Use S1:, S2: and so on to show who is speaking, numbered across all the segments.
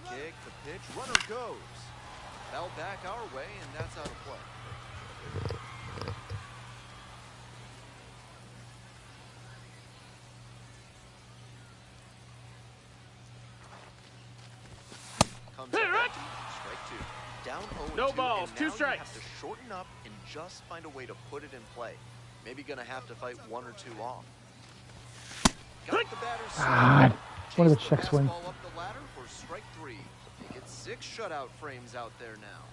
S1: kick, the pitch, runner goes. Fell back our way, and that's out of play. Comes up empty, strike two. Down 0-2,
S2: no balls,
S1: and
S2: 2
S1: now
S2: strikes.
S1: You have to shorten up and just find a way to put it in play. Maybe gonna have to fight 1 or 2 off. Got the batter
S3: God, what are the check swing?
S1: up the ladder for strike 3. He gets 6 shutout frames out there now.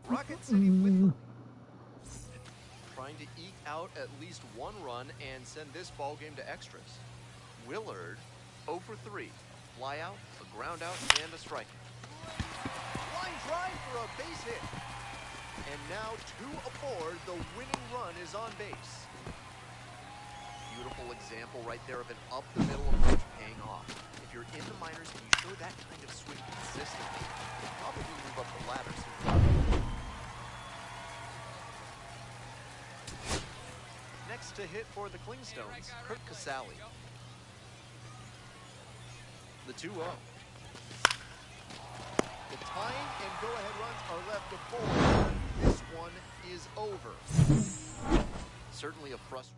S1: Rocket City with trying to eke out at least 1 run and send this ball game to extras. Willard 0 for 3. Fly out, a ground out, and a strike. Line drive for a base hit. And now 2 aboard, the winning run is on base. Beautiful example right there of an up-the-middle approach paying off. If you're in the minors and you show that kind of swing consistently, you'll probably move up the ladder soon. Next to hit for the Clingstones, Kurt Casale. The 2-0. The tying and go-ahead runs are left to 4. This one is over. Certainly a frustrating.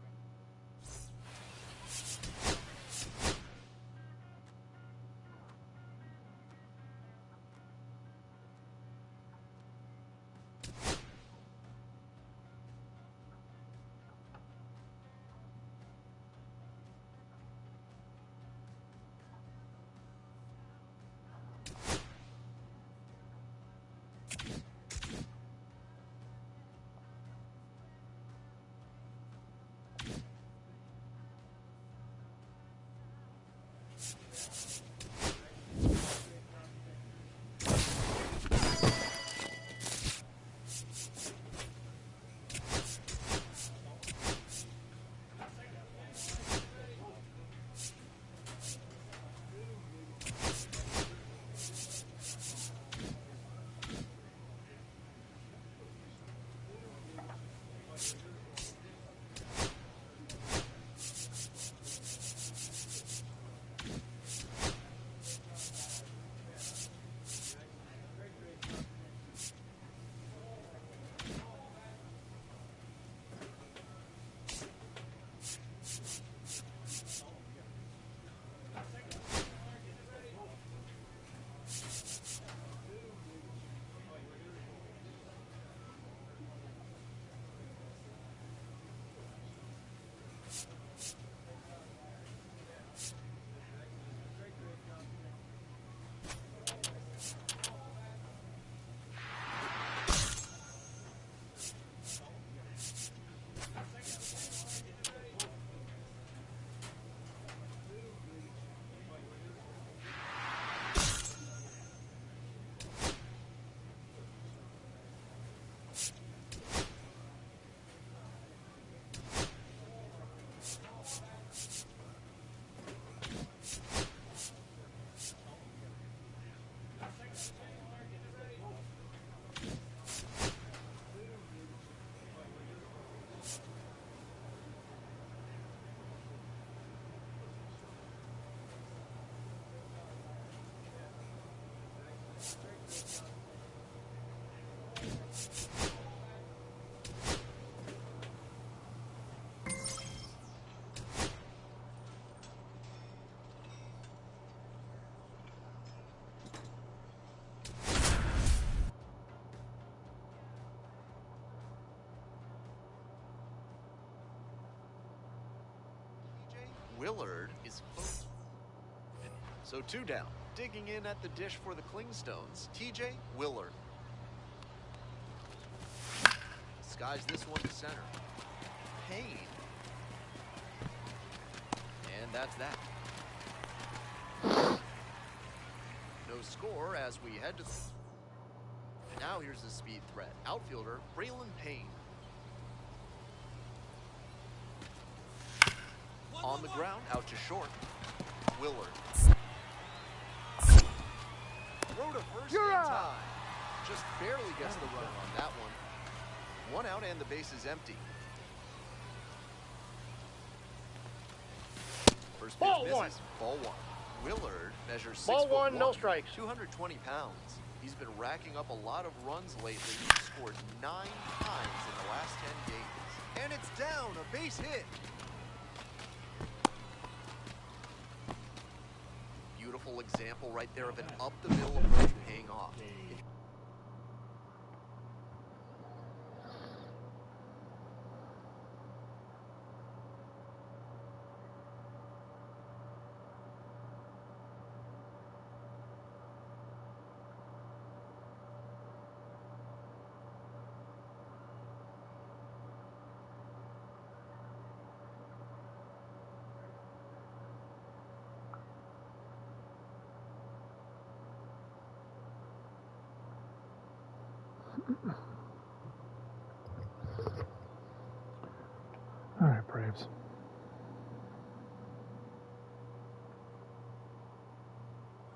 S1: Willard is close. So 2 down. Digging in at the dish for the Clingstones, TJ Willard. Skies this one to center. Payne. And that's that. No score as we head to... And now here's the speed threat. Outfielder, Braylon Payne. On the ground, out to short. Willard. Throw to first in time. Just barely gets the runner on that one. 1 out and the base is empty. First pitch misses. Ball 1. Willard measures 6'1".
S2: Ball 1, no strikes.
S1: 220 pounds. He's been racking up a lot of runs lately. He's scored 9 times in the last 10 games. And it's down, a base hit. Beautiful example right there of an up-the-middle approach paying off.
S3: All right, Braves.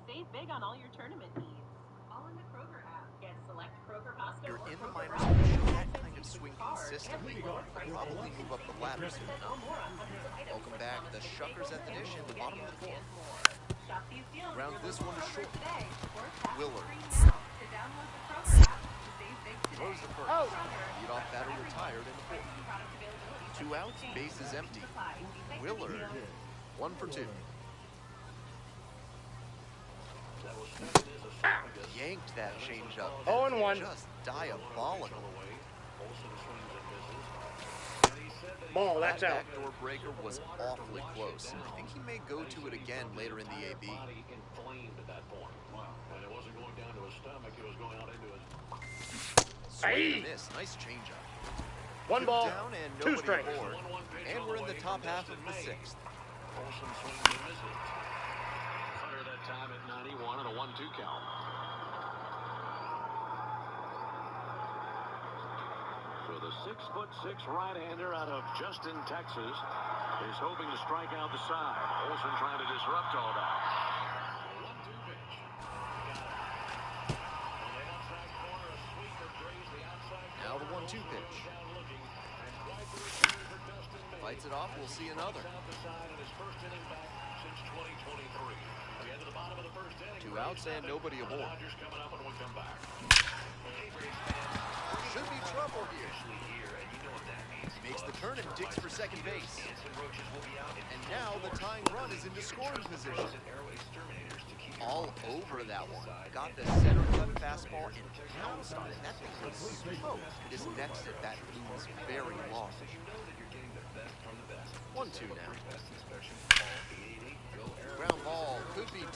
S4: Save big on all your tournament needs. All in the Kroger app. Get select Kroger pasta.
S1: You're
S4: or
S1: in the
S4: Kroger
S1: minors,
S4: Ralph.
S1: show that kind of swing consistently. Probably move up the ladder soon enough. Welcome back. The Shuckers at the dish in the bottom of the 4th. Grounds this one to short. Willard. Throws the first. Lead off batter retired in the 4th. 2 outs, base is empty. Willard, 1 for 2. Yanked that changeup.
S2: 0-1.
S1: Just diabolical.
S2: Ball, that's
S1: That
S2: out.
S1: backdoor breaker was awfully close. I think he may go to it again later in the AB. Swing and miss. Nice changeup.
S2: 1 ball,
S1: Down and
S2: 2
S1: nobody
S2: strikes.
S1: aboard. And we're in the top half of the 6th.
S5: 1 and a 1-2 count. So the 6'6" right-hander out of Justin, Texas, is hoping to strike out the side. Olsen trying to disrupt all that. 1-2 pitch.
S1: Now the 1-2 pitch. Fights it off. We'll see another. 2 outs and nobody aboard. Should be trouble here. He makes the turn and digs for second base. And now the tying run is into scoring position. All over that one. Got the center cut fastball and pounced on it. That thing was smoked. This next at bat looms very long. 1-2 now. Ground ball could be 2.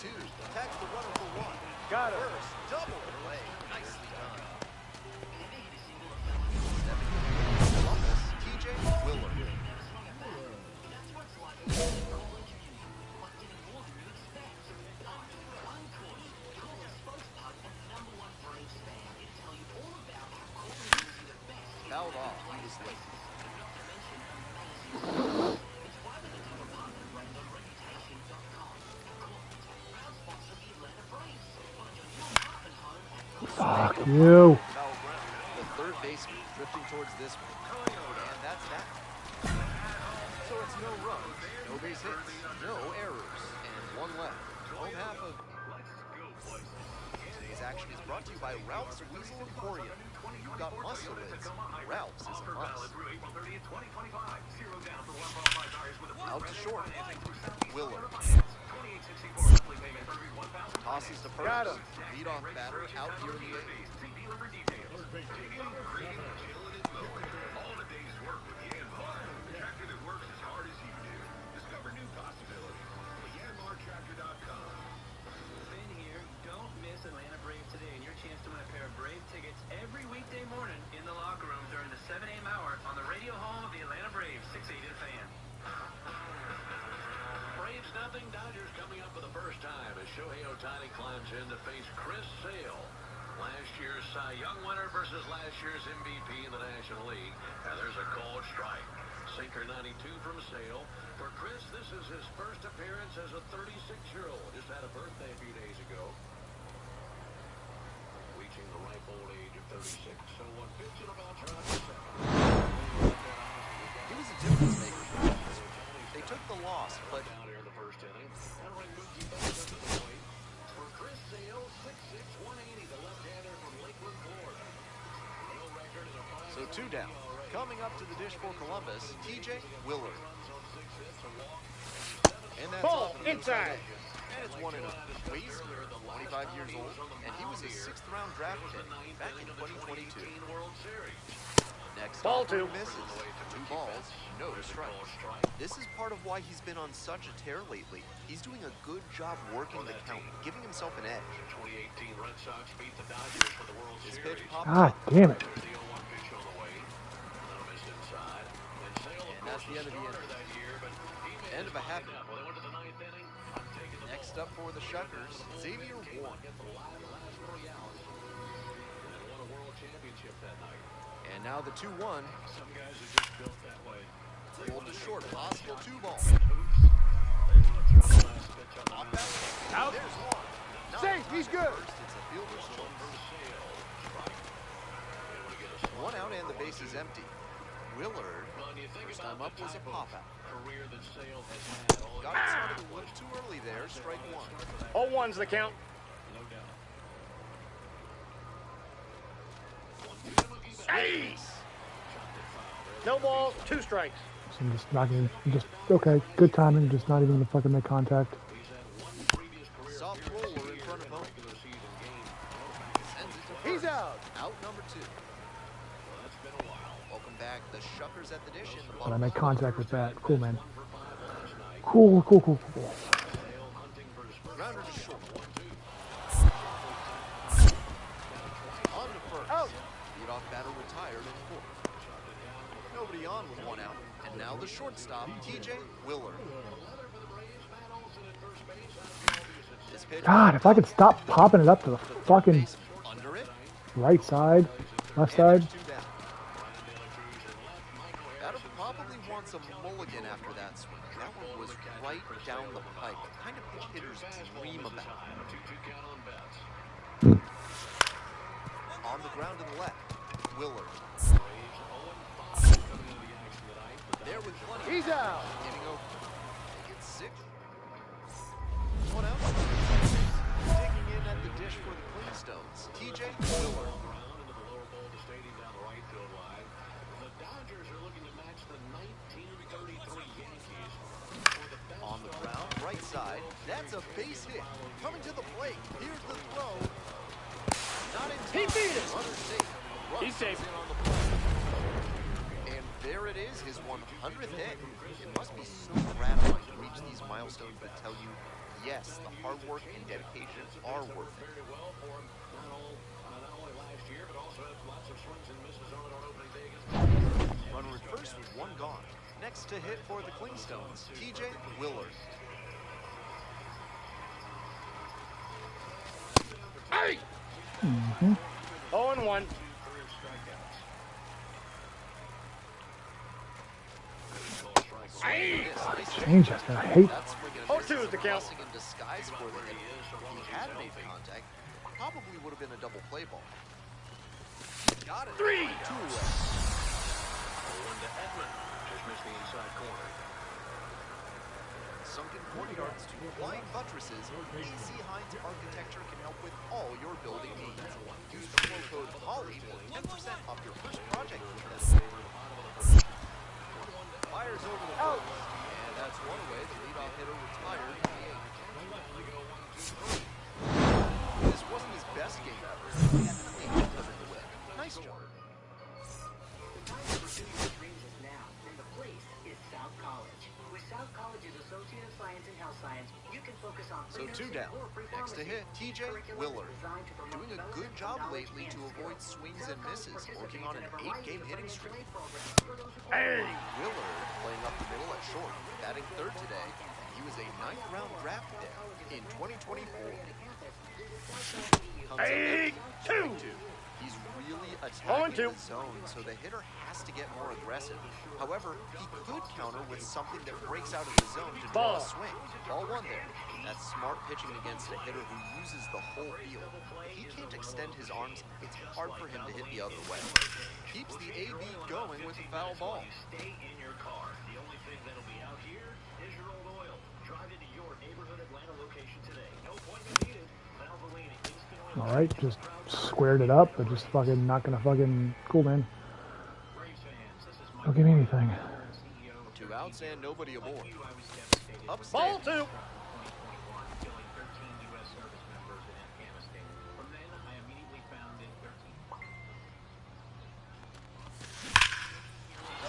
S1: Tags the runner for 1.
S2: Got it.
S1: First double play. Nicely done. TJ Willard. Fouled off. He was late.
S3: Fuck you.
S1: Foul ground. The third baseman drifting towards this one. And that's that. So it's no runs, no base hits, no errors, and 1 left. Home half of today's action is brought to you by Ralph's Weasel Emporium. You've got muscle lids. Ralph's is a must. Out to short. Willard. Tosses to first.
S2: Got him.
S1: Leadoff batter out here in the 8th.
S6: Every weekday morning in the locker room during the 7 a.m. hour on the radio home of the Atlanta Braves, 680 The Fan.
S5: Braves nothing, Dodgers coming up for the first time as Shohei Ohtani climbs in to face Chris Sale. Last year's Cy Young winner versus last year's MVP in the National League. And there's a cold strike. Sinker 92 from Sale. For Chris, this is his first appearance as a 36-year-old. Just had a birthday a few days ago. Reaching the ripe old age of 36. So 1 pitch and about to run the second.
S1: He was a difference maker. They took the loss, but
S5: down here in the first inning. And right Mookie back up to the plate. For Chris Sale, 6'6", 180, the left-hander from Lakeland, Florida. No record in a
S1: so 2 down. Coming up to the dish for Columbus, TJ Willard. And that's
S2: Ball
S1: off an
S2: inside.
S1: And it's 1-0. He's 25 years old, and he was a 6th-round draft pick back in 2022. Next
S2: Ball
S1: offer
S2: 2.
S1: misses. 2 balls, no strikes. This is part of why he's been on such a tear lately. He's doing a good job working the count, giving himself an edge.
S5: 2018 Red Sox beat the Dodgers for the World
S1: His
S5: Series.
S1: pitch popped
S3: God
S1: up,
S3: damn it.
S5: There's the 0-1 pitch on the way. Little missed inside. And Sale,
S1: and that's the end of the inning.
S5: that year, but he made
S1: End of a half.
S5: well, they went to the 9th inning. I'm taking the
S1: Next up for the Shuckers, Xavier Warren.
S5: get the last 3 outs. And won a world championship that night.
S1: And now the 2-1.
S5: Some guys are just built that way.
S1: Pulled to short, possible 2 ball.
S5: They want to throw the last pitch on the
S1: Off
S5: mound.
S1: balance.
S2: Out.
S1: There's 1. Not
S2: Safe,
S1: in time
S2: he's
S1: at
S2: good.
S1: First, it's a fielder's choice.
S5: From Sale. Strike. Able to get a
S1: 1 out and the base is empty. Willard,
S5: Well, and you think
S1: first
S5: about
S1: time up
S5: the
S1: was a
S5: type of
S1: pop-out.
S5: career that Sale has had. All
S1: Got it started a little too early there, strike 1.
S2: 0-1's the count.
S5: No doubt.
S2: Ace. No balls, 2 strikes.
S3: So I'm just not even, just, okay, good timing, just not even gonna fucking make contact.
S5: He's had 1 previous career
S1: Soft
S5: appearance
S1: roller in
S5: here
S1: front of
S5: in a
S1: home.
S5: regular season game.
S1: Sends it to
S2: He's
S1: first.
S2: out.
S1: Out number 2.
S5: Well, that's been a while.
S1: Welcome back, the Shuckers at the dish in the
S3: But I
S1: bottom.
S3: make contact with that. Cool, man.
S5: 1 for 5 last night.
S3: Cool, cool, cool, cool.
S5: Sale hunting for his first
S1: Grounder to short.
S5: 1-2.
S1: On to first.
S2: Out.
S1: Leadoff batter retired in 4th. Nobody on with 1 out. And now the shortstop, TJ Willard.
S5: Leather for the Braves. Matt Olson at first base. Out of the obvious at
S1: This pitch
S3: God, if I could stop popping it up to the
S1: the third
S3: fucking
S1: base under it.
S3: right side, left
S1: And
S3: side.
S1: there's 2 down. Batter probably wants a mulligan after that swing. That one was right down the pipe. The kind of pitch hitters dream about. On the ground to the left, Willard. There with plenty.
S2: He's out.
S1: Getting over. They get 6. 1 out. Digging in at the dish for the Cleanstones. TJ Willard. On the ground, right side. That's a base hit. Coming to the plate. Here's the throw. Not in time.
S2: He beat it.
S1: Runner safe. Run
S2: He's safe.
S1: comes in on the plate. And there it is, his 100th hit. It must be so gratifying to reach these milestones that tell you, yes, the hard work and dedication are worth it. Runner at first with 1 gone. Next to hit for the Clingstones, TJ Willard.
S2: Hey! 0-1.
S3: Changes. I hate.
S1: That's swinging and
S2: Oh,
S1: misses,
S2: two is the
S1: a
S2: count.
S1: blessing in disguise for the hit. If he had made contact, probably would have been a double play ball. Got it.
S2: 3.
S1: 2 away. Sunken courtyards to flying buttresses, AC Hines Architecture can help with all your building needs. Use promo code HOLLY for 10% off your first project with them. Fires over the first, and that's one away. The leadoff hitter retired in the 8th. This wasn't his best game ever. He definitely helped them in the win. Nice job.
S6: The time for pursuing your dreams is now, and the place is South College. With South College's Associate of Science and Health Science, you can focus on
S1: So 2 down. Next to hit, TJ Willard. Doing a good job lately to avoid swings and misses, working on an 8-game hitting streak.
S2: Hey!
S1: Willard playing up the middle at short, batting 3rd today. He was a 9th-round draft pick in 2024. Comes up
S2: Hey!
S1: empty,
S2: 2.
S1: 2. He's really attacking
S2: 0-2.
S1: the zone, so the hitter has to get more aggressive. However, he could counter with something that breaks out of the zone to draw a
S2: Ball.
S1: swing. Ball 1 there. That's smart pitching against a hitter who uses the whole field. If he can't extend his arms, it's hard for him to hit the other way. Keeps the AB going with the foul ball.
S5: Stay in your car. The only thing that'll be out here is your old oil. Drive into your neighborhood Atlanta location today. No appointment needed. Valvoline Instant Oil.
S3: All right, just squared it up, but just fucking not gonna fucking cool, man. Don't give me anything.
S1: 2 outs and nobody aboard.
S2: Ball
S1: Upstairs.
S2: 2.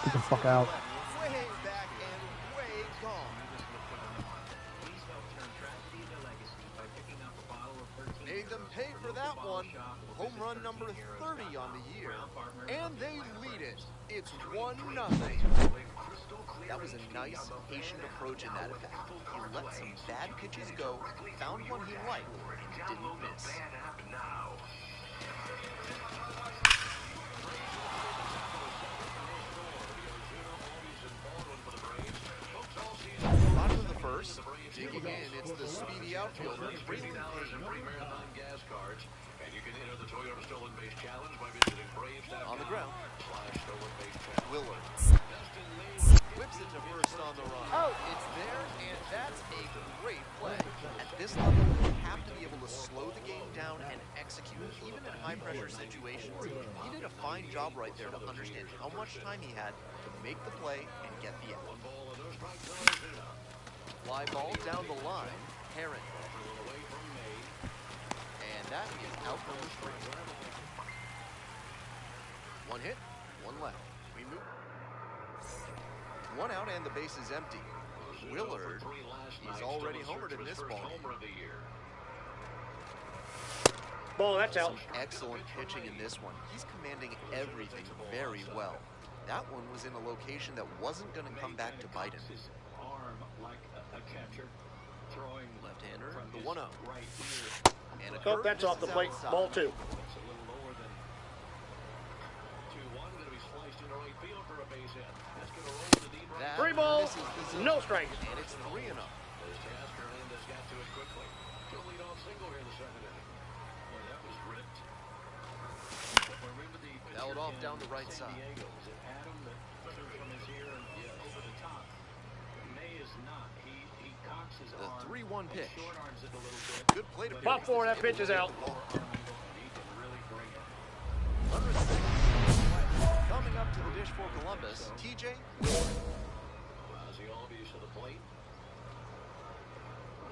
S3: Get the fuck out.
S1: Way back and way gone. Made them pay for that one. Home run number 30 on the year. And they lead it. It's 1-0. That was a nice, patient approach in that at bat. He let some bad pitches go, found one he liked, and didn't miss. Bottom of the first, digging in, it's the speedy outfielder, Braden Payne.
S5: Marathon gas cards, and you can enter the Toyota Stolen Base Challenge by visiting Braves.com.
S1: On the ground,
S5: /StolenBaseChallenge.
S1: Willard. Whips it to first on the run.
S2: Oh.
S1: It's there, and that's a great play. At this level, you have to be able to slow the game down and execute, even in high-pressure situations. He did a fine job right there to understand how much time he had to make the play and get the out. Fly ball down the line, Heron. And that is out for the strike. 1 hit, 1 left. We move. 1 out and the base is empty. Willard, he's already homered in this ball game.
S2: Ball, that's out.
S1: Some excellent pitching in this one. He's commanding everything very well. That one was in a location that wasn't going to come back to bite him.
S5: Arm like a catcher.
S2: throwing
S1: Left-hander,
S2: from
S1: the
S2: his
S1: 1-0.
S2: right ear.
S1: And a
S2: Oh,
S1: curve
S2: that's off the
S1: misses
S2: plate.
S1: outside.
S2: Ball 2. It's a little lower than 2-1. Going to be sliced into right field for a base hit. That's going to roll to deep right.
S1: That
S2: 3 balls,
S1: misses the zone.
S2: no strikes.
S1: And it's 3-0.
S5: As Tasker Hernandez got to it quickly. To a leadoff single here in the second inning.
S2: Boy, that was ripped.
S1: Fouled off down the right side.
S2: Diego. Is it Adam that threw from his ear and over the top? May is not. He cocks his
S1: The
S2: arm.
S1: 3-1 pitch.
S2: He short arms it a little bit.
S1: Good plate appearance.
S2: Ball 4, that pitch is out.
S1: He
S2: can really bring it.
S1: Runner at second. Coming up to the dish for Columbus, TJ Willard.
S5: Ozzie Albies to the plate.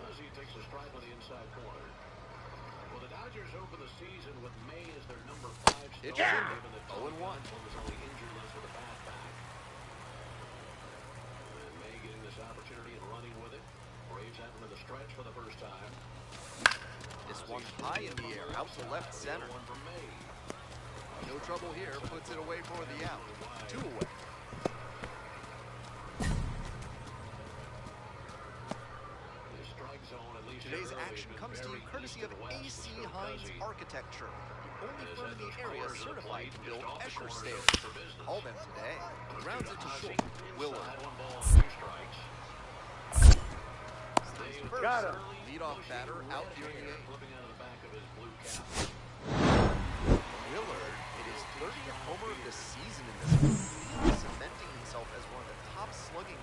S5: Ozzie takes a strike on the inside corner. Well, the Dodgers open the season with May as their number 5
S1: It's
S5: starter,
S1: in.
S5: given that
S1: 0-1.
S5: was only injured less with a bad back. And May getting this opportunity and running with it. Braves have him in the stretch for the first time.
S1: This one high in the air, out to left center.
S5: One from May.
S1: No trouble here, puts it away for the out. 2 away.
S5: The strike zone, at least
S1: Today's
S5: early,
S1: action
S5: has been
S1: comes to you
S5: very
S1: courtesy
S5: east
S1: of
S5: to west.
S1: AC
S5: So
S1: Hines
S5: Ozzie
S1: Architecture, the only firm in the area certified to build Escher
S5: Corners
S1: stairs.
S5: open for business.
S1: Call them today. Rounds it to
S5: Ozzie,
S1: short. Willard.
S5: inside, 1 ball, 2 strikes.
S1: Stays
S5: Dave
S1: first.
S2: Got him.
S1: Leadoff batter out during the eighth.
S5: Flipping out of the back of his blue cap.
S1: Willard hit his 30th homer of the season in this game, cementing himself as one of the top slugging.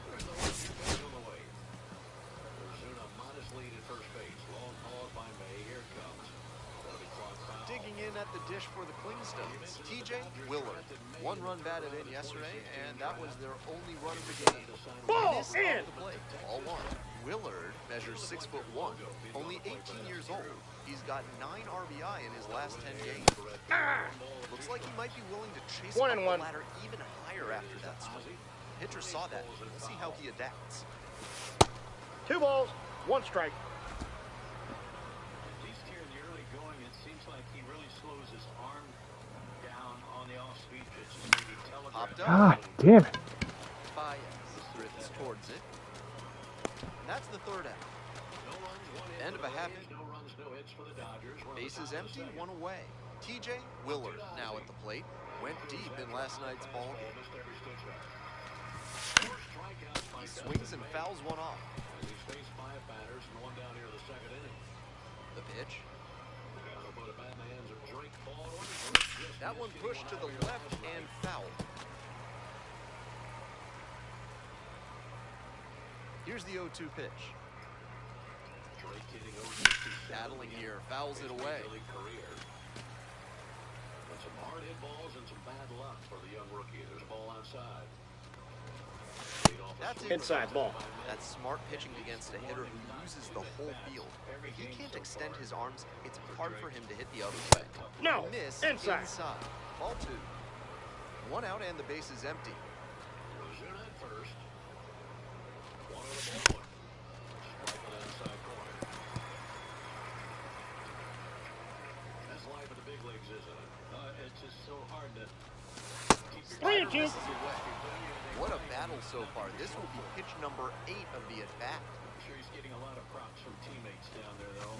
S5: There's the 1-2 pitch on the way. Ozuna modest lead at first base. Long pause by May. Here it comes. That'll be clock foul.
S1: Digging in at the dish for the Clingstones, TJ Willard. 1 run batted in yesterday, and that was their only run of the game.
S2: Ball
S1: Missed
S2: in.
S1: off the plate. Ball 1. Willard measures 6'1", only 18 years old. He's got 9 RBI in his last 10 games. Looks like he might be willing to chase up
S2: 1-1.
S1: the ladder even higher after that swing. Pitcher saw that. We'll see how he adapts.
S2: 2 balls, 1 strike.
S7: At least here in the early going, it seems like he really slows his arm down on the off-speed pitches. Maybe
S1: Popped
S7: telegraph.
S1: up.
S3: God damn it.
S1: Baez drifts towards it. And that's the 3rd out.
S5: No runs, 1 hit
S1: End
S5: for
S1: of a
S5: the
S1: half
S5: Braves,
S1: inning.
S5: no runs, no hits for the Dodgers. We're on the
S1: Bases
S5: top of the
S1: empty,
S5: second.
S1: 1 away. TJ Willard now at the plate. Went deep in last night's ball game.
S5: Missed every stitch up. 4 strikeouts by
S1: He swings and
S5: Dustin May.
S1: fouls one off.
S5: As he's faced 5 batters and 1 down here in the second inning.
S1: The pitch.
S5: That'll put it back in the hands of Drake Baldwin.
S1: That one pushed to the left and foul. Here's the 0-2 pitch.
S5: Drake hitting over 67
S1: Battling
S5: again.
S1: here, fouls it
S5: His
S1: away.
S5: major league career. But some hard hit balls and some bad luck for the young rookie. There's a ball outside.
S1: That's
S2: Inside ball.
S1: That's smart pitching against a hitter who uses the whole field. If he can't extend his arms, it's hard for him to hit the other way.
S2: No,
S1: Miss
S2: inside.
S1: Ball 2. 1 out and the base is empty.
S5: Ozuna at first. 1 on the ball one. Strike on the inside corner. That's life of the big leagues, isn't it?
S7: It's just so hard to keep your
S1: Slider
S2: 3-2.
S1: misses away. What a battle so far. This will be pitch number 8 of the at-bat.
S7: I'm sure he's getting a lot of props from teammates down there, though.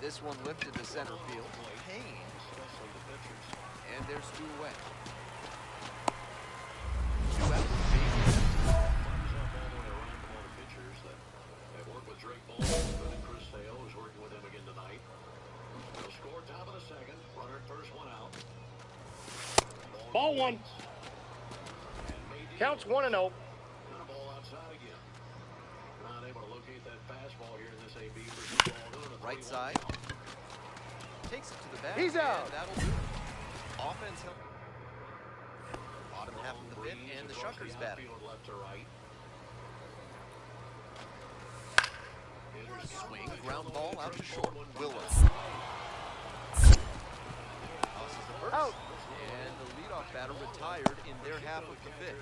S1: This one lifted to center field. Payne.
S7: Especially the pitchers.
S1: And there's 2 away. 2 out. Base is empty.
S5: Thumbs up all the way around from all the pitchers that have worked with Drake Baldwin and Chris Sale, who's working with him again tonight. They'll score top of the second. Runner at first, 1 out.
S2: Ball 1. Counts 1-0.
S5: And a ball outside again. Not able to locate that fastball here in this AB for Baldwin.
S1: Right side. Takes it to the bat.
S2: He's out.
S1: And that'll do it. Offense help. Bottom half of the pit and the Shuckers batting.
S5: Left to right.
S1: Swing, ground ball out to short. Willis.
S2: Out.
S1: And the leadoff batter retired in their half of the fifth.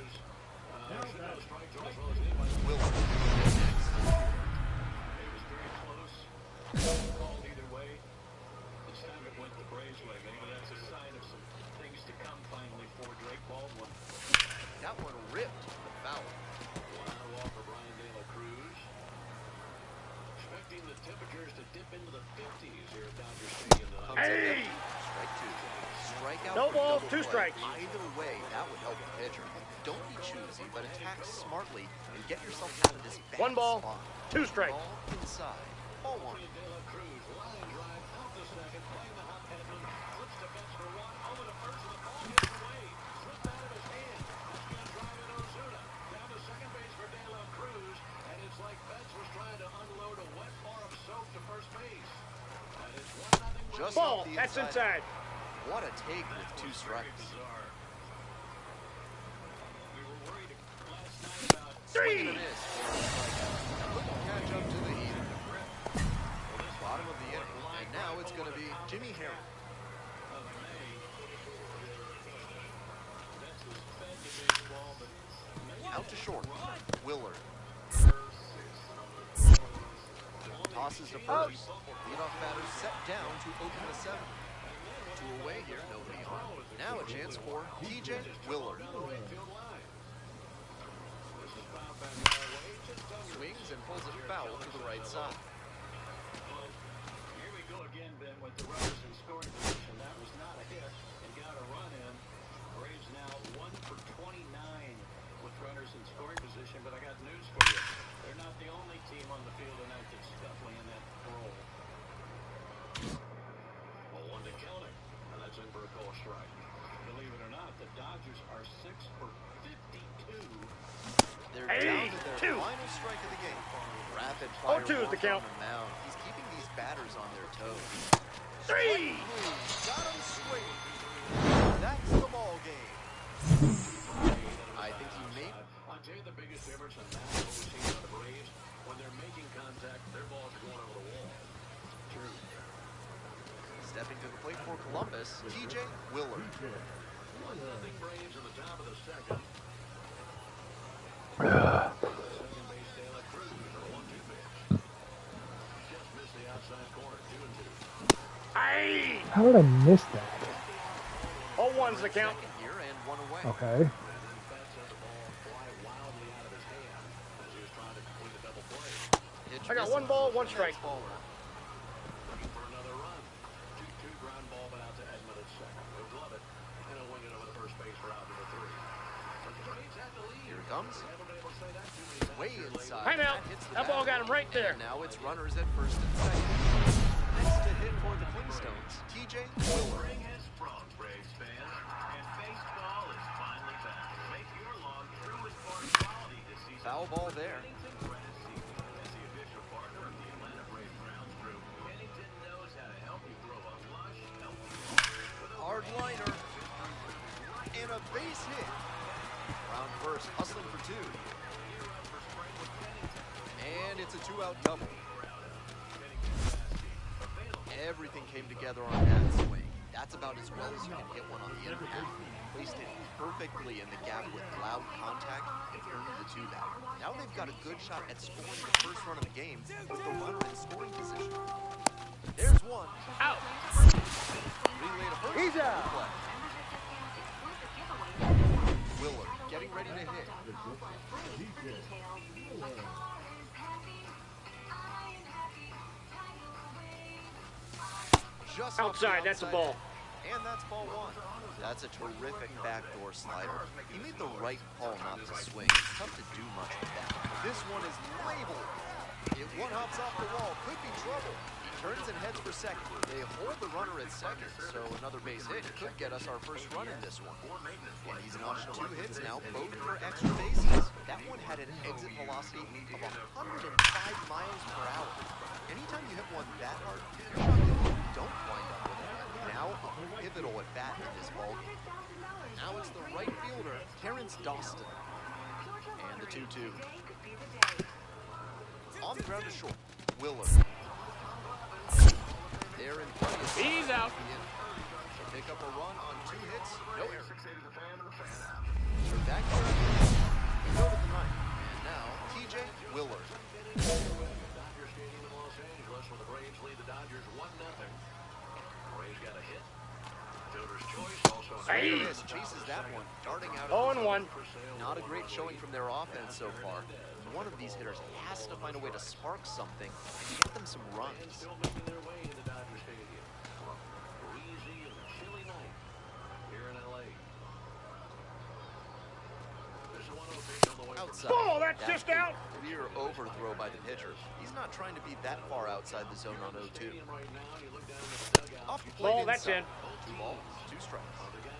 S1: Willis.
S7: It was very close. Called either way. This time it went the Braves' way. Maybe that's a sign of some things to come finally for Drake Baldwin.
S1: That one ripped the foul.
S5: One out of Walker, Brian De La Cruz.
S7: strikes.
S1: Either way, that would help the pitcher. Don't be choosy, but attack smartly and get yourself out of this bad
S7: 1 ball,
S1: spot.
S7: 2 strikes.
S1: Ball inside. Ball 1.
S5: De La Cruz, line drive out to second, playing the hot headman, flips to Betts for 1, over to first, and the ball gets away. Slipped out of his hand. That's going to drive in Ozuna. Down to second base for De La Cruz, and it's like Betts was trying to unload a wet bar of soap to first base. And it's 1-0.
S1: Just
S7: Ball,
S1: off the
S7: that's
S1: inside.
S7: inside.
S1: What a take with 2 strikes.
S5: We were worried last night about
S1: 3. Couldn't catch up to the heat. Bottom of the inning, and now it's going to be Jimmy Herring.
S5: of May. Betts was fed to baseball, but
S1: Out to short. Willard. Tosses to first. Leadoff batter set down to open the 7th. 2 away here, nobody on. Now a chance for TJ Willard. Swings and pulls it foul to the right side.
S2: Here we go again, Ben, with the runners in scoring position. That was not a hit and got a run in. Braves now 1 for 29 with runners in scoring position, but I got news for you. They're not the only team on the field tonight that's definitely in that role.
S5: Well, 1 to count it, and that's in for a call strike.
S2: Believe it or not, the Dodgers are 6 for 52.
S1: They're down to their
S7: 2.
S1: final strike of the game. Rapid fire
S7: 0-2 is the
S1: work
S7: count.
S1: on the mound. He's keeping these batters on their toes.
S7: 3.
S1: Got him swinging. That's the ball game. I think he made.
S5: I'll tell you the biggest difference in that what we've seen on the Braves, when they're making contact, their balls are going over the wall.
S1: True. Stepping to the plate for Columbus, TJ Willard.
S5: 1-0 Braves in the top of the second. Second base De La Cruz for a 1-2 pitch. Just missed the outside corner, 2-2.
S7: Aye.
S3: How did I miss that?
S7: 0-1's the count.
S1: Second here and 1 away.
S3: Okay.
S5: And then Betts had the ball fly wildly out of his hand as he was trying to complete a double play.
S1: Pitch
S7: I got
S1: misses.
S7: 1 ball, 1 strike.
S1: Next baller.
S5: Looking for another run. 2-2 ground ball, but out to Edmund at second. He'll glove it, and he'll wing it over the first base for out number 3. But the Braves had the lead.
S1: Here it comes.
S5: Haven't been able to say that too many times
S1: Way
S5: here lately.
S1: inside.
S7: Time out.
S1: hits the
S7: That ball
S1: batter.
S7: got him right there.
S1: And now it's runners at first and second. Next to hit for the Flintstones, TJ Willard.
S2: Spring has sprung, Braves fans, and baseball is finally back. Make your lawn truest park quality this season.
S1: Foul ball there.
S2: Pennington Grass Seed. As the official partner of the Atlanta Braves Grounds Group, Pennington knows how to help you grow a lush, healthy lawn. With a
S1: Hard liner. And a base hit. Round first, hustling for 2. And it's a 2-out double. Everything came together on that swing. That's about as well as you can hit one on the internet. Placed it perfectly in the gap with loud contact and earned the 2-batter. Now they've got a good shot at scoring the first run of the game with the runner in scoring position. There's 1.
S7: Out.
S1: Relay to first.
S7: He's out.
S1: Play. Willard getting ready to hit. Just
S7: Outside, that's a ball.
S1: And that's ball 1. That's a terrific backdoor slider. He made the right call not to swing. It's tough to do much with that. This one is labeled. If one hops off the wall, could be trouble. He turns and heads for second. They hold the runner at second, so another base hit could get us our first run in this one. And he's notched 2 hits now, both for extra bases. That one had an exit velocity of 105 miles per hour. Anytime you hit one that hard, you're shocked that you don't wind up with it. Now, a pivotal at bat in this ball game. Now it's the right fielder, Terrence Dawson. And the 2-2. On the ground to short, Willard. They're in plenty of
S7: He's out.
S1: To pick up a run on 2 hits, no error. So back here, we go to the 9th. And now, TJ Willard.
S5: Dodger Stadium in Los Angeles, where the Braves lead the Dodgers 1-0. Braves got a hit. Fielder's choice also.
S7: Hey.
S1: Miss chases that one, darting out.
S7: 0-1.
S1: Not a great showing from their offense so far. One of these hitters has to find a way to spark something and get them some runs.
S5: Still making their way into Dodger Stadium. Breezy and chilly night here in LA.
S1: Outside.
S7: Oh, that's just out.
S1: Clear overthrow by the pitcher. He's not trying to be that far outside the zone on 0-2. Off the plate
S7: Ball, that's
S1: inside.
S7: in.
S1: 2 balls, 2 strikes.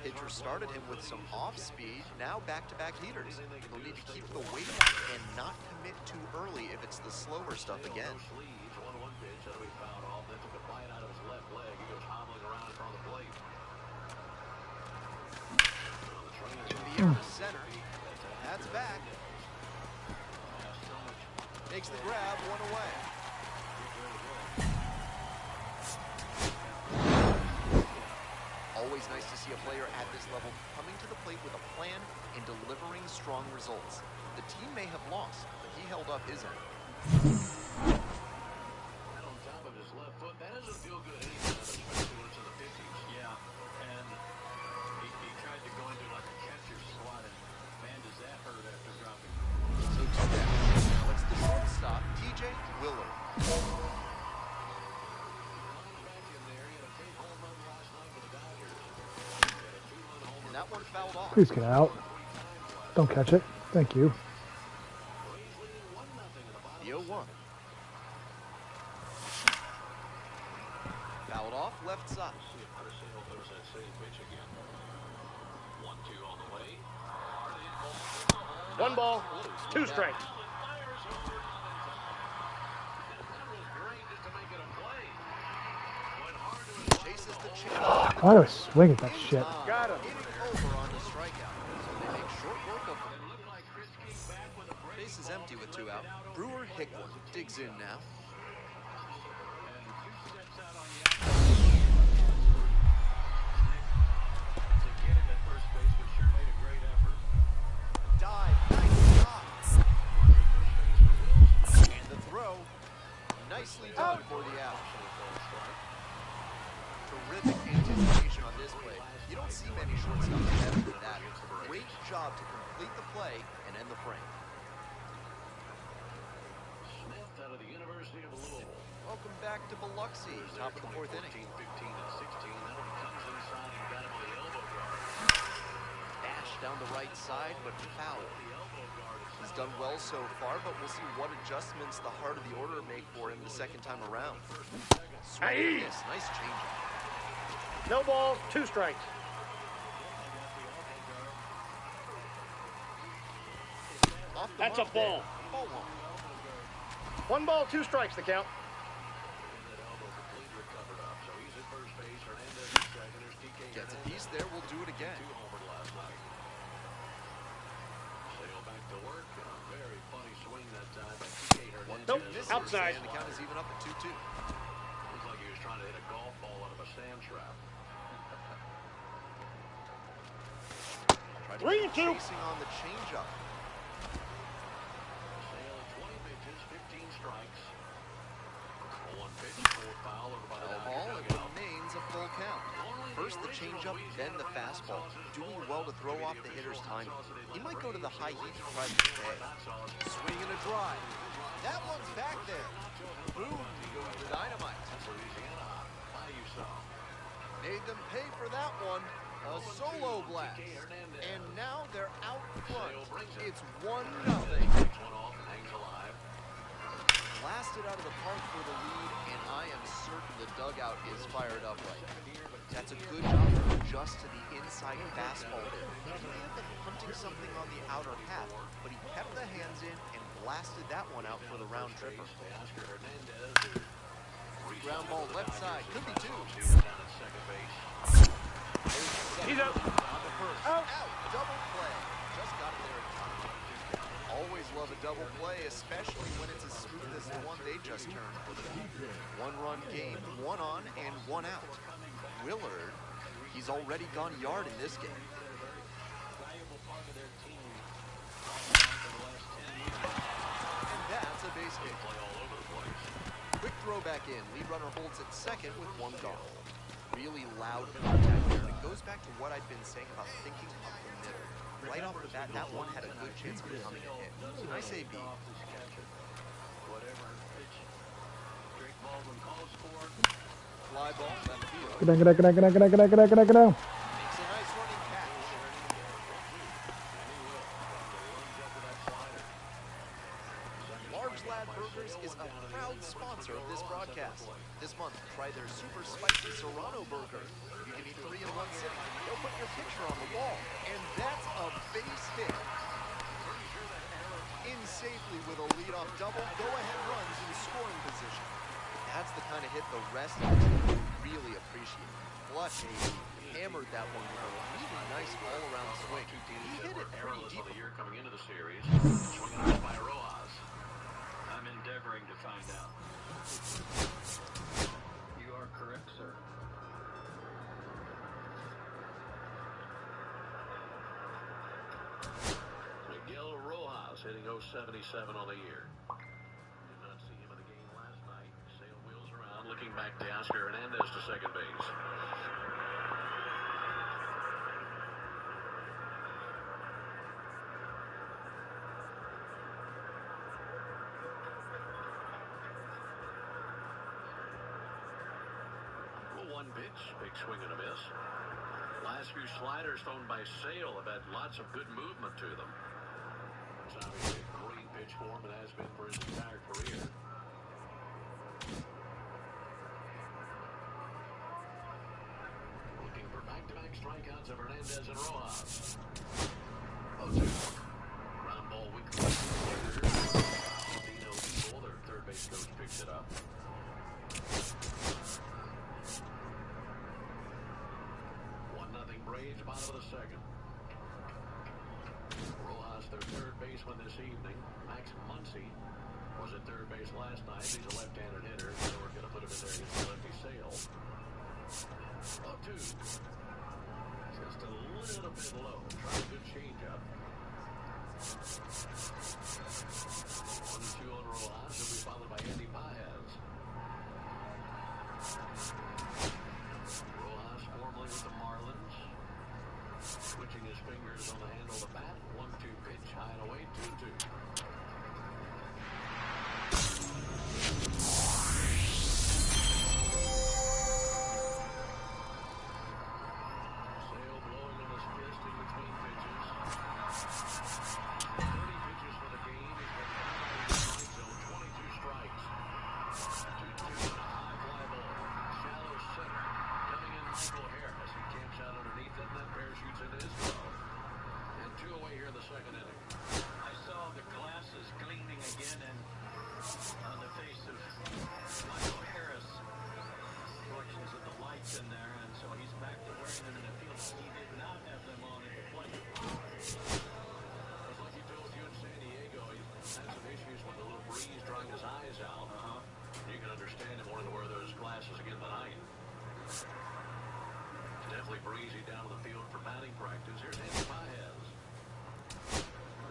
S1: Pitcher started him with some off speed, now back-to-back heaters. He'll need to keep the weight on and not commit too early if it's the slower stuff again. To the air to center. That's back. Makes the grab, 1 away. Always nice to see a player at this level coming to the plate with a plan and delivering strong results. The team may have lost, but he held up his end.
S2: On top of his left foot, that doesn't feel good anytime, especially when it's in the 50s. Yeah, and he tried to go into like a catcher's squat, and man, does that hurt after dropping.
S1: So to that, now it's the shortstop, TJ Willard. And that one fouled off.
S3: Please get out. Don't catch it. Thank you.
S1: The 0-1. Fouled off left side.
S7: 1 ball, 2 strikes.
S1: Chases the chase.
S3: Why do I swing at that shit?
S7: Got him.
S1: Hitting over on the strikeout. So they make short work of him. Base is empty with 2 out. Brewer Hickman digs in now. Dive, nice shot. And the throw, nicely done for the out. Terrific anticipation on this play. You don't see many shortstops better than that. Great job to complete the play and end the frame.
S2: Smith out of the University of Louisville.
S1: Welcome back to Biloxi, top of the 4th inning.
S2: 15 and 16. That one comes inside and got him on the elbow guard.
S1: Dash down the right side, but foul. He's done well so far, but we'll see what adjustments the heart of the order make for him the second time around. Swing and miss. Nice changeup.
S7: No balls, 2 strikes.
S1: Off the
S7: That's a
S1: mark there.
S7: ball.
S1: Ball 1.
S7: 1 ball, 2 strikes the count.
S1: Gets a piece there, we'll do it again.
S7: Nope,
S1: Misses,
S7: outside.
S1: And the count is even up at 2-2.
S2: Looks like he was trying to hit a golf ball out of a sand trap.
S1: Tried to
S7: 3-2.
S1: chasing on the changeup.
S2: Sale 20 pitches, 15 strikes. 1 pitch, 4 foul over by the
S1: Ball, it remains a full count. First the changeup, then the fastball. Doing well to throw off the hitter's timing. He might go to the high heat to try the day. Swing and a drive. That one's back there. Boom, dynamite. Made them pay for that one. A solo blast. And now they're out front. It's 1-0. Blasted out of the park for the lead, and I am certain the dugout is fired up right now. That's a good job to adjust to the inside fastball there. He may have been hunting something on the outer half, but he kept the hands in and blasted that one out for the round tripper. Ground ball left side, could be 2.
S7: He's out.
S1: On the first. Out. Double play. Just got it there in time. Always love a double play, especially when it's as smooth as the one they just turned. 1-run game, 1 on and 1 out. Willard, he's already gone yard in this game. And that's a base hit. Quick throw back in. Lead runner holds at second with 1 gone. Really loud contact there. And it goes back to what I've been saying about thinking up the middle. Right off the bat, that one had a good chance of becoming a hit. I say B. Fly ball, left field.
S3: Get down, get down, get down, get down, get down, get down, get down, get down.
S1: Makes a nice running catch. Huge Lad Burgers is a proud sponsor of this broadcast. This month, try their super spicy Serrano burger. You can eat 3 in one sitting. They'll put your picture on the wall. And that's a base hit. In safely with a leadoff double, go-ahead runs in scoring position. That's the kind of hit the rest of the team really appreciate. Plus, he hammered that one with a really nice all-around swing. He hit it pretty deep.
S5: Of the year coming into the series, swinging out by Rojas.
S2: I'm endeavoring to find out. You are correct, sir.
S5: Miguel Rojas hitting 077 on the year. Did not see him in the game last night. Sale wheels around, looking back to Oscar Hernandez to second base. One pitch, big swing and a miss. Last few sliders thrown by Sale have had lots of good movement to them. It's obviously a great pitch for him and has been for his entire career. Looking for back-to-back strikeouts of Hernandez and Rojas. 0-2. Ground ball weakly. Dino Eagle, their third base coach, picks it up. 1-0 Braves, bottom of the second. Rojas, their third baseman this evening. Max Muncy was at third base last night. He's a left-handed hitter, so we're going to put him in there against the lefty Sale. 0-2. Just a little bit low. Trying a good changeup. 1-2 on Rojas. He'll be followed by Andy Paez. Rojas formerly with the Marlins. Switching his fingers on the handle of the bat. 1-2 pitch, high and away, 2-2. Sale blowing on his fist in between pitches. 30 pitches for the game. He's been in the strike zone, 22 strikes. 2-2 and a high fly ball. Shallow center. Coming in Michael Harris. He camps out underneath it, and that parachutes into his glove. And 2 away here in the second inning.
S2: I saw the glasses gleaming again and on the face of Michael Harris. Reflections of the lights in there, and so he's back to wearing them in the field. He did not have them on at the plate.
S5: It's like he told you in San Diego, he's had some issues with a little breeze drying his eyes out. You can understand him wanting to wear those glasses again tonight. It's definitely breezy down in the field for batting practice. Here's Andy Paez.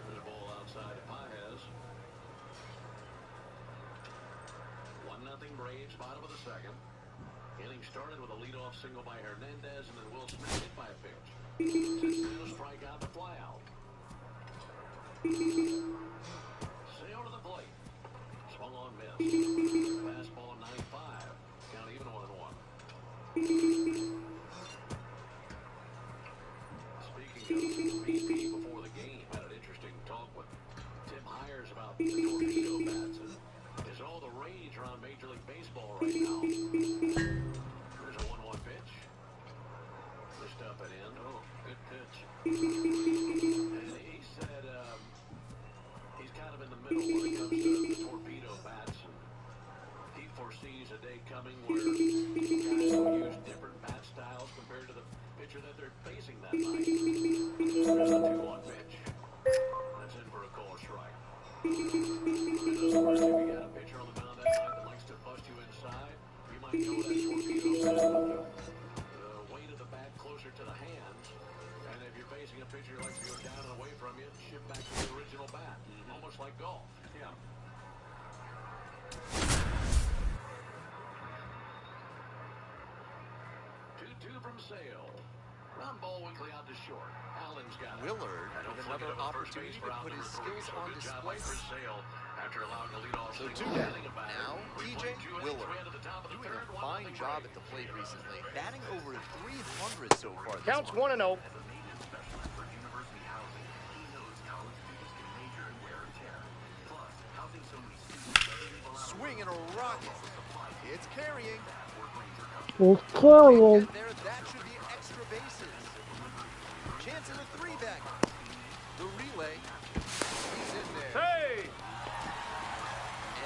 S5: There's a ball outside of Paez. 1-0 Braves, bottom of the second. Inning started with a leadoff single by Hernandez, and then Will Smith hit by a pitch. Sent a strikeout to fly out. Sale to the plate. Swung on, miss. Fastball 9-5. Count even 1-1. Speaking of BP before the game, had an interesting talk with Tim Hires about the torpedo bats. And is all the rage around Major League Baseball right now. There's a 1-1 pitch. Pushed up and in. Oh, good pitch. And he said he's kind of in the middle when it comes to the torpedo bats. And he foresees a day coming where guys will use different bat styles compared to the pitcher that they're facing that night. There's a 2-1 pitch. That's in for a call strike. In other words, if you got a pitcher on the mound that night that likes to bust you inside, you might go that torpedo bat with the weight of the bat closer to the hands. And if you're facing a pitcher who likes to go down and away from you, shift back to the original bat. Almost like golf. Yeah. 2-2 from Sale. Ground ball weakly out to short. Allen's got it.
S1: Willard with another opportunity to put his skills on display.
S5: After allowing the leadoff
S1: So
S5: single.
S1: 2 down. Now, TJ Willard doing a fine job at the plate recently, batting over 300 so far this
S8: Counts
S1: month.
S8: 1-0.
S9: As a maintenance specialist for university housing, he knows college students can major in wear and tear. Plus, housing so many students
S1: swing and a rocket. It's carrying.
S3: Well,
S1: Can't
S3: carrying.
S1: get there. That should be extra bases. Chance of a three-back. The relay. He's in there.
S7: Hey!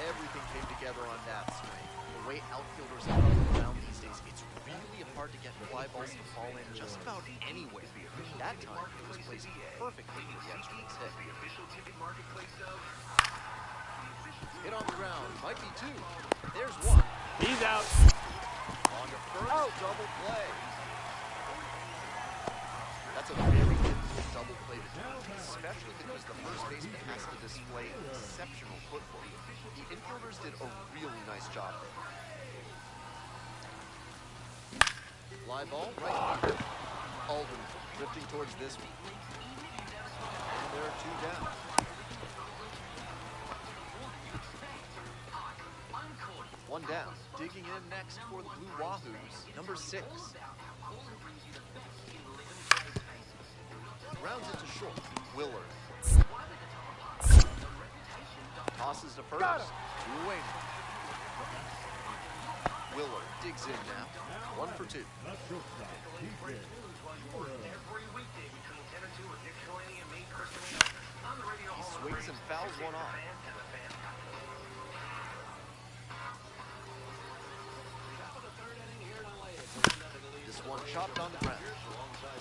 S1: Everything came together on that swing. The way outfielders are up around these days, it's really hard to get fly balls to fall in just about anywhere. That time, it was placed perfectly for the extra base hit. Hit on the ground, might be two. There's one.
S7: He's out.
S1: On to first, double play. That's a very difficult double play to do, especially because the first baseman has to display exceptional footwork. The infielders did a really nice job there. Fly ball, right. Alden drifting towards this one. And there are two down. One down. Digging in next for the Blue Wahoos, number 6. Rounds it to short. Willard. Tosses to first. Two away. Willard digs in now. 1 for 2. He swings and fouls one off. This one chopped on the ground.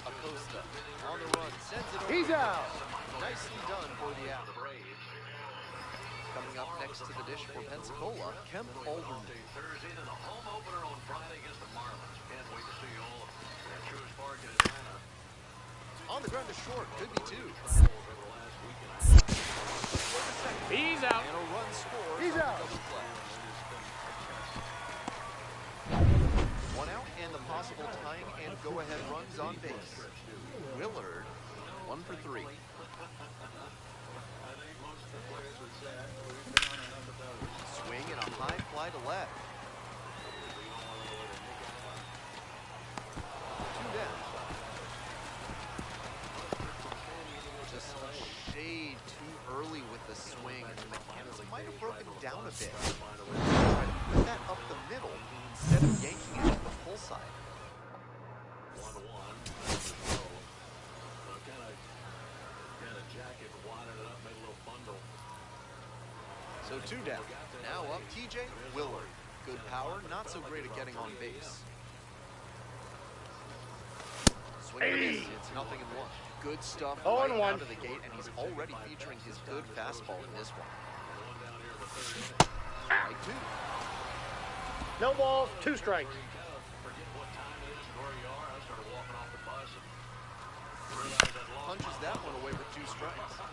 S1: Acosta on the run, sends it over.
S7: He's out.
S1: Nicely done for the out. Coming up next to the dish for Pensacola, Kemp Alderman.
S5: Thursday, then the home opener on Friday against the Marlins. Can't wait to see you all at Truist Park in Atlanta.
S1: On the ground to short, could be 2.
S7: He's out.
S1: And a run scores.
S7: He's
S1: on the
S7: out.
S1: double play. One out and the possible tying and go-ahead runs on base. Willard, 1 for 3. Swing and a high fly to left. 2 down. Just a shade too early with the swing, and the mechanics might have broken down a bit. Try to put that up the middle instead of yanking it to the full side.
S5: 1-1. Kind of jacket, wadded it up, made a little bundle.
S1: So 2 down. Now up TJ Willard. Good power, not so great at getting on base. Swing and a miss. It's 0-1. Good stuff right out of the gate, and he's already featuring his good fastball in this one. Strike 2.
S7: No balls, 2 strikes.
S5: Forget what time it is and where you are. I started walking off the bus and realized I'd lost
S1: Punches that one away with 2 strikes.
S5: I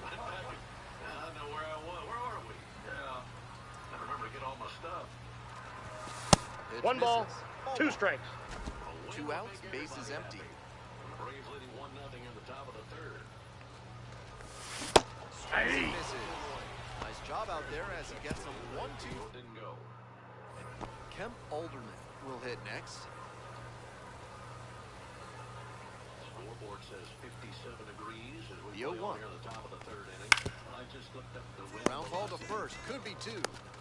S5: don't know where I was. Where are we? Yeah. I remember to get all my stuff.
S1: Pitch
S7: 1 ball,
S1: misses.
S7: 2 strikes.
S1: 2 outs, base is empty.
S5: The Braves leading 1-0 in the top of the third.
S1: Swings and misses. Nice job out there as he gets a 1-2.
S5: Didn't go.
S1: Kemp Alderman will hit next.
S5: Scoreboard says 57 degrees as we
S1: The
S5: play
S1: 0-1.
S5: on here in the top of the third inning. I just looked up the wind.
S1: Ground ball to first, could be 2.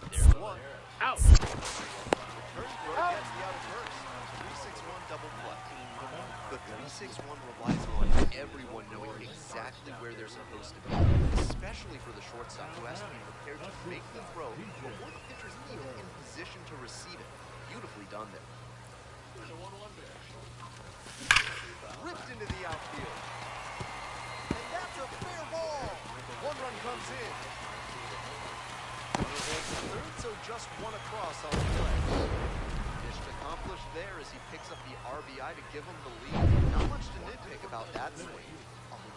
S1: There's 1.
S7: Out.
S1: Turns Brewer gets the out of first. 3-6-1 double play. The 3-6-1 relies on everyone knowing exactly where they're supposed to be, especially for the shortstop who has to be prepared to make the throw before the pitcher's even in position to receive it. Beautifully done there.
S5: There's a 1-1 pitch.
S1: Ripped into the outfield. And that's a fair ball. 1 run comes in. Runner holds the third, so just 1 across on the play. Mission accomplished there as he picks up the RBI to give him the lead. Not much to nitpick about that swing.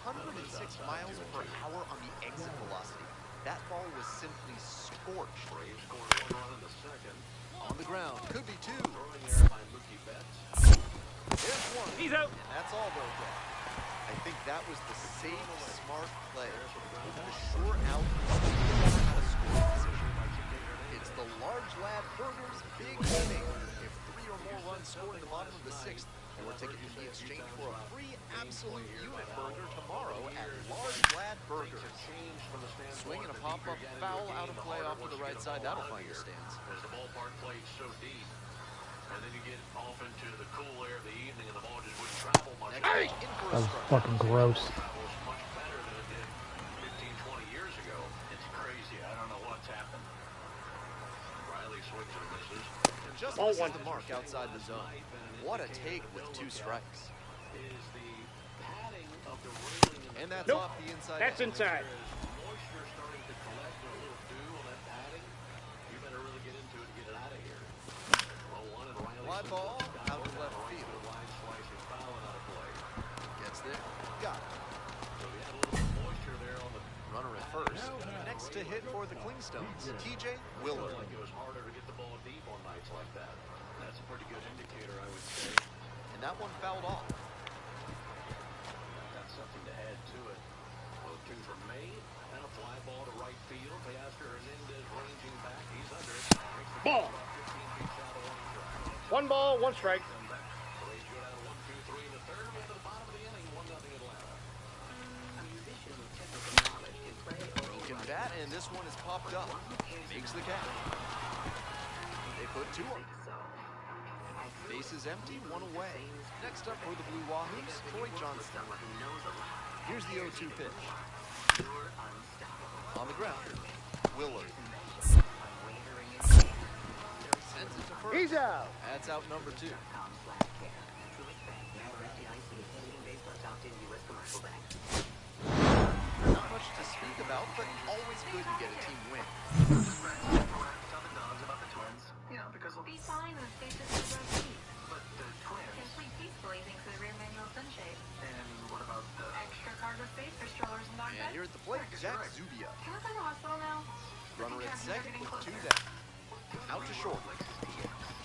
S1: 106 miles per hour on the exit velocity. That ball was simply scorched.
S5: Braves scored 1 run in the second.
S1: On the ground, could be 2.
S5: Throwing there by Mookie Betts.
S1: There's 1.
S7: He's out.
S1: And that's all they'll get. I think that was the safe, smart play. With the sure out, out of scoring position. It's the large lad Burgers big inning. If 3 or more runs scored in the bottom of the 6th, Your ticket can be exchanged for a free absolute unit burger tomorrow at Large Lad Burgers. Swing and a pop-up foul out of play off to the right side. That'll find the stands.
S5: As the ballpark played so deep. And then you get off into the cool air of the evening and the ball just wouldn't travel much.
S1: Hey!
S3: That was fucking gross.
S5: Travels much better than it did 15, 20 years ago.
S2: It's crazy. I don't know what's happened.
S5: Riley swings and misses.
S1: And just misses the mark outside the zone. What a take with 2 strikes.
S2: Is the padding of the railing
S1: And that's
S8: Nope.
S1: off the inside.
S8: That's
S1: edge.
S8: inside.
S5: Moisture starting to collect a little dew on that padding. You better really get into it to get it out of here. Well, one and Riley.
S1: Fly ball out to left field.
S5: Line slicing fouling out of play.
S1: Gets there. Got it.
S5: So we had a little bit of moisture there on the
S1: Runner at first. Next to hit for the Clingstones, TJ Willard.
S5: like it was harder to get the ball deep on nights like that.
S2: That's a pretty good indicator, I would say.
S1: And that one fouled off.
S2: Got something to add to it.
S5: 0-2 from May. And a fly ball to right field. Teoscar Hernandez ranging back. He's under it. Makes the
S8: Ball.
S5: catch about 15 feet south of 1 strike.
S8: 1 ball, 1 strike.
S5: So they go down 1-2-3 in the third. We get to the bottom of the inning. 1-0 Atlanta.
S6: A musician with technical knowledge can play
S1: Broken bat, and this one is popped up. Makes the catch. They put 2 on. Base is empty, 1 away. Next up for the Blue Wahoos, Troy Johnston. Here's the 0-2 pitch. On the ground, Willard. Sends it to first.
S8: He's out.
S1: That's out number 2. Not much to speak about, but always good to get a team win.
S6: You know, because of
S4: Be fine with stages of road peace.
S6: but the twins.
S4: Complete peacefully thanks to the rear manual sunshade.
S6: And what about the
S4: Extra cargo space for strollers and dog
S1: And
S4: beds.
S1: here at the plate, Zach Zubia.
S4: Can I find a hospital now?
S1: Runner at second with 2 down. Out to short.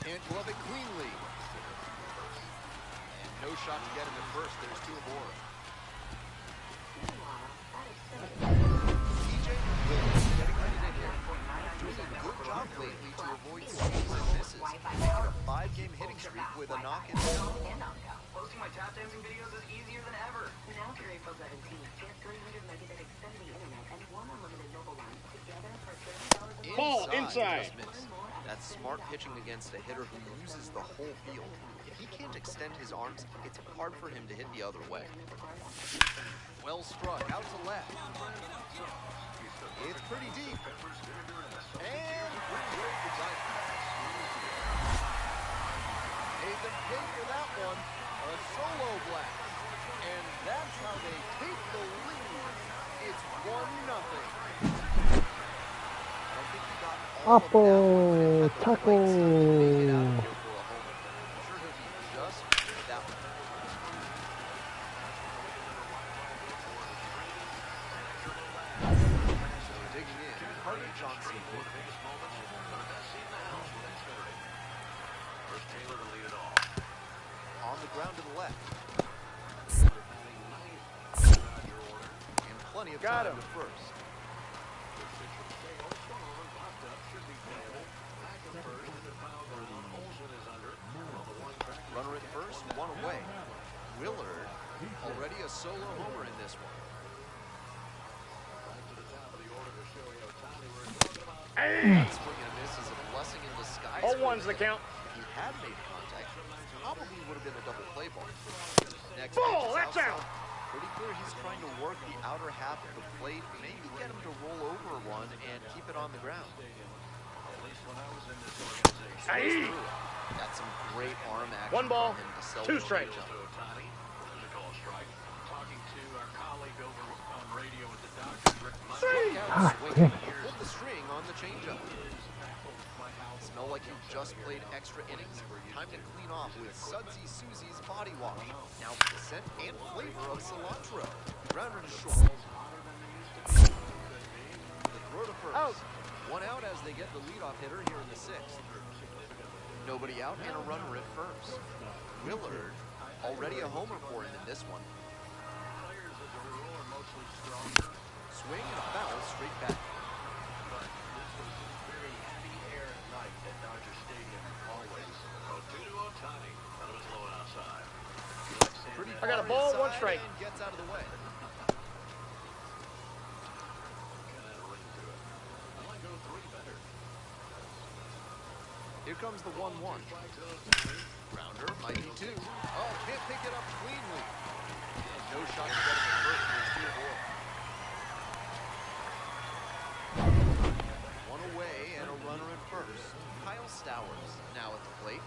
S1: Can't glove it cleanly. And no shot to get him at first. There's 2 aboard. TJ Willis getting ready to hit. Doing a good job lately to avoid swings and misses. Making a 5-game hitting streak with a knock in.
S6: Posting my tap dancing videos is easier than ever. Now for April 17th, get 300 megabit Xfinity internet and 1 unlimited mobile line together for $30 a month.
S8: Ball inside.
S1: Just missed. That's smart pitching against a hitter who uses the whole field. If he can't extend his arms, it's hard for him to hit the other way. Well struck, out to left. It's pretty deep. And where's the dive? Made them pay for that one. A solo blast. And that's how they take the lead. It's 1-0.
S3: Apple tackle.
S1: On the ground to the left. And plenty of
S8: Got
S1: time
S8: him.
S1: to first. Runner at first, 1 away. Willard, already a solo homer in this one. That swing and a miss is a blessing in disguise.
S8: 0-1's the count.
S1: If he had made contact, probably would have been a double play ball. Next
S8: Ball,
S1: pitch is
S8: that's out.
S1: Pretty clear he's trying to work the outer half of the plate, maybe get him to roll over one and keep it on the ground.
S8: Aye.
S1: Got some great arm action
S8: 1 ball,
S1: from him to sell
S8: 2
S1: the
S8: strikes.
S1: changeup.
S2: Talking to our colleague over on radio at the doctor's
S1: Strike out,
S3: Ah,
S1: swing.
S3: damn.
S1: Pulled the string on the changeup. Smell like you just played extra innings? Time to clean off with Sudsy Susie's body wash. Now with the scent and flavor of cilantro. Grounder to short. The throw to first.
S8: Out.
S1: 1 out as they get the leadoff hitter here in the 6th. Nobody out and a runner at first. Willard, already a homer for him in this one. Swing and a foul straight back.
S2: very heavy air at night at Dodger Stadium, always.
S5: 2-0 Ohtani. That was low and outside.
S8: I got a ball, one
S1: inside
S8: strike.
S1: and gets out of the way. Here comes the 1-1. Grounder might be two. Oh, can't pick it up cleanly. And no shot to get him at first for his dear boy. One away and a runner at first. Kyle Stowers now at the plate.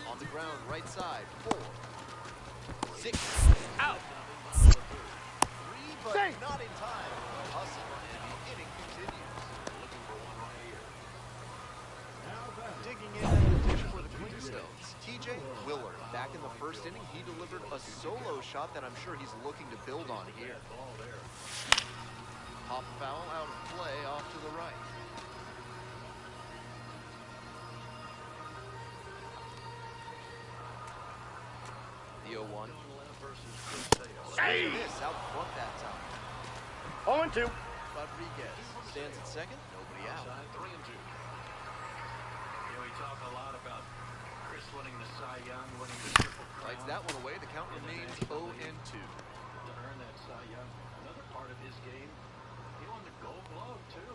S1: On the ground, right side, 4, 6,
S8: Out.
S1: 3, but
S8: Safe.
S1: not in time. Hustle, and the inning continues. Digging in at the dish for the Queenstones, TJ Willard. Back in the first inning, he delivered a solo shot that I'm sure he's looking to build on here. Pop foul out of play off to the right. The 0-1.
S8: Hey!
S1: Miss out front that time.
S8: 0-2.
S1: Rodriguez stands at second, nobody out.
S2: We talk a lot about Chris winning the Cy Young, winning the Triple Crown.
S1: Fights that one away, the count remains 0-2.
S2: To earn that Cy Young, another part of his game, he won the Gold Glove too.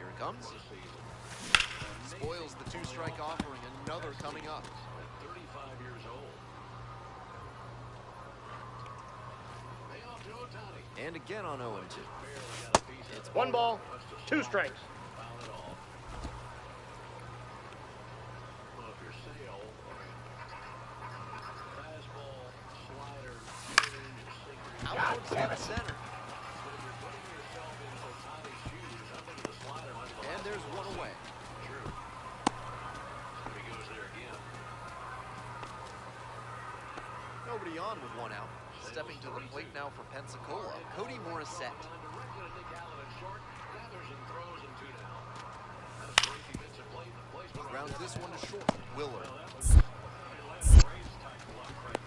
S1: Here it comes. Spoils the two-strike offering, another coming up.
S2: At 35 years old.
S1: And again on 0-2. It's
S8: One ball, 2 strikes.
S1: Out towards center. And there's one away. Nobody on with one out. Stepping to the plate now for Pensacola, Cody Morissette. Grounds this one to short. Willard.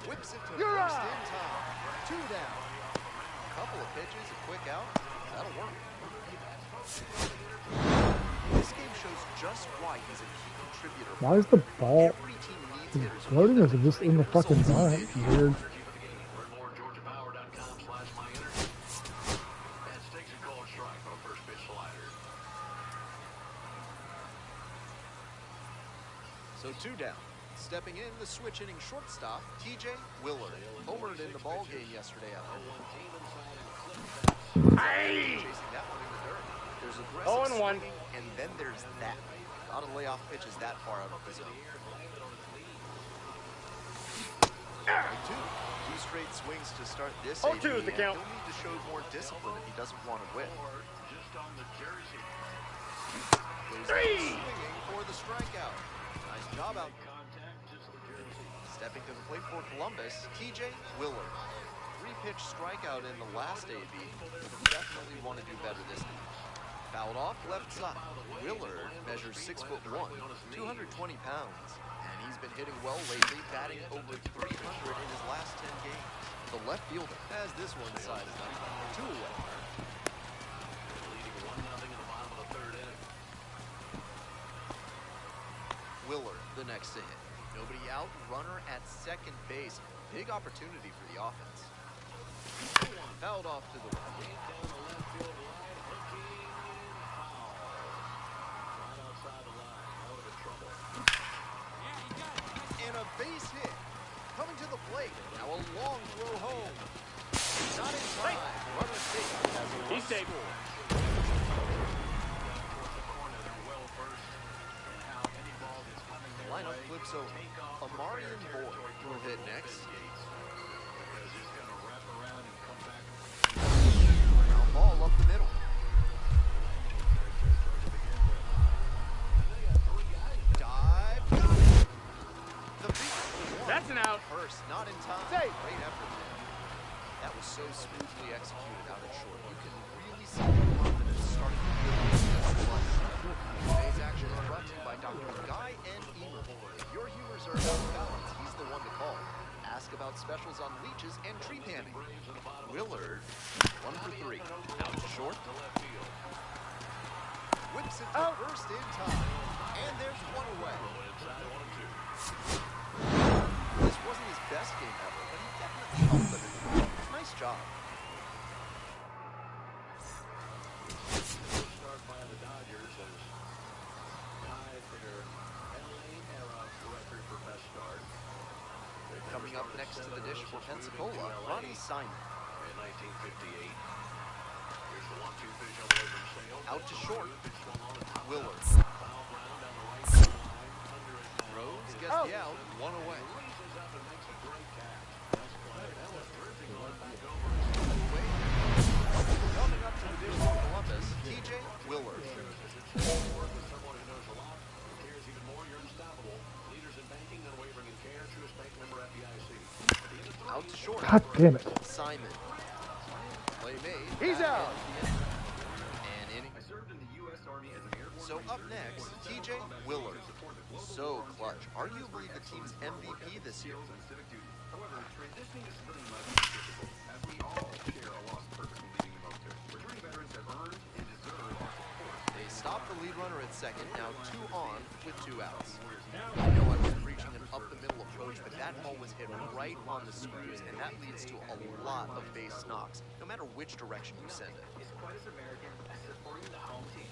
S1: Whips it to first in time. 2 down. Couple of pitches, a quick out. That'll work. This game shows just why he's a key contributor.
S3: Why is the ball
S1: Every team needs hitters who
S3: floating?
S1: can
S3: Is it just in the fucking line? Weird.
S1: So 2 down. Stepping in, the switch inning shortstop, TJ Willard. Homered in the ball game yesterday afternoon.
S8: Hey!
S1: Chasing that one in the dirt. There's aggressive
S8: 0-1.
S1: swinging, and then there's that. Not a layoff pitches that far out of the zone. 2 straight swings to start this.
S8: 0-2
S1: AB,
S8: is the count.
S1: and he'll need to show more discipline if he doesn't want to win. Goes
S8: 3.
S1: swinging for the strikeout. Nice job out. Stepping to the plate for Columbus, TJ Willard. 3-pitch strikeout in the last AB. Definitely want to do better this time. Fouled off left side. Willard measures 6'1", 220 pounds. And he's been hitting well lately, batting over 300 in his last 10 games. The left fielder has this one sided up. 2 away. Willard, the next to hit. Nobody out, runner at second base. Big opportunity for the offense. Fouled off to the right. And a base hit. Coming to the plate. Now a long throw home. Not in time. Runner safe.
S8: He's safe.
S1: Lineup flips over. Amarian Boyd will hit next. Ground ball up the middle. Dive. Got it. The beat.
S8: That's an out.
S1: First, not in time.
S8: Safe.
S1: Great effort there. That was so smoothly executed out at short. You can really see the confidence starting to build in this clutch. Today's action is brought to you by Dr. Guy and Emer. If your humors are out of balance, he's the one to call. Ask about specials on leeches and tree panning. Willard, 1 for 3. Out to short. Whips it to first in time. And there's one away.
S5: Inside 1-2.
S1: This wasn't his best game ever, but he definitely helped them in the game. Nice job.
S5: Start by the Dodgers has tied their LA era record for best start.
S1: Coming up next to the dish for Pensacola, Ronnie Simon.
S5: In 1958. Here's the 1-2 pitch on the way from Sale.
S1: Out to short. Willard.
S5: Foul ground down the right field line. Under it now.
S1: Rose gets the out, one away.
S5: Raises up and makes a great catch. Nice play. That was terrific going back over.
S1: Coming up to the dish for Columbus, TJ Willard.
S5: Work with someone who knows a lot, who cares even more. You're unstoppable. Leaders in banking, unwavering in care. Truest bank member FDIC.
S1: Out to short.
S3: God damn it.
S1: Simon. Play made.
S8: He's out.
S1: And inning.
S2: I served in the U.S. Army as an airborne
S1: So up next, TJ Willard. So clutch. Arguably the team's MVP this year.
S2: and civic duty. However, transitioning to civilian life is difficult, as we all share a lost purpose in leaving the military. Returning veterans have earned and deserve our support.
S1: They stopped the lead runner at second, now 2 on with 2 outs. I know I was preaching an up-the-middle approach, but that ball was hit right on the screws, and that leads to a lot of base knocks, no matter which direction you send it.
S2: It's quite as American as supporting the home team.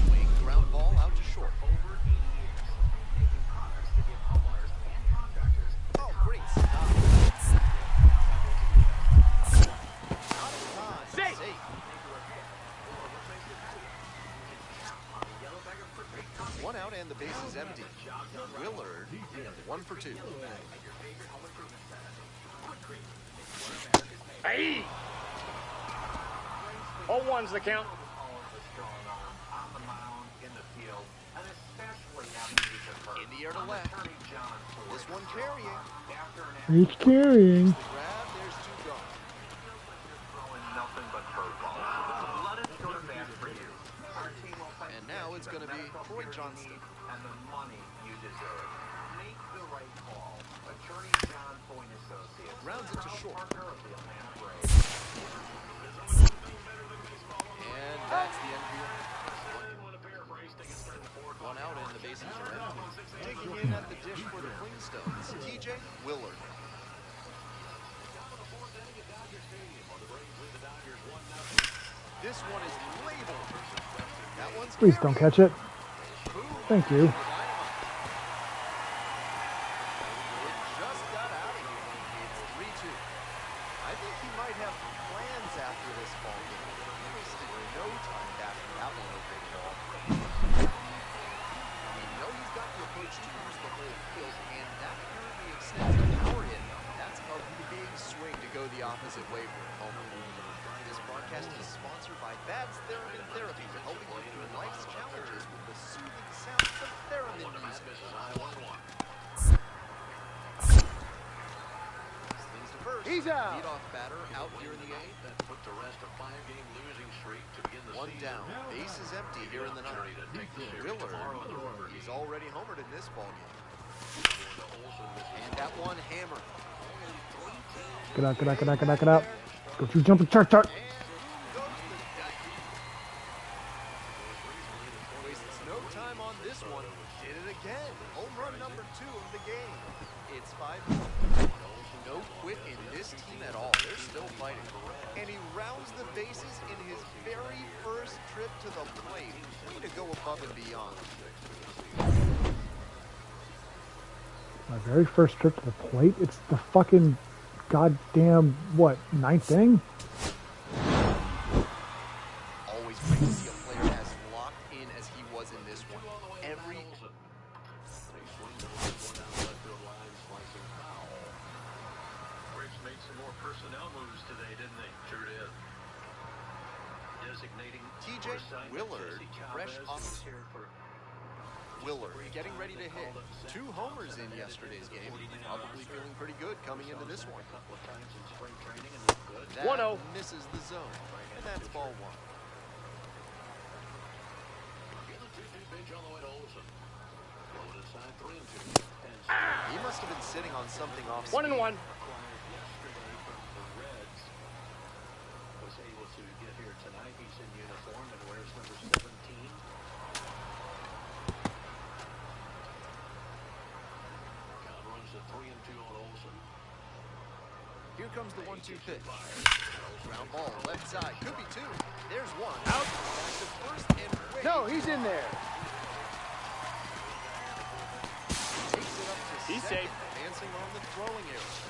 S1: Swing, ground ball out to short.
S2: Over 80 years, making products to give homeowners and contractors
S1: Oh, great stop.
S8: Safe.
S1: Safe. One out and the base is empty. Willard, 1 for 2.
S8: Hey! 0-1's the count.
S2: on the mound, in the field, and especially after he converts.
S1: In the air to left.
S2: Attorney John Ford.
S1: This one carrying.
S2: After an
S3: He's carrying.
S1: The grab, there's 2 gone.
S2: throwing nothing but curveballs. Let us go to bat for you. Our team will fight
S1: And now it's going to be Troy Johnston.
S2: and the money you deserve. Make the right call. Attorney John Foyne Associates.
S1: Grounds it to short.
S2: Partner of the Atlanta Braves.
S1: And that's the end here. 1 out and the bases are empty. Taking in at the dish for the Flintstones, TJ Willard. This one is labeled. That one's
S3: Please don't catch it. Thank you.
S1: It just got out of here. It's 3-2. I think he might have plans after this ball game. He wasted no time backing that one over the ball. We know he's got the approach to use the whole field, and that apparently extends the power hit. That's a big swing to go the opposite way for a homer. This broadcast is sponsored by Bad's Theremin Therapy, helping you through life's challenges with the soothing sounds of theremin music. Swings to first.
S8: He's out.
S1: Leadoff batter out here in the eighth.
S5: That put to rest a 5-game losing streak to begin the
S1: 1
S5: season.
S1: down. Base is empty here in the ninth. Willard, he's already homered in this ballgame. And that one hammered.
S3: Get out, get out, get out, get out, get out. Go to jumping chart.
S1: And goes the wastes no time on this one. Did it again. Home run number 2 of the game. It's 5-1. No quit in this team at all. They're still fighting. And he rounds the bases in his very first trip to the plate. Way to go above and beyond.
S3: My very first trip to the plate. It's the fucking goddamn, what, 9th inning?
S1: Always great to see a player as locked in as he was in this one. Every
S5: Braves made some more personnel moves today, didn't they? Sure did. Designating
S1: TJ Willard, fresh off Willard, getting ready to hit. 2 homers in yesterday's game. Probably feeling pretty good coming into this one. That
S8: 1-0.
S1: misses the zone, and that's ball 1. He must have been sitting on something off speed.
S8: 1-1.
S2: Yesterday from the Reds was able to get here tonight. He's in uniform and wears number 17.
S5: 3-2 on Olsen.
S1: Here comes the 1-2 pitch. Ground ball, left side, could be two. There's one.
S8: Out.
S1: Back to first and way
S8: No, he's in there.
S1: Takes it up to
S8: He's
S1: second,
S8: safe.
S1: advancing on the throwing area.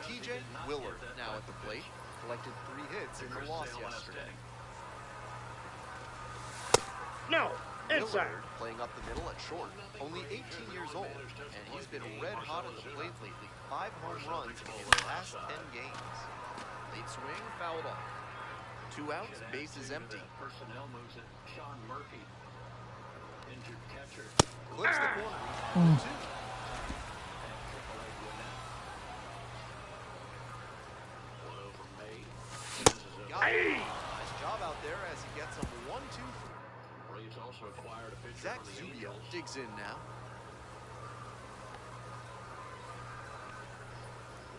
S1: TJ Willard now at the plate. Collected 3 hits in the loss yesterday.
S8: No, inside.
S1: Willard playing up the middle at short. Only 18 years old, and he's been red hot at the plate lately. 5 home runs in his last 10 games. Late swing, fouled off. 2 outs, base is empty.
S2: Personnel moves it. Sean Murphy, injured catcher.
S1: Clips the corner. 2. Got it. Nice job out there as he gets him 1-2.
S5: Braves also acquired a pitcher
S1: Zach
S5: from the
S1: Zubio
S5: Angels.
S1: digs in now.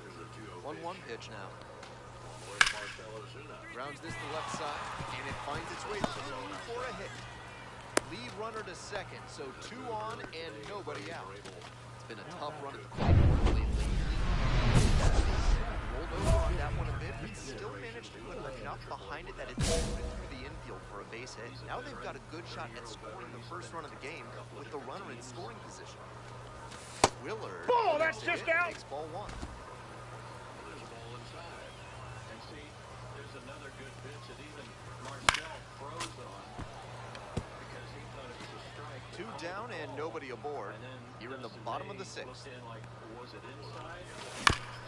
S5: Here's the 2-0
S1: 1-1
S5: pitch.
S1: pitch now.
S5: Where's Marcell Ozuna?
S1: Grounds this to left side, and it finds its way through for a hit. Lead runner to second, so 2 on and nobody out. It's been a tough run at the plate for him lately. Rolled over on that one a bit, but still managed to put enough behind it that it's moving through the infield for a base hit. Now they've got a good shot at scoring the first run of the game with the runner in scoring position. Willard
S8: Ball, that's just out.
S1: takes ball 1.
S5: There's a ball inside.
S2: And see, there's another good pitch that even Marcell froze on because he thought it was a strike.
S1: 2 down and nobody aboard.
S2: And then
S1: Here in the
S2: Dustin
S1: bottom of
S2: May
S1: the 6th.
S2: looked in like, was it inside?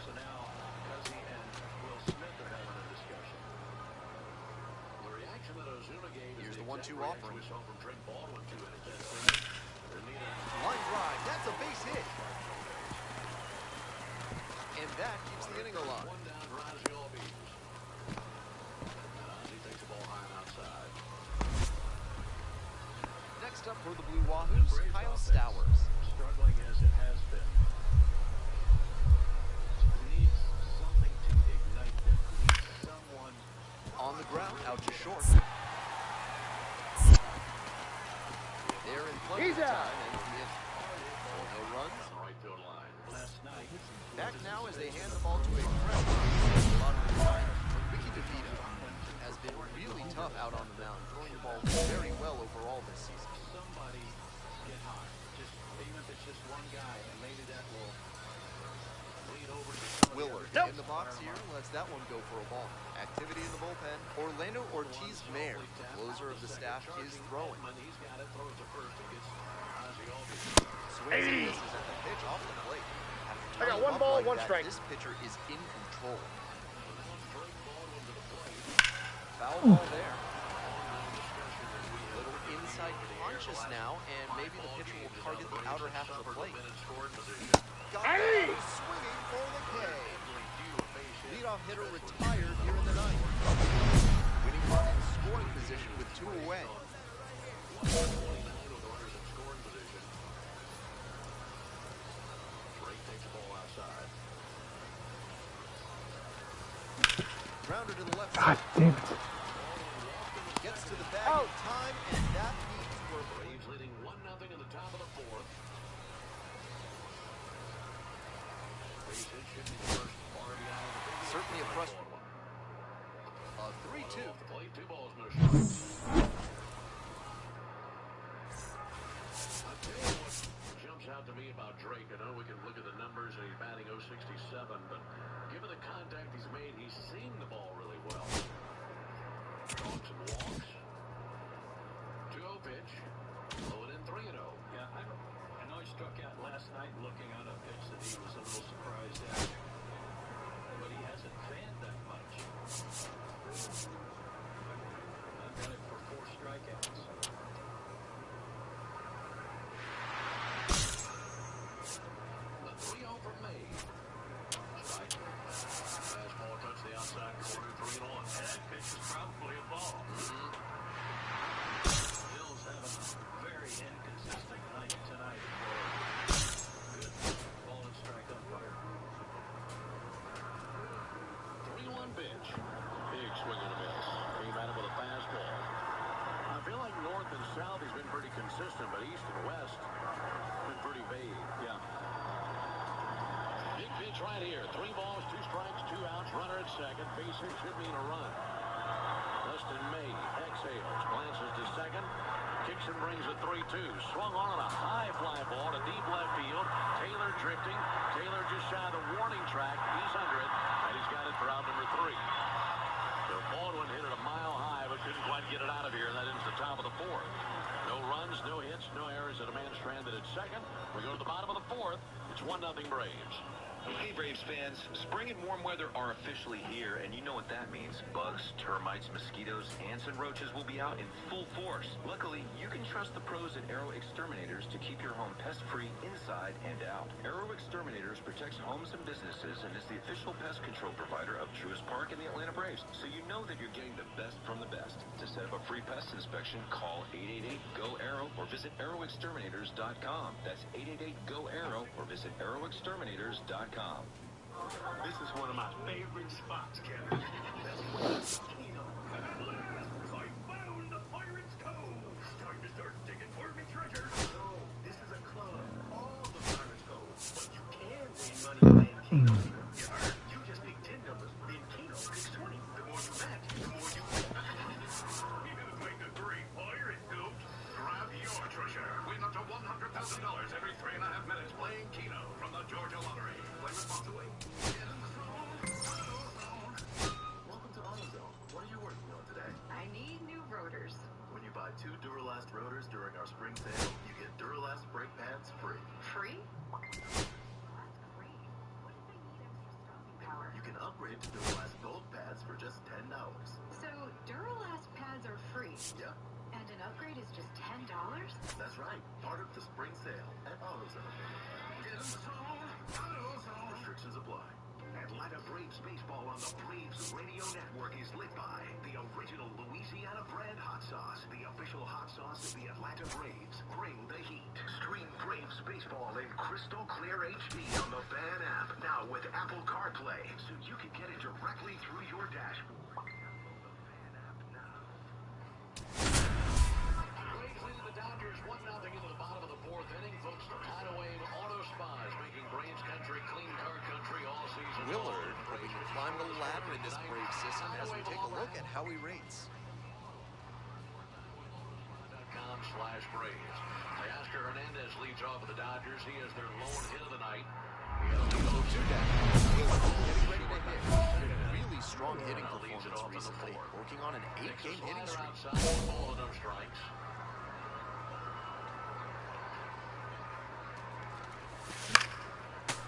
S2: So now Cuzzy and Will Smith are having a discussion.
S5: The reaction that Ozuna gave
S1: Here's
S5: is
S1: the 1-2
S5: exact reaction
S1: offering.
S5: we saw from Drake Baldwin 2 innings. That's
S1: Line drive, that's a base hit. And that keeps the inning alive.
S5: 1 down, Razi Albies. He takes the ball high and outside.
S1: Next up for the Blue Wahoos, Kyle Stowers.
S2: Struggling as it has been. Needs something to ignite them. Needs someone.
S1: On the ground, out to short. They're in plenty
S8: He's
S1: of
S8: out.
S1: time, and if no runs,
S5: On the right field line.
S2: Last night.
S1: back now as they hand the ball to a fresh Ricky DeVito has been really tough out on the mound, throwing the ball very well overall this season.
S2: Somebody get hot. Just even if it's just one guy, and maybe that will lead over to some of the
S1: Willard
S2: other
S1: in the box here lets that one go for a ball. Activity in the bullpen. Orlando Ortiz-Mayer, closer of the staff, is throwing.
S5: He's got it, throws to first and gets Razi Albies.
S1: Swings and misses at the pitch off the plate. After
S8: I got
S1: tying
S8: 1
S1: up
S8: ball,
S1: like
S8: 1
S1: that,
S8: strike.
S1: This pitcher is in control.
S5: Drake Baldwin to the plate.
S1: Foul ball there. Little inside conscious now, and maybe the pitcher will target the outer half of the plate. Got it, swinging for the K. Leadoff hitter retired here in the 9th. Winning run in scoring position with 2 away.
S5: 29 with the runners in scoring position. Drake takes the ball outside.
S1: Grounder to the left
S3: God
S1: side.
S3: damn it.
S1: Gets to the bag in time, and that means we're
S5: Braves leading 1-0 in the top of the 4th. Base hit should be the first RBI of the big
S1: certainly a frustrating one. A 3-2.
S5: off the plate, 2 balls, no strikes. I'll tell you what jumps out to me about Drake. I know we can look at the numbers and he's batting .067, but given the contact he's made, he's seeing the ball really well. Walks and walks. 2-0 pitch. Low it in 3-0.
S2: Yeah, I know he struck out last night looking on a pitch that he was a little surprised at. But he hasn't fanned that much. I've got it for 4 strikeouts.
S5: right here. 3 balls, 2 strikes, 2 outs. Runner at second. Base hit should mean a run. Dustin May exhales, glances to second. Kicks and brings a 3-2. Swung on a high fly ball to deep left field. Taylor drifting. Taylor just shy of the warning track. He's under it, and he's got it for out number 3. So Baldwin hit it a mile high, but couldn't quite get it out of here, and that ends the top of the 4th. No runs, no hits, no errors, and a man stranded at second. We go to the bottom of the 4th. It's 1-0 Braves.
S9: Hey, Braves fans. Spring and warm weather are officially here, and you know what that means. Bugs, termites, mosquitoes, ants, and roaches will be out in full force. Luckily, you can trust the pros at Arrow Exterminators to keep your home pest-free inside and out. Arrow Exterminators protects homes and businesses and is the official pest control provider of Truist Park and the Atlanta Braves, so you know that you're getting the best from the best. To set up a free pest inspection, call 888-GO-ARROW or visit arrowexterminators.com. That's 888-GO-ARROW or visit arrowexterminators.com.
S2: This is one of my favorite spots, Kevin. That's Keno. I found the Pirate's Cove. It's time to start digging for me treasure. No, this is a club. All the Pirate's Cove. But you can win money playing Keno. You heard? You just pick 10 numbers, then Keno picks 20. The more you bet, the more you win. Feels like a great pirate, Goat. Grab your treasure. Win up to $100,000 every 3.5 minutes playing Keno from the Georgia Lottery. Play responsibly. Welcome to AutoZone. What are you working on today?
S6: I need new rotors.
S2: When you buy 2 Duralast rotors during our spring sale, you get Duralast brake pads free.
S6: Free? That's great. What if I need extra stopping power?
S2: You can upgrade to Duralast Gold pads for just $10.
S6: So Duralast pads are free.
S2: Yep,
S6: And an upgrade is just $10?
S2: that's right. Part of the spring sale at AutoZone. Get in the zone. AutoZone. Restrictions apply.
S5: Atlanta Braves baseball on the Braves Radio Network is lit by the original Louisiana brand hot sauce, the official hot sauce of the Atlanta Braves. Bring the heat. Stream Braves baseball in crystal clear HD on the Fan app, now with Apple CarPlay, so you can get it directly through your dashboard. Braves leading the Dodgers 1-0 into the bottom of the 4th inning. Folks, Hideaway Auto Spas making Braves country clean car country all season.
S1: Willard hoping to climb the ladder in this Braves system as we take a look at how he rates.
S5: .com/Braves. Teoscar Hernandez leads off with the Dodgers. He is their lone hit of the night.
S1: So to that, Willard getting ready to hit. Really strong hitting performance recently, working on an 8-game hitting streak.
S5: Outside, 1 ball and no strikes.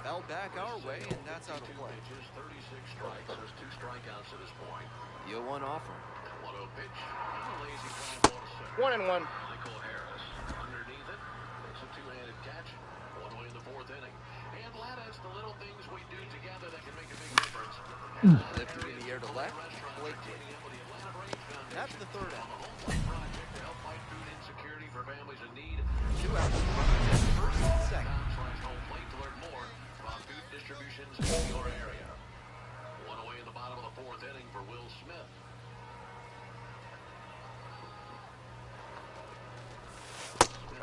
S1: Foul back our way, and that's out of play.
S5: Pitches, 36 strikes. There's 2 strikeouts to this point.
S1: The 0-1 offer.
S5: 1-0 pitch. A lazy fly ball to center.
S8: 1-1.
S5: Michael Harris underneath it. It's a 2-handed catch. 1 away in the 4th inning. Atlanta, it's the little things we do together that can make a big difference.
S1: Lifted in the air to left. Blake did. That's the 3rd out.
S5: Project to help fight food insecurity for families in need.
S1: 2 outs. Runners at first and second.
S5: .com/home plate to learn more about food distributions in your area. 1 away in the bottom of the 4th inning for Will Smith.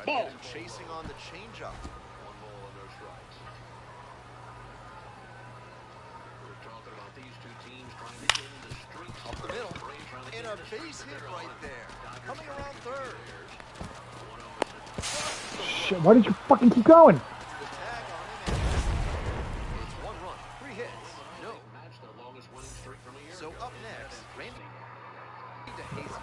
S1: Ball. Chasing on the changeup.
S5: 1 ball and no strikes. We're talking about these 2 teams trying to end the streak.
S1: Up the middle.
S5: Braves trying to
S1: And
S5: end
S1: a
S5: the streak
S1: base
S5: that
S1: hit
S5: they're
S1: right
S5: on.
S1: there.
S5: Dodgers
S1: Coming around
S5: trying to
S1: 3rd.
S5: get theirs. 1-0
S3: Shit, why did you fucking keep going?
S1: The tag on him, and it's 1 run, 3 hits, no.
S5: match the longest winning streak from a year
S1: So
S5: ago.
S1: up next, Randy to Jesus.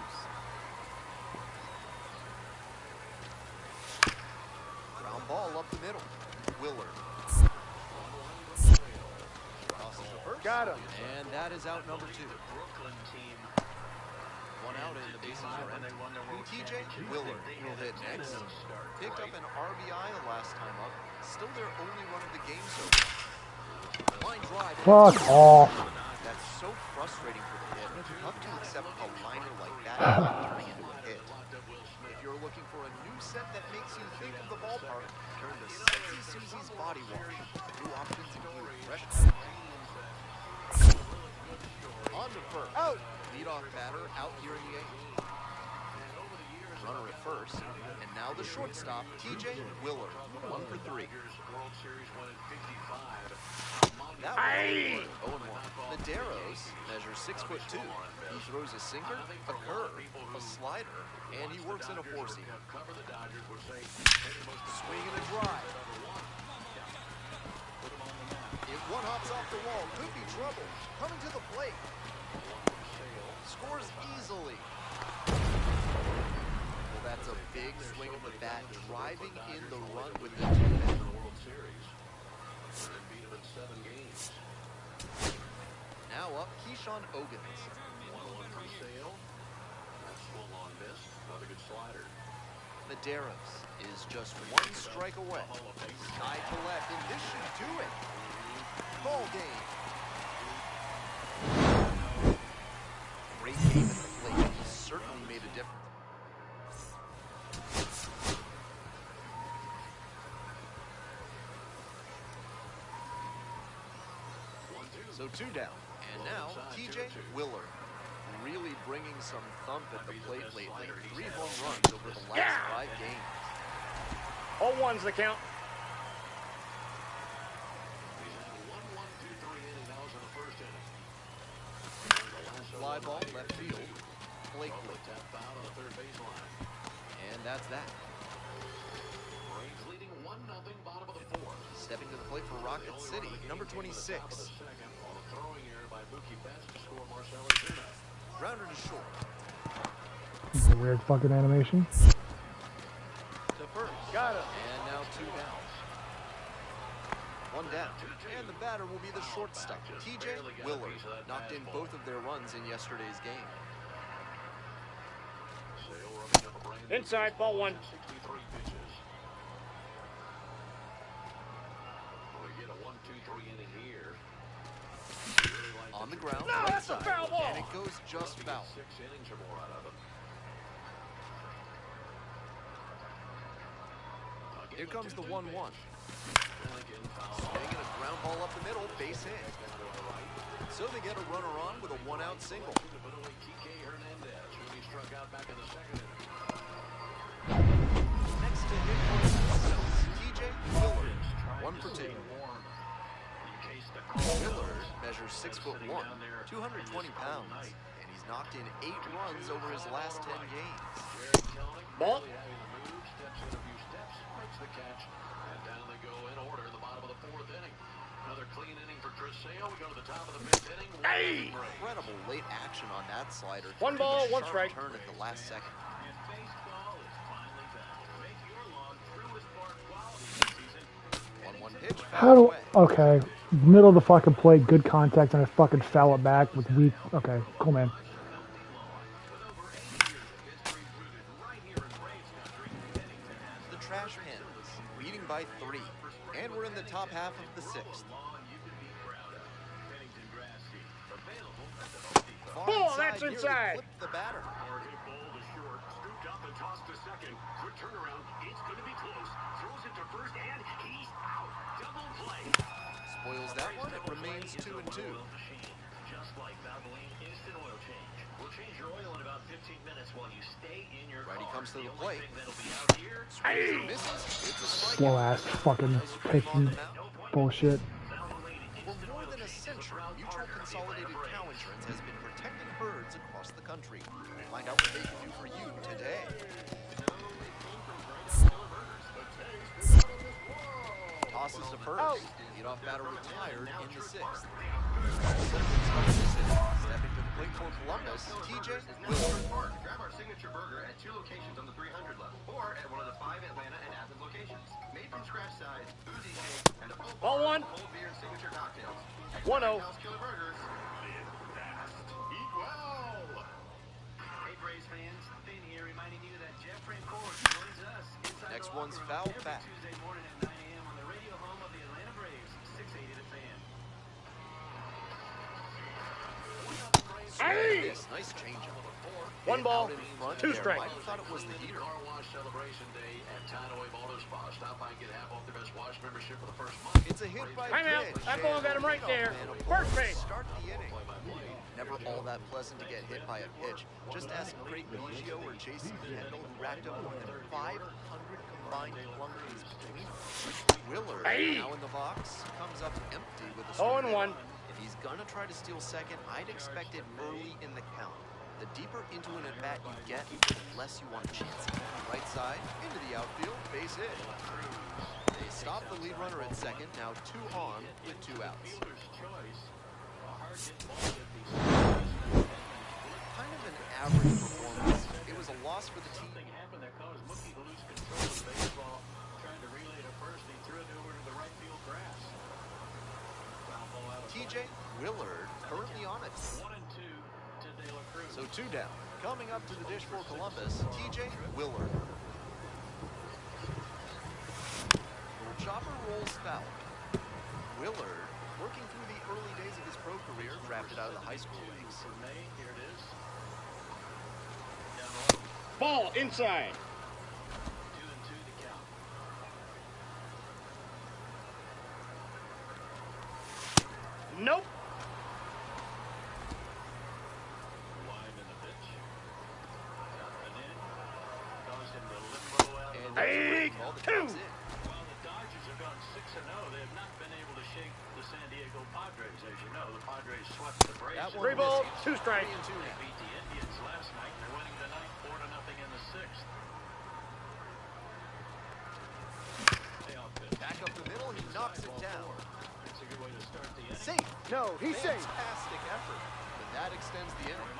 S1: Ground ball up the middle. Willard. Crosses the first.
S8: Got him.
S1: And that is out number 2.
S2: Brooklyn team.
S1: 1 out and the bases are
S2: When they
S1: empty.
S2: won the World
S1: TJ
S2: Championship,
S1: Willard
S2: they
S1: will
S2: had
S1: hit
S2: a
S1: next.
S2: tentative start,
S1: Picked up
S2: right?
S1: an RBI the last time up. Still their only run of the game so far. Line drive.
S3: Fuck off.
S1: That's so frustrating for the hitter. Tough to accept a liner like that turning into a hit. If you're looking for a new set that makes you think of the ballpark, turn to Sexy Susie's Body Wash. New options include fresh on to first.
S8: Out.
S1: Leadoff batter out here in the 8th. Runner at first, and now the shortstop, TJ Willard, 1 for 3.
S5: World Series won in 55.
S1: That was 0-1. Medeiros measures 6'2". He throws a sinker, a curve, a slider, and he works in a four-seam. Swing and a drive. If one hops off the wall, could be trouble. Coming to the plate. Scores easily. Well, that's a big swing of the bat, driving in the run with the two-man. Now up, Keyshawn Ogans.
S5: 1-1 from Sale. That swung on miss. Another good slider.
S1: Medeiros is just one strike away. Side to left, and this should do it. Ball game. Great game at the plate. He certainly made a difference. So 2 down. And now, TJ Willard. Really bringing some thump at the plate lately. 3 home runs over the last 5 games.
S8: 0-1's the count.
S1: Fly ball left field. Blakely. And that's that. Stepping to the plate for Rocket City, number 26. Grounder to short.
S3: It's a weird fucking animation.
S1: To first.
S8: Got it.
S1: And now 2 down. 1 down. And the batter will be the shortstop, TJ Willard. Knocked in both of their runs in yesterday's game.
S8: Inside, ball 1.
S1: On the ground,
S8: No,
S1: right
S8: that's a
S1: side,
S8: foul ball.
S1: and it goes just foul.
S5: 6 innings or more out of him.
S1: Here comes the 1-1. Swing and a ground ball up the middle, base hit. So they get a runner on with a 1-out single. Next to hit one themselves, TJ Willard, 1 for 2. Willard measures 6'1", 220 pounds, and he's knocked in 8 runs over his last 10 games.
S8: Ball.
S5: And down they go in order in the bottom of the 4th inning. Another clean inning for Chris Sale. We go to the top of the 5th inning.
S8: Hey!
S1: Incredible late action on that slider.
S8: 1 ball,
S1: Taking a
S8: 1
S1: sharp
S8: strike.
S1: turn at the last second.
S2: And baseball is finally back. Make your lawn truest park quality this season.
S1: 1-1 pitch.
S3: How do...
S1: foul away.
S3: Okay. Middle of the fucking plate, good contact, and I fucking foul it back with weak... Okay, cool, man.
S1: The Trash Pens leading by 3, and we're in the top half of the 6th. Far
S8: Ball, that's
S1: nearly
S8: inside.
S1: flipped the batter.
S2: Hard hit ball to short. Scooped up and tossed to second. Quick turnaround. It's going to be close. Throws it to first, and he's out. Double play.
S1: Spoils that one. It remains 2-2.
S2: Just like Valvoline Instant Oil Change. We'll change your oil in about 15 minutes while you stay in your
S1: Righty
S2: car.
S1: comes to the
S2: only
S1: plate.
S2: thing that'll be out here.
S1: Swings and misses. It's a strike.
S3: Slow ass fucking picking bullshit.
S1: For more than a century, Mutual Consolidated Cow Insurance has been protecting herds across the country. Find out what they can do for you today. Tosses to first. Leadoff batter retired in the 6th. Stepping to the plate for Columbus, TJ Willard.
S2: Grab our signature burger at 2 locations on the 300 level, or at one of the 5 Atlanta and Athens locations. Made from scratch size, boozy shake, and a full
S8: Ball
S2: bar
S8: 1.
S2: of cold beer and signature cocktails.
S8: 1-0.
S2: House Killer Burgers. Live fast. Eat well. Hey, Braves fans. Finn here reminding you that Jeff Francoeur joins us inside
S1: Next
S2: the
S1: one's
S2: locker room
S1: fouled
S2: every
S1: back.
S2: Tuesday morning at 9 a.m. on the radio home of the Atlanta Braves, 680 The Fan.
S8: Hey!
S1: Yes, nice changeup.
S8: 1 ball,
S1: Out in front
S8: 2
S1: there.
S8: strikes.
S1: Might have thought it was the heater.
S5: Car wash celebration day at Tidaway Motor Spa. Stop by and get half off the best wash membership for the first month.
S1: It's a hit by
S8: Time out.
S1: pitch.
S8: That ball got him right there. First base.
S1: Start the inning. Never all that pleasant to get hit by a pitch. Just ask Craig Biggio or Jason Kendall, who racked up more than 500 combined mind plungers between them. Willard,
S8: Hey.
S1: now in the box, comes up empty with a
S8: 0-1.
S1: If he's gonna try to steal second, I'd expect it early in the count. The deeper into an at-bat you get, the less you want to chance it. Right side, into the outfield, base hit. They stop the lead runner at second, now 2 on with 2 outs. Kind of an average performance. It was a loss for the team.
S2: Something happened that caused Mookie to lose control of the baseball. Trying to relay to first, he threw it over to the right field grass. Foul ball out of
S1: TJ Willard currently on it.
S2: 1-2 to De La Cruz.
S1: So 2 down. Coming up to the dish for Columbus, TJ Willard. The chopper rolls foul. Willard, working through the early days of his pro career, drafted out of the high school ranks.
S2: For May, here it is. Down low.
S8: Ball inside.
S2: 2-2 the count.
S8: Nope.
S2: Wide in the pitch. Nothing in. Caused him to limbo out of
S1: And
S2: the
S8: Hey,
S1: ball that
S8: two.
S1: comes in.
S2: While the Dodgers have gone 6-0, they have not been able to shake the San Diego Padres. As you know, the Padres swept the Braves.
S1: That one
S8: 3 balls,
S1: missing.
S8: 2 strikes.
S1: 3-2
S2: They
S1: now.
S2: beat the Indians last night. They're winning tonight 4-0 in the 6th. Payoff pitch.
S1: Back up the middle, he knocks it down.
S2: It's a good way to start the inning.
S1: Safe.
S8: No, he's safe.
S1: Fantastic effort. But that extends the inning.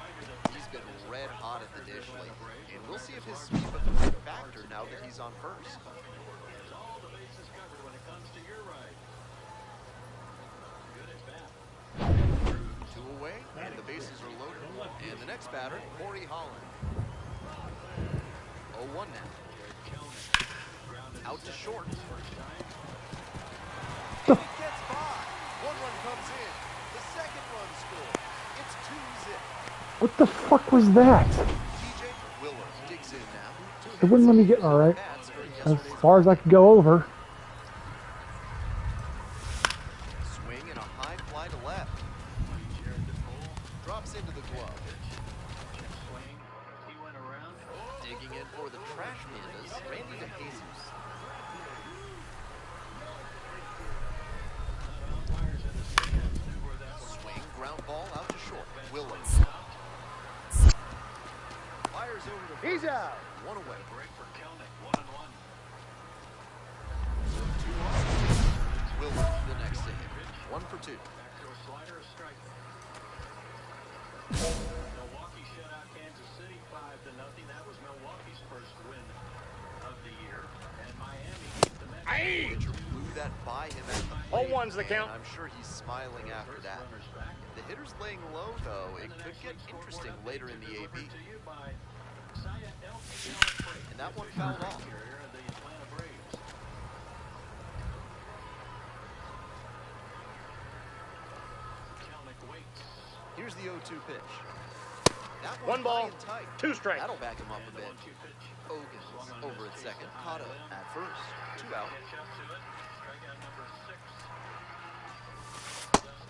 S1: He's been red hot at the dish lately. And we'll see if his sweep becomes a factor now that he's on first.
S2: Has all the bases covered when it comes to your right. Good at bat.
S1: 2 away, and the bases are loaded. And the next batter, Corey Holland. 0-1 now. Out to short. And it gets by. 1 run comes in. The second run scored. It's 2-zip.
S3: What the fuck was that?
S1: TJ Willard digs in now.
S3: It wouldn't let me get all right.
S1: Bats during
S3: As
S1: yesterday's
S3: far as I could go over.
S1: swing and a high fly to left. Drops into the glove.
S2: Swing. He went around.
S1: Digging in for the trash pandas, Randy DeJesus.
S2: Umpires in the stands knew where that was.
S1: Swing, ground ball out to short. Willard fires over to
S8: He's
S1: first.
S8: out.
S1: 1 away.
S2: Break for Kelnick. 1-1.
S1: 2 on. Willard the next to hit. 1 for 2.
S2: Backdoor slider, a strike. Milwaukee shut out Kansas City 5-0. That was Milwaukee's first win of the year. And Miami beat the Mets.
S8: Hey.
S1: Pitcher blew that by him at the
S8: Oh,
S1: plate,
S8: one's the count.
S1: and I'm sure he's smiling after that.
S2: Runners back.
S1: The hitter's laying low, though. It could get interesting later in the AB.
S2: To you by Saya LPL
S1: And that one fouled off.
S2: carrier of the Atlanta Braves. Kelnick waits.
S1: Here's the 0-2 pitch. That
S8: 1 ball,
S1: high and tight.
S8: 2 strikes.
S1: That'll back him up a
S2: And the
S1: bit.
S2: 1-2 pitch.
S1: Ogans over at second. Cotto at first. 2 out.
S2: Catch up to it. Strikeout number 6.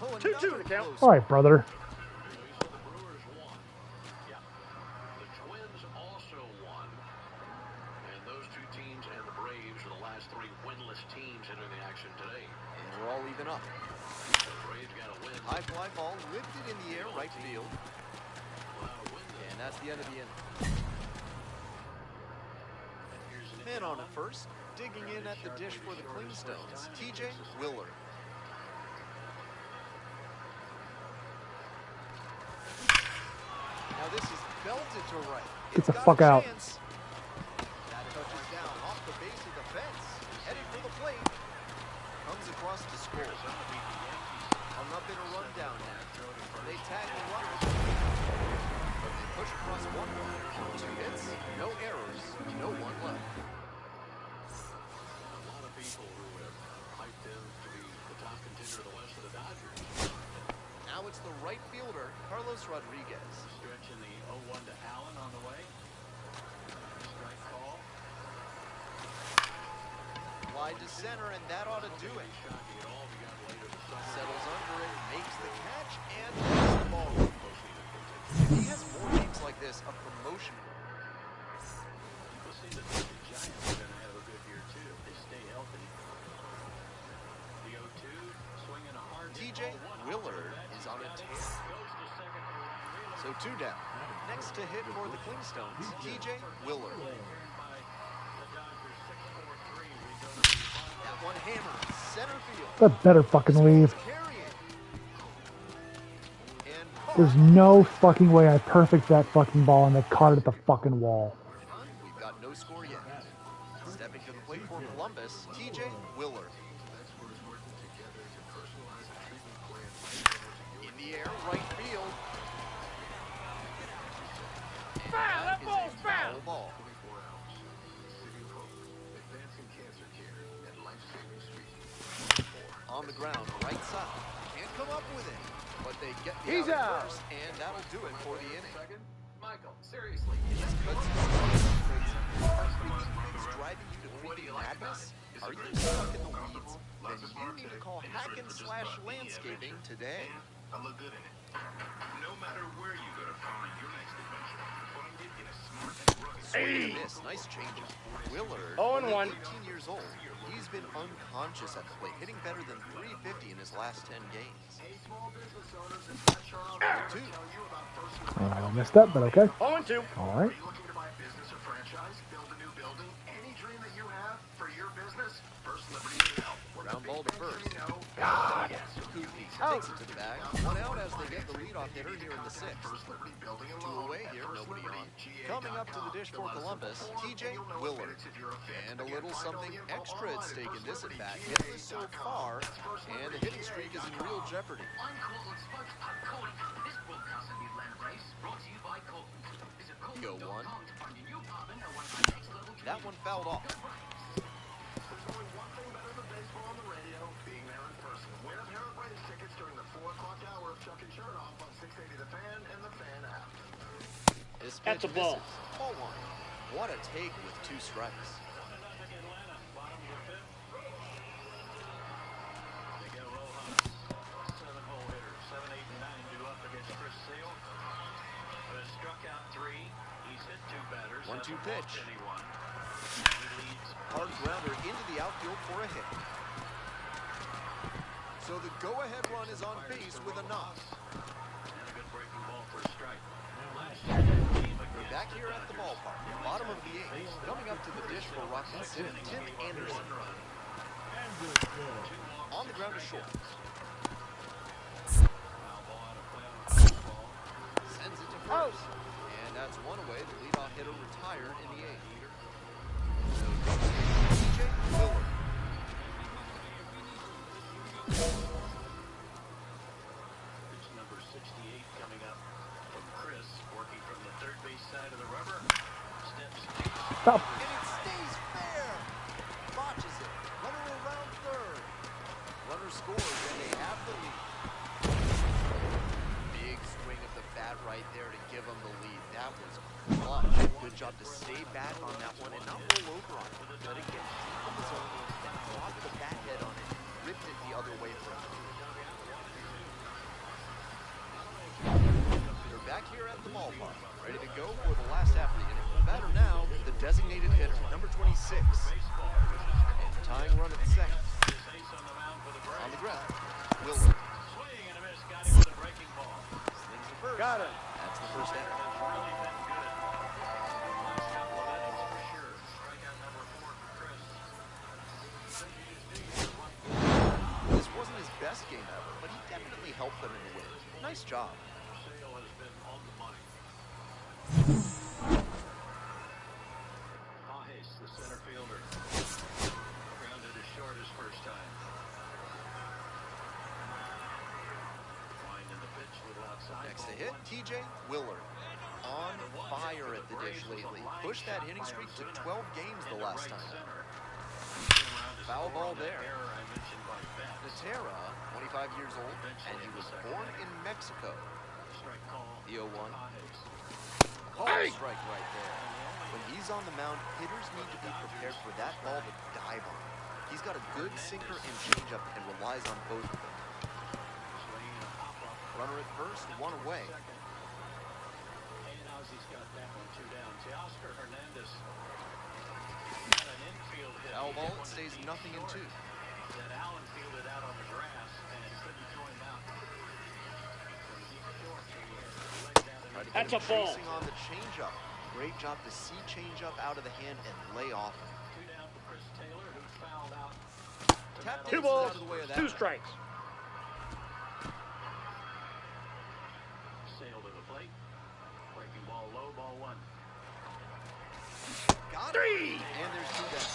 S1: Oh,
S8: 2-2
S1: another
S8: the count.
S1: close
S3: All right, brother.
S2: So the Brewers won. Yeah.
S5: The Twins also won. And those 2 teams and the Braves are the last 3 winless teams entering the action today.
S1: And we're all even up.
S5: The Braves got a win.
S1: High fly ball lifted in the air, right field.
S5: Without a win
S1: And that's the end of the inning.
S2: And here's an
S1: Man on at first, digging in at the dish for the Clingstones, TJ Willard. Now this is belted to right.
S3: Get the
S1: It's got
S3: fuck
S1: a
S3: out.
S1: chance. That touches down off the base of the fence. Heading for the plate. Comes across to score. Hung up in a rundown now. They tag the runner. But they push across 1 run. 2 hits, no errors, no 1 left.
S5: A lot of people who have hyped him to be the top contender of the West of the Dodgers.
S1: Now it's the right fielder, Carlos Rodriguez.
S2: stretch in the 0-1 to Allen on the way. Strike call.
S1: Wide to center, and that ought to do it.
S5: Shocking at all if he got later this summer.
S1: Settles under it, makes the catch, and takes the ball. If he has more games like this, a promotion.
S2: People see that the Giants are going to have a good year
S1: TJ Willard is on a tear. So 2 down. Next to hit for the Clingstones, TJ Willard. That one hammered center field.
S3: That better fucking leave.
S1: Carrying. And
S3: There's no fucking way I perfect that fucking ball and they caught it at the fucking wall.
S1: we've got no score yet. Stepping to the plate for Columbus, TJ Willard. In the air, right field. And that is a foul ball. On the ground, right side. Can't come up with it, but they get the
S8: He's out.
S1: first, and that'll do it for the inning.
S2: Michael, seriously.
S1: Cuts things driving you to freaking madness? Are you stuck in the weeds? Then you need to call Hackin/Landscaping today.
S5: I look good in it. No matter where you go to find your next adventure, find it in a smart and rugged
S1: Swing and miss, nice change. Willard,
S8: 0-1.
S1: only 18 years old. He's been unconscious at the plate, hitting better than .350 in his last 10 games. 2.
S3: I missed that, but okay.
S8: 0-2.
S3: All right.
S5: looking to buy a business or franchise, build a new building, any dream that you have for your business, First Liberty can help.
S1: Ground ball to first.
S3: God.
S1: Kookie takes it to the bag. 1 out as they get the leadoff hitter here in the 6th. 2 away here, nobody on. Coming up to the dish for Columbus, TJ Willard. And a little something extra at stake in this at-bat. Hitless so far, and the hitting streak is in real jeopardy.
S6: I'm Cortland's spokesman, Cortland. This broadcast of the Land Race brought to you by Cortland. Visit
S1: Go one.
S6: Cortland.com to find a new apartment or one of our next level
S1: That one fouled off.
S5: There's only one thing better than baseball on the radio, being there in person. Win a pair of Braves tickets during the 4 o'clock hour of Chuck and Chernoff on 680 The Fan and The Fan app.
S1: This
S8: That's
S1: pitch
S8: a ball.
S1: misses. Ball 1. What a take with 2 strikes.
S2: Struck out 3. He's hit 2 batters.
S1: 1-2
S2: hasn't
S1: pitch.
S2: walked anyone. He leads
S1: Hard grounder into the outfield for a hit. So the go-ahead run is on base with a knock.
S2: and a good breaking ball for a strike. Last year, that team
S1: We're
S2: again.
S1: back here at the ballpark, bottom of the 8th. Coming up to the dish for Rocky City, Tim Anderson. On the ground to short.
S2: Foul ball out of play on a fastball.
S1: Sends it to first. And that's 1 away. The leadoff hitter retired in the 8th. So TJ Willard.
S2: Pitch number 68 coming up from Chris, working from the third base side of the rubber. Steps deep.
S3: Stop.
S1: And it stays fair. Botches it. Runner around third. Runner scores and they have the lead. Big swing of the bat right there to give them the lead. That was clutch. Good job to stay back on that one and not roll over on it. But again, deep in the zone and dropped the bat head on it. Ripped it the other way from it. They're back here at the ballpark, ready to go for the last half of the inning. Batter now, the designated hitter, number 26. And tying run at second. On the ground, Willard.
S2: Swing and a miss. Got him with a breaking ball.
S1: Slings to first.
S8: Got him.
S1: That's the first out.
S2: Has really been good the last couple of innings for sure. Strikeout number 4 for Chris.
S1: This wasn't his best game ever, but he definitely helped them in the win. Nice job.
S2: Sale has been on the money. Pajes, the center fielder. Grounded as short his first time. Finding the pitch, little outside.
S1: Next to
S2: ball
S1: hit,
S2: 1.
S1: TJ Willard. On fire at the dish lately. Pushed that hitting streak to 12 games the last time. Foul ball there. Natera, 25 years old, and he was born in Mexico. The 0-1. Call strike right there. When he's on the mound, hitters need to be prepared for that ball to dive on. He's got a good sinker and changeup and relies on both of them. Runner at first, 1 away. Foul ball, it stays nothing in 2.
S2: That Allen fielded out on the grass and couldn't join
S8: That's a ball.
S1: Chasing on the changeup. Great job to see changeup out of the hand and lay off him.
S2: 2 down for Chris Taylor, who fouled out.
S1: Tap
S8: 2
S1: dances
S8: balls,
S1: out of the way of that
S8: 2
S1: one.
S8: strikes.
S2: Sale to the plate. Breaking ball low, ball 1.
S1: Got
S8: 3.
S1: it. And there's 2 down.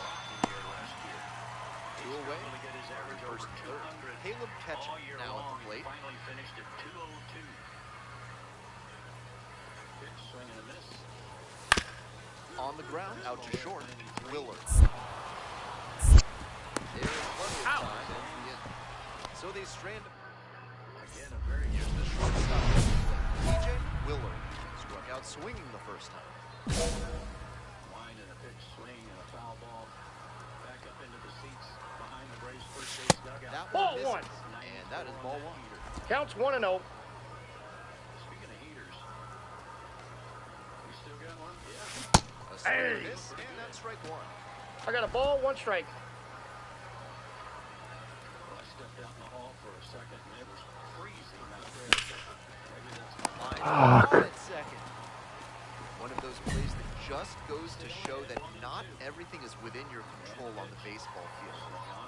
S2: Rocking year last year.
S1: 2 away.
S2: Able to get his average over
S1: First and third.
S2: 200
S1: Caleb Ketchum
S2: all year
S1: now at
S2: long.
S1: the plate.
S2: Finally finished at 202. Pitch, swing and a miss.
S1: On the ground, out to short, Willard. There's plenty of time at the end. So they strand him.
S2: Again, a very
S1: Here's the shortstop. TJ Willard struck out swinging the first time.
S2: line and a pitch, swing and a foul ball. Back up into the seats behind the Braves first base dugout.
S1: That
S8: Ball
S1: one
S8: one.
S1: misses, and that is ball 1.
S8: Counts 1-0.
S2: Speaking of heaters, we still got one? Yeah.
S1: A swing and a
S8: Hey.
S1: miss, and that's strike 1.
S8: I got a ball, 1 strike.
S2: Well, I stepped out in the hall for a second and it was freezing out there. Maybe that's
S1: Line
S3: Fuck.
S1: at second. One of those plays that just goes to show that not everything is within your control on the baseball field.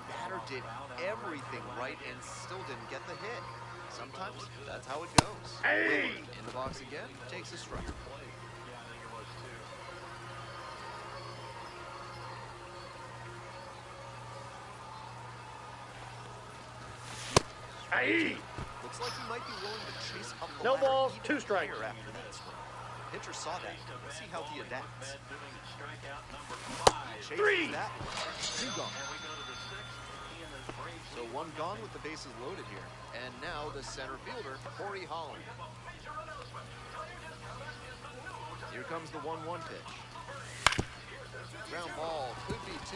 S1: Batter did everything right and still didn't get the hit. Sometimes that's how it goes.
S8: Hey.
S1: Willard in the box again, takes a strike.
S2: play. Yeah, I think it was too.
S8: Aye.
S1: Looks like he might be willing to chase up the
S8: No
S1: ladder
S8: balls,
S1: even
S8: 2 strikes.
S1: higher after that swing. Pitcher saw that. Let's see how he adapts.
S2: Bad doing at strikeout number 5.
S1: Chases
S8: 3.
S1: that one. 2 gone.
S2: And we go to the 6th. He and the Braves
S1: So 1 gone with the bases loaded here. And now the center fielder, Corey Holland. Here comes the 1-1 pitch. Ground ball, could be 2.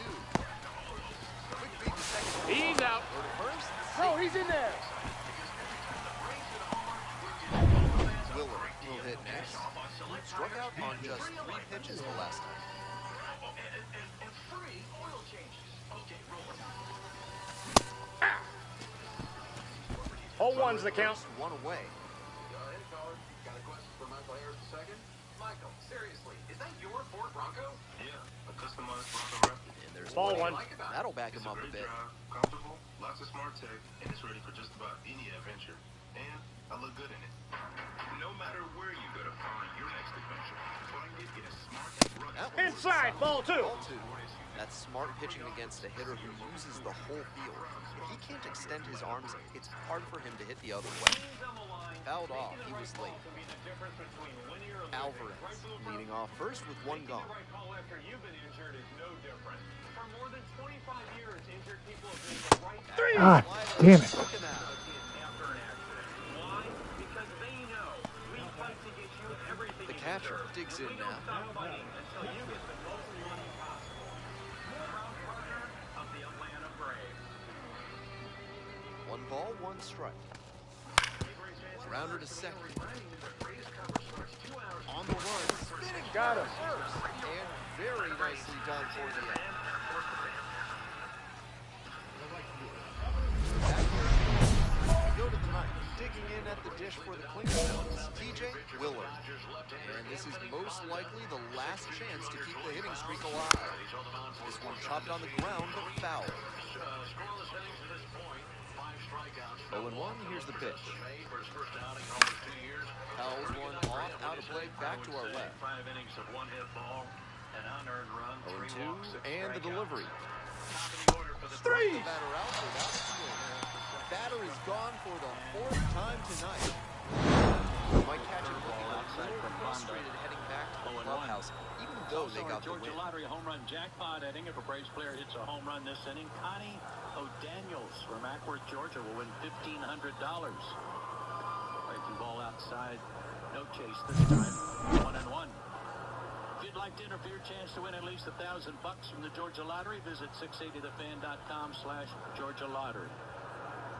S1: Quick feed to second.
S8: He's out.
S1: Go to first.
S8: No, he's in there.
S1: Willard will hit next. Struck out on just 3 pitches the last time.
S2: and free oil changes. Okay,
S8: All 1's the count.
S1: First, 1 away.
S6: Hey, caller. Got a question for Michael Harris II? Michael, seriously, is that your Ford Bronco?
S10: Yeah, a customized Bronco wrap.
S1: And there's
S8: Ball 1.
S6: Like about it?
S1: That'll back him
S10: It's a
S1: up a
S10: great
S1: bit.
S10: drive, comfortable, lots of smart tech, and it's ready for just about any adventure. And I look good in it. No matter where you go to find your next adventure, find it in a smart and rugged.
S1: That one was
S8: Inside,
S1: solid.
S8: ball 2.
S1: Ball 2. That's smart pitching against a hitter who uses the whole field. If he can't extend his arms, it's hard for him to hit the other way. Fouled off. He was late. Alvarez leading off first with 1 gone.
S2: right call after you've been injured is no different. For more than 25 years, injured people have made the right
S8: 3.
S3: Ah, damn it.
S1: Took him out.
S2: after an accident. Why? Because they know we fight to get you everything
S1: The
S2: you
S1: catcher
S2: deserve.
S1: digs in
S2: We don't
S1: now.
S2: stop fighting until you get the most money possible. Proud partner of the Atlanta Braves.
S1: 1 ball, 1 strike. Rounder to second. On the run. Spinning
S8: Got him.
S1: first. And very nicely done for the end. Back here, we go to the ninth. Digging in at the dish for the Clingers, TJ Willard. And this is most likely the last chance to keep the hitting streak alive. This one chopped on the ground, but foul.
S5: Scoreless innings to this point. 5 strikeouts.
S1: 0-1, here's the pitch.
S5: Made for his first outing in almost 2 years.
S1: Fouls one off, out of play, back to our left.
S2: 5 innings of 1 hit ball, an unearned run, 3
S1: 0-2,
S2: walks, 6
S1: and the
S2: strikeouts.
S1: delivery.
S2: Top of the order for the
S8: Three.
S1: The batter out without a swing. Batter is gone for the 4th time tonight. Mike Catcher looking a little frustrated heading back to the clubhouse, even though they got the
S2: Georgia
S1: win.
S2: Lottery home run jackpot inning. If a Braves player hits a home run this inning, Connie O'Daniels from Ackworth, Georgia will win $1,500. Breaking ball outside. No chase this time. 1-1. If you'd like to interfere, chance to win at least $1,000 from the Georgia Lottery, visit 680thefan.com/Georgia Lottery.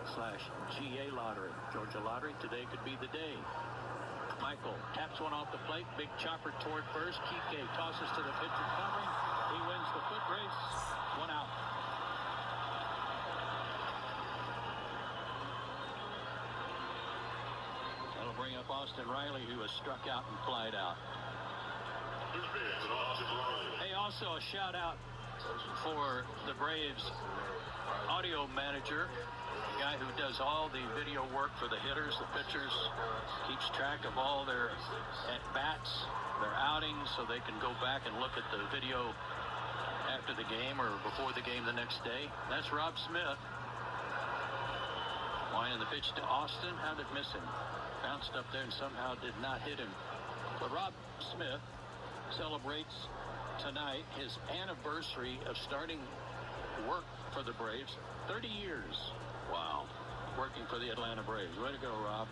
S2: /GA Lottery. Georgia Lottery, today could be the day. Michael taps one off the plate. Big chopper toward first. Kike tosses to the pitcher covering. He wins the foot race. 1 out. That'll bring up Austin Riley, who was struck out and flied out. Hey, also a shout out for the Braves audio manager, the guy who does all the video work for the hitters, the pitchers, keeps track of all their at-bats, their outings, so they can go back and look at the video after the game or before the game the next day. That's Rob Smith. Winding the pitch to Austin. How did it miss him? Bounced up there and somehow did not hit him. But Rob Smith celebrates tonight his anniversary of starting work for the Braves. 30 years. Wow. Working for the Atlanta Braves. Way to go, Rob.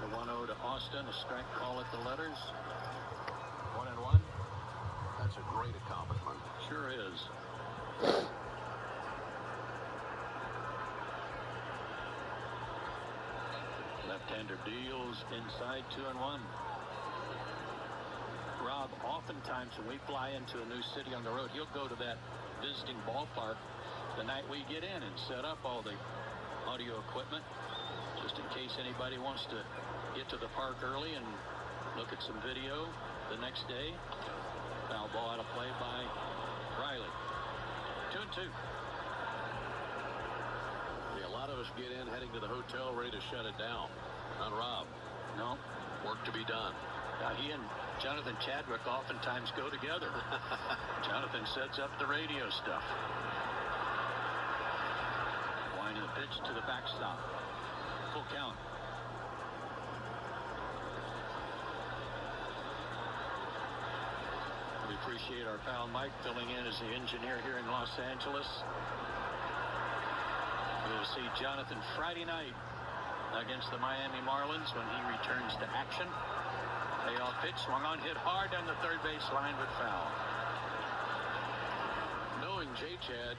S2: The 1-0 to Austin. A strike call at the letters. 1-1.
S5: That's a great accomplishment.
S2: Sure is. Left-hander deals inside 2-1. Rob, oftentimes when we fly into a new city on the road, he'll go to that visiting ballpark the night we get in and set up all the audio equipment just in case anybody wants to get to the park early and look at some video the next day. Foul ball out of play by Riley. 2-2.
S5: Yeah, a lot of us get in heading to the hotel ready to shut it down. Not Rob.
S2: No.
S5: Work to be done.
S2: He and Jonathan Chadwick oftentimes go together. Jonathan sets up the radio stuff. Winding the pitch to the backstop. Full count. We appreciate our pal Mike filling in as the engineer here in Los Angeles. We'll see Jonathan Friday night against the Miami Marlins when he returns to action. Payoff pitch, swung on, hit hard down the third base line, but foul.
S5: Knowing J-Chad,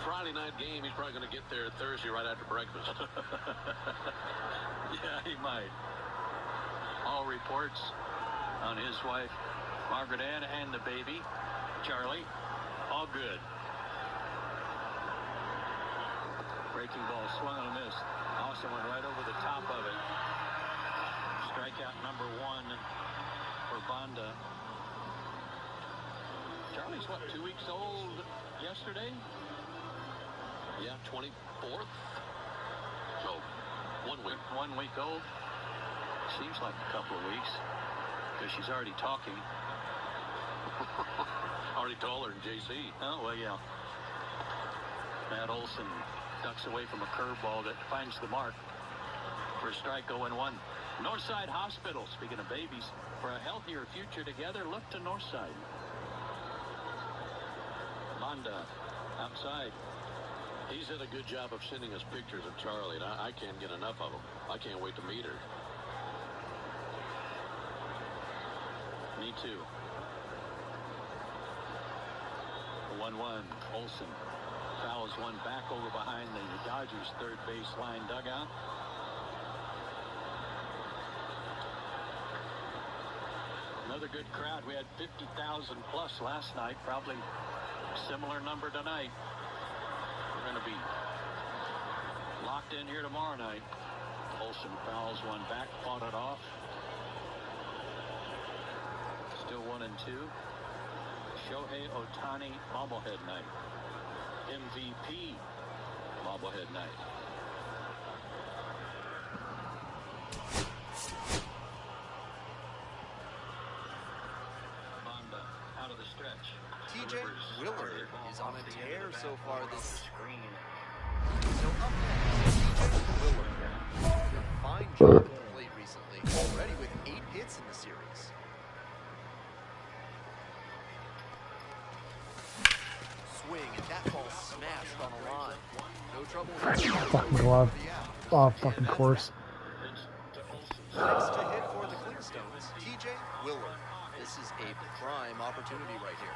S5: Friday night game, he's probably going to get there Thursday right after breakfast.
S2: Yeah, he might. All reports on his wife, Margaret Ann, and the baby, Charlie, all good. Breaking ball, swung and missed. Austin went right over the top of it. Strikeout number 1 for Banda. Charlie's what, 2 weeks old yesterday?
S5: Yeah, 24th. So, 1 week.
S2: 1 week old. Seems like a couple of weeks because she's already talking.
S5: Already taller than JC.
S2: Oh, well, yeah. Matt Olson ducks away from a curveball that finds the mark for a strike. 0-1. Northside Hospital, speaking of babies, for a healthier future together, look to Northside. Banda outside.
S5: He's done a good job of sending us pictures of Charlie, and I can't get enough of them. I can't wait to meet her.
S2: Me too. 1-1. Olson fouls one back over behind the Dodgers' third base line dugout. Another good crowd. We had 50,000 plus last night. Probably similar number tonight. We're going to be locked in here tomorrow night. Olson fouls one back, fought it off. Still 1-2. Shohei Ohtani bobblehead night. MVP bobblehead night. Banda out of the stretch.
S1: TJ Willard is on a tear so far this
S2: screen.
S1: So up next, TJ Willard. Fine job at the plate recently, already with 8 hits in the series. Swing, and that ball smashed on a line. No trouble with
S3: Fucking glove. Oh, fucking course.
S1: Next to hit for the Clingstones, TJ Willard. This is a prime opportunity right here.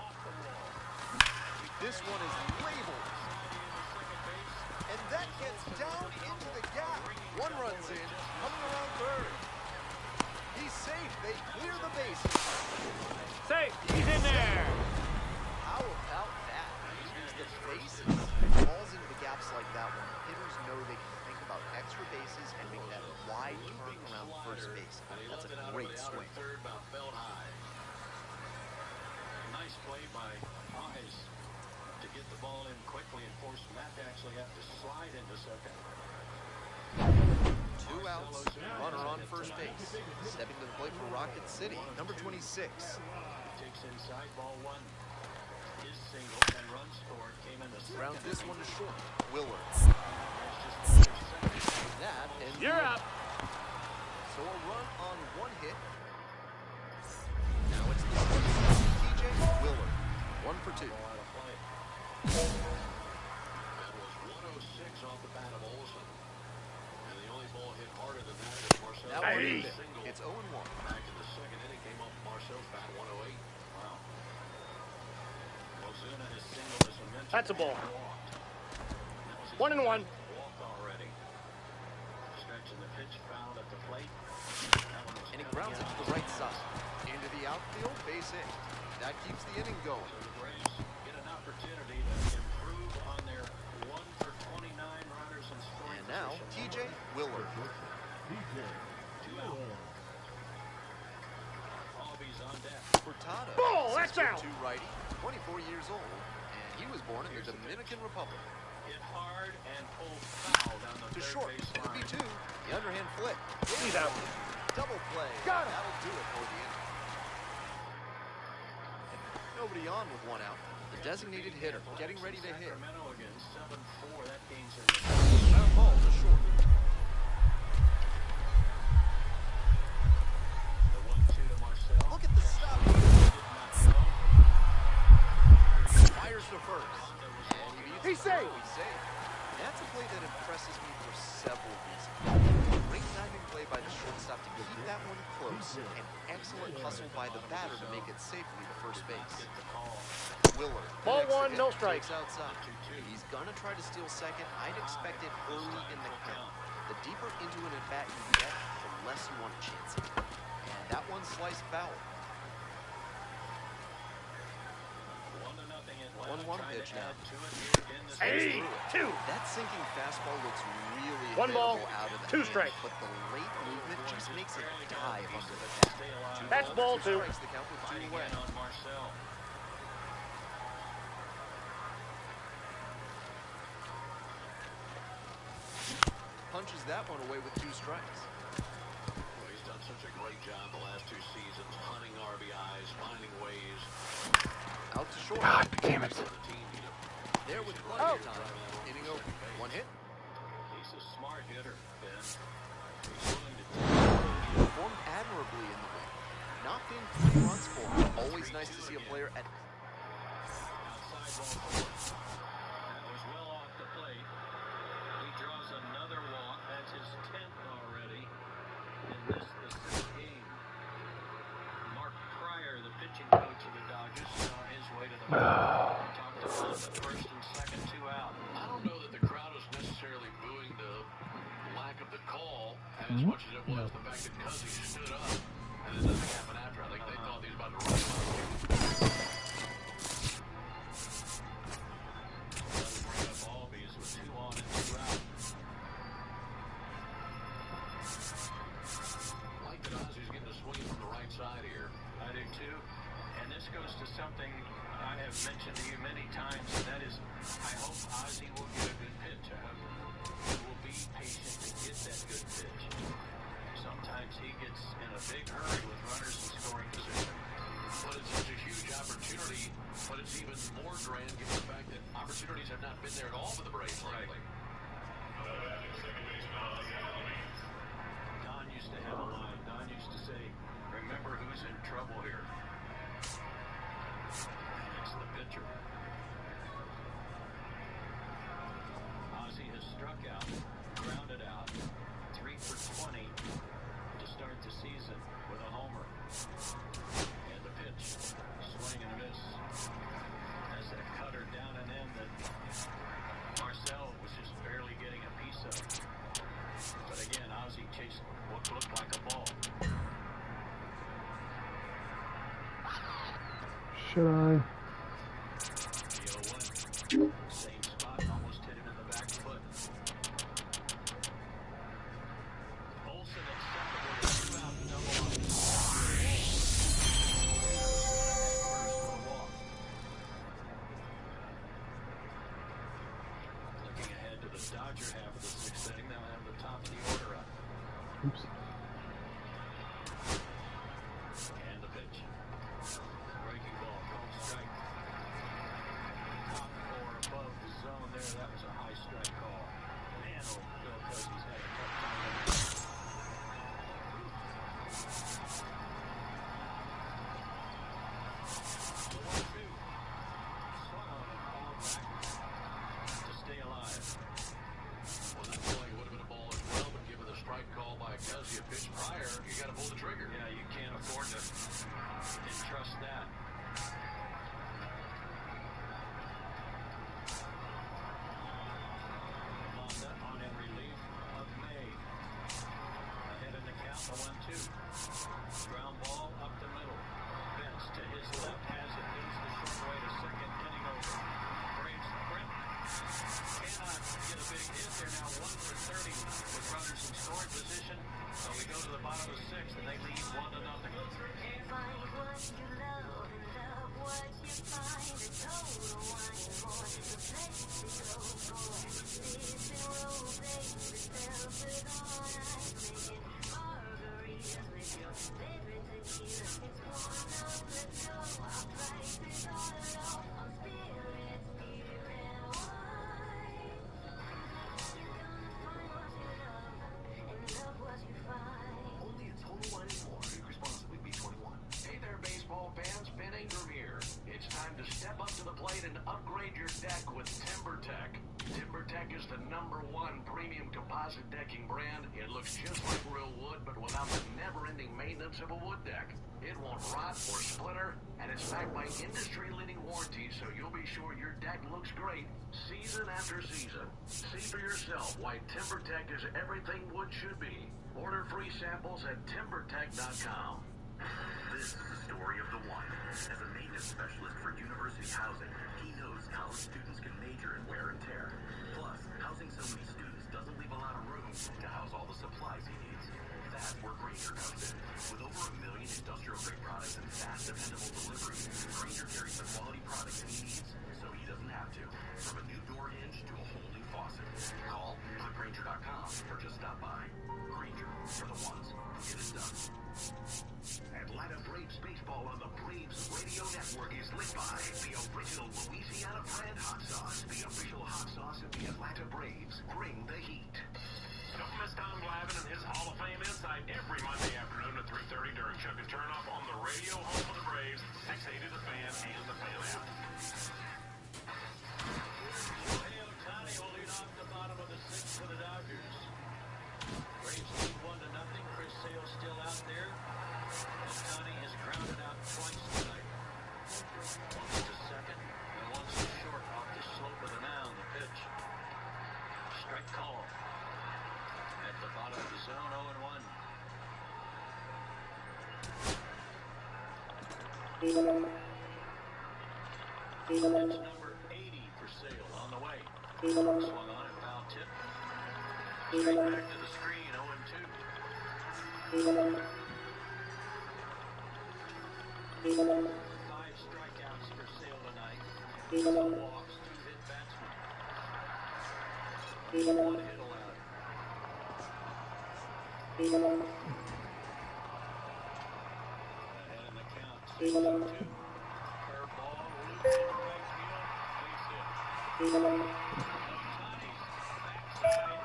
S1: This one is labeled. And that gets down into the gap. 1 run's in, coming around third. He's safe. They clear the bases.
S8: Safe. He's in there.
S1: How about that? He uses the bases. Falls into the gap slightly. like that one, hitters know they can think about extra bases and make that wide turn around first base. That's a great swing.
S2: Third, about belt high. Nice play by Eyes to get the ball in quickly and force Matt to actually have to slide into second.
S1: 2 outs, runner on first base. Stepping to the plate for Rocket City, number 26.
S2: Takes inside, ball one. His single and run scored came in the second.
S1: Ground this one to short. Willard. That ends
S8: You're up.
S1: So a run on one hit. Now it's the TJ Willard. 1 for 2.
S2: Ball out of play. That was 106 off the bat of Olsen. And the only ball hit harder than that was Marcel.
S1: That one
S8: Hey.
S1: hit. It's 0-1.
S2: Back in the second inning came up Marcel's bat 108. Wow. Ozuna has singled, as I mentioned.
S8: That's a ball.
S2: And walked. That was his
S8: 1-1.
S2: walk already. Stretching the pitch, fouled at the plate. That one was
S1: And he
S2: coming
S1: grounds it
S2: out.
S1: to the right side. Into the outfield, base hit. That keeps the inning going.
S2: So the Braves get an opportunity to improve on their 1 for 29 runners in scoring
S1: And now,
S2: position.
S1: TJ Willard.
S2: 2 out. Albies on deck.
S1: Furtado.
S8: Ball, that's
S1: 6'2"
S8: out.
S1: righty, 24 years old. And he was born in the Dominican Republic.
S2: Hit hard and pulled foul down the
S1: To
S2: third
S1: short,
S2: base
S1: could be
S2: line.
S1: 2. The underhand flick.
S8: He's out.
S1: Double play.
S8: Got him.
S1: That'll do it for the inning. Nobody on with 1 out. The designated hitter getting ready to hit.
S2: Sacramento again, 7-4. That game's in
S1: Ground ball to short.
S2: the 1-2 to Marcel.
S1: Look at the stop.
S2: Did not go.
S1: Fires to first. And he beats
S8: He's
S1: it.
S8: safe.
S1: He's safe. That's a play that impresses me for several reasons. Great timing play by the shortstop to keep that one close, and excellent hustle by the batter to make it safely to first base.
S2: Get the call.
S1: Willard.
S8: Ball
S1: connects the
S8: 1,
S1: hit,
S8: no strikes.
S1: takes outside. He's gonna try to steal second. I'd expect it early in the count. The deeper into an at-bat you get, the less you want to chance it. And that one sliced foul.
S2: 1-0 Atlanta.
S1: 1-1
S2: trying
S1: pitch
S2: to
S1: now.
S2: add to it here in this
S8: Hey,
S2: game.
S8: 2.
S1: That sinking fastball looks really
S8: 1 ball,
S1: available out of the
S8: 2
S1: hand,
S8: strikes.
S1: but the late movement just makes it dive under the
S2: Stay
S1: bat.
S2: alive.
S8: That's ball 2.
S1: Strikes the count with 2
S2: Fighting
S1: away.
S2: in on Marcel.
S1: Punches that one away with 2 strikes.
S5: Well, he's done such a great job the last 2 seasons, hunting RBIs, finding ways.
S1: Out to short.
S3: God damn it.
S5: The team, you know,
S1: There with plenty of time. Inning over. 1 hit.
S2: He's a smart hitter, Ben. He's willing to
S1: Performed admirably in the win. Knocked in 3 runs for him. Always nice to see a player at
S2: outside ball 4. That was well off the plate. He draws another walk. That's his 10th already in this specific game. Mark Pryor, the pitching coach of the Dodgers, is on his way to the mound. Talked about the first and second 2 out.
S5: I don't know that the crowd was necessarily booing the lack of the call as much as it was the fact that Cousins stood up and then nothing happened after. I think they thought he was about to run him out.
S2: Doesn't bring up Albies with 2 on and 2 out.
S5: Like that Ozzy's getting a swing from the right side here.
S2: I do too. And this goes to something I have mentioned to you many times, and that is I hope Ozzy will get a good pitch. I hope he will be patient to get that good pitch. Sometimes he gets in a big hurry with runners in scoring position.
S5: But it's such a huge opportunity, but it's even more grand given the fact that opportunities have not been there at all for the Braves lately.
S2: Don used to have a line. Don used to say, remember who's in trouble here. And it's the pitcher. Ozzy has struck out, grounded out, 3 for 20 to start the season with a homer. And the pitch, swing and miss. As that cutter down and in that Marcel was just barely getting a piece of. But again, Ozzy chased what looked like a ball.
S3: Should I?
S2: The 0-1. Same spot, almost hit him in the back foot. the Dodger half of the sixth inning. They'll have the top of the order up.
S3: Oops.
S2: And the pitch. Breaking ball, called strike. Top or above the zone there. That was a high strike call. Man, old Bill Cosby's had a tough time with it. The 1-2. Swung on and fouled back to stay alive.
S5: Well, this play would have been a ball as well, but given the strike call by Cuzzy a pitch prior, you got to pull the trigger.
S2: Yeah, you can't afford to entrust that. Monda on in relief of May. Ahead in the count, the 1-2. Ground ball up the middle. Bench to his left has it, leads the short way to second, getting over. Braves sprint. Cannot get a big hit. They're now 1 for 30 with runners in scoring position. So we go to the bottom of the sixth and they lead 1-0.
S11: Find what you love and love what you find. A total wine more. The place to go for. Listen, roll, baby, velvet on ice. Making margaritas with your favorite tequila. It's one up, let's go. Our price is all low. On spirits, beer and wine. You're gonna find what you love and love what you find.
S5: Only a Total Wine & More. Drink responsibly. B21.
S2: Hey there, baseball fans. Ben Ingram here. It's time to step up to the plate and upgrade your deck with TimberTech. TimberTech is the #1 premium composite decking brand. It looks just like real wood, but without the never-ending maintenance of a wood deck. It won't rot or splinter, and it's backed by industry-leading warranties, so you'll be sure your deck looks great season after season. See for yourself why TimberTech is everything wood should be. Order free samples at timbertech.com.
S9: This is the story of the one. As a maintenance specialist for university housing, he knows college students can major in wear and tear. Plus, housing so many students doesn't leave a lot of room to house all the supplies he needs. That's where Granger comes in. With over 1 million industrial-grade products and fast, dependable delivery, Granger carries the quality products he needs so he doesn't have to. From a new door hinge to a whole new faucet. Call Granger.com or just stop by. Granger, for the ones who get it done.
S5: Atlanta Braves baseball on the Braves Radio Network is lit by the original Louisiana brand hot sauce, the official hot sauce of the Atlanta Braves. Bring the heat.
S10: Don't miss Tom Glavine and his Hall of Fame Insight every Monday afternoon at 3:30 during Chuck and Turnoff on the radio home of the Braves, 680 The Fan and the Fan app.
S2: Shohei Ohtani will lead off the bottom of the sixth for the Dodgers. Braves lead 1-0. Chris Sale still out there. Ohtani has grounded out twice tonight. Once to second and once to short off the slope of the mound. The pitch. Strike call. At the bottom of the zone, 0-1. It's number 80 for Sale on the way. Swung on and foul tip. Straight back to the screen, 0-2. 5 strikeouts for Sale tonight. 2 walks, 2 hit batsmen. 1 hit allowed. Ahead in the count, 6-2. Curveball, looped into right field, base hit. Ohtani's backside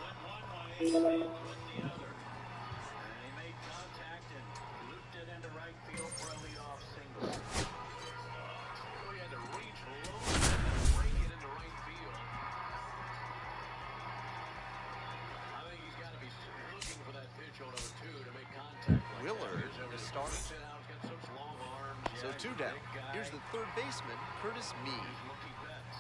S2: went one way, Sale went the other. And he made contact and looped it into right field for a leadoff single.
S5: He had to reach low and break it into right field.
S2: I think he's got to be looking for that pitch on 0-2 to make contact. Like
S1: Willard
S2: that.
S1: is starting.
S2: He's got such long arms.
S1: So
S2: Yeah,
S1: 2
S2: he's a
S1: down.
S2: big guy.
S1: Here's the third baseman, Curtis Mead.
S2: Here's Mookie Betts.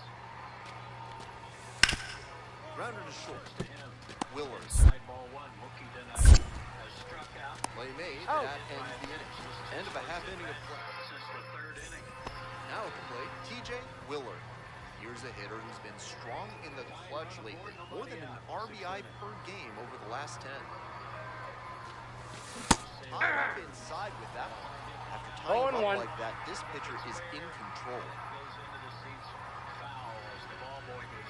S1: Grounder to short.
S2: To him.
S1: Willard.
S2: Inside ball 1. Mookie tonight has struck out
S1: Play made.
S2: Oh.
S1: That ends the inning. End of a half inning of play.
S2: since the 3rd inning.
S1: Now at the plate, TJ Willard. Here's a hitter who's been strong in the clutch lately. More than an RBI per game over the last 10. High up inside with that one. After tying him up like that, this pitcher is in control.
S2: Goes into the seats foul as the ball boy goes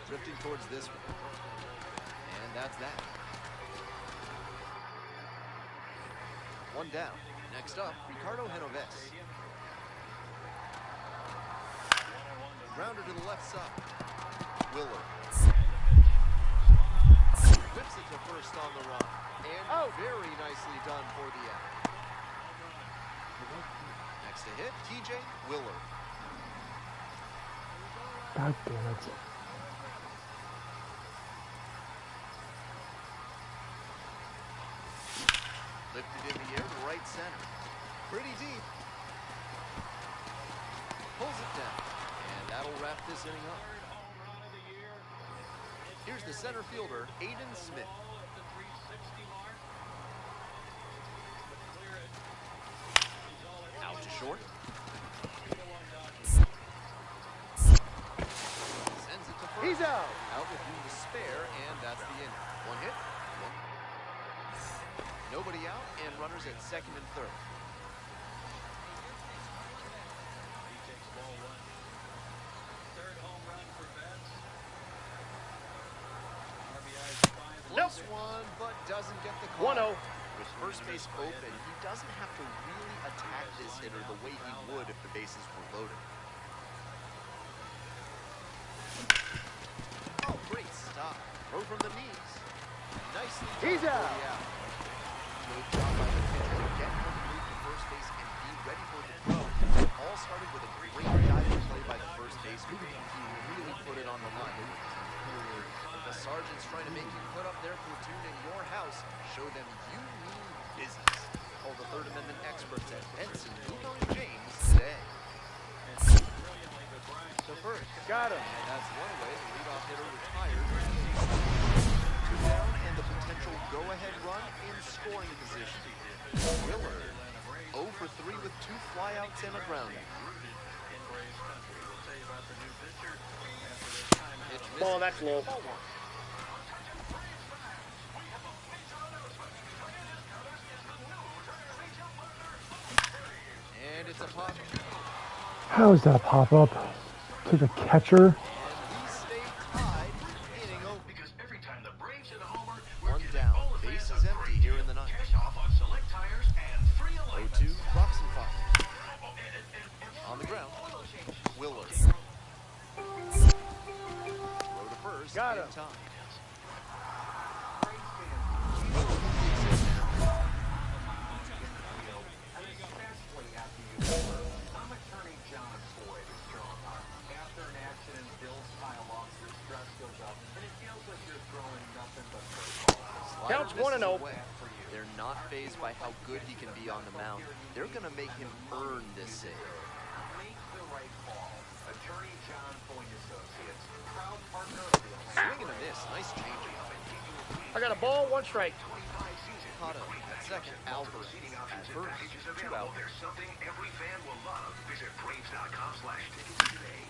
S1: drifting towards this one. And that's that. One down. Next up, Ricardo Genoves. Grounder to the left side. Willard. Whips it to first on the run. And very nicely done for the out. Next to hit, TJ Willard.
S3: God damn it.
S1: Lifted in the air to right center. Pretty deep. Pulls it down. And that'll wrap this inning up. Here's the center fielder, Aiden Smith. Out to short. Sends it to first.
S8: He's out.
S1: Out with room to spare, and that's the inning. One hit, one. Nobody out, and runners at second and third.
S2: He takes ball one. Third home run for Betts. RBI's 5.
S1: Close one, but doesn't get the call.
S8: 1-0.
S1: With first base open, he doesn't have to really attack this hitter the way he would if the bases were loaded. Oh, great stop. Throw from the knees. Nicely done.
S8: He's out.
S1: Good job by the pitcher to get him to move to first base and be ready for the throw. All started with a great diving play by the first baseman. He really put it on the line. The sergeant's trying to make you put up their platoon in your house. Show them you mean business. Call the Third Amendment experts at Benson, Lugo, and James today. So first,
S8: Got him.
S1: and that's one way the leadoff hitter retired. Two down and the potential go-ahead run in scoring position. Willard 0 for 3 with 2 flyouts and a grounder.
S8: Ball, that's low.
S1: And it's a pop.
S3: How is that a pop-up? To the catcher?
S1: And we stay tied, inning over.
S5: Because every time the Braves hit a homer, we're
S1: One
S5: giving
S1: down.
S5: all the
S1: Base
S5: fans
S1: is
S5: a
S1: empty
S5: free
S1: here in the ninth.
S5: cash off on select tires and free alignments.
S1: 0-2, Roxon fire.
S5: Oh, and
S1: On the ground,
S5: oil change.
S1: Willard. Throw to first.
S8: Got
S1: in
S8: him.
S1: time.
S2: I'm attorney John Boyd in Strong Arm. After an accident, bills pile up, your stress goes up, and it feels like you're throwing nothing but curveballs.
S8: Counts
S1: Slider
S8: 1-0.
S1: misses away. They're not fazed by how good he can be on the mound. They're going to make him earn this save.
S2: Make the right call. Attorney John Boyd Associates, proud partner of the
S1: Swing and a miss. Nice changeup.
S8: I got a ball, 1 strike.
S1: Caught him at second. Albert at first. 2 out.
S5: There's something every fan will love. Visit Braves.com/tickets today.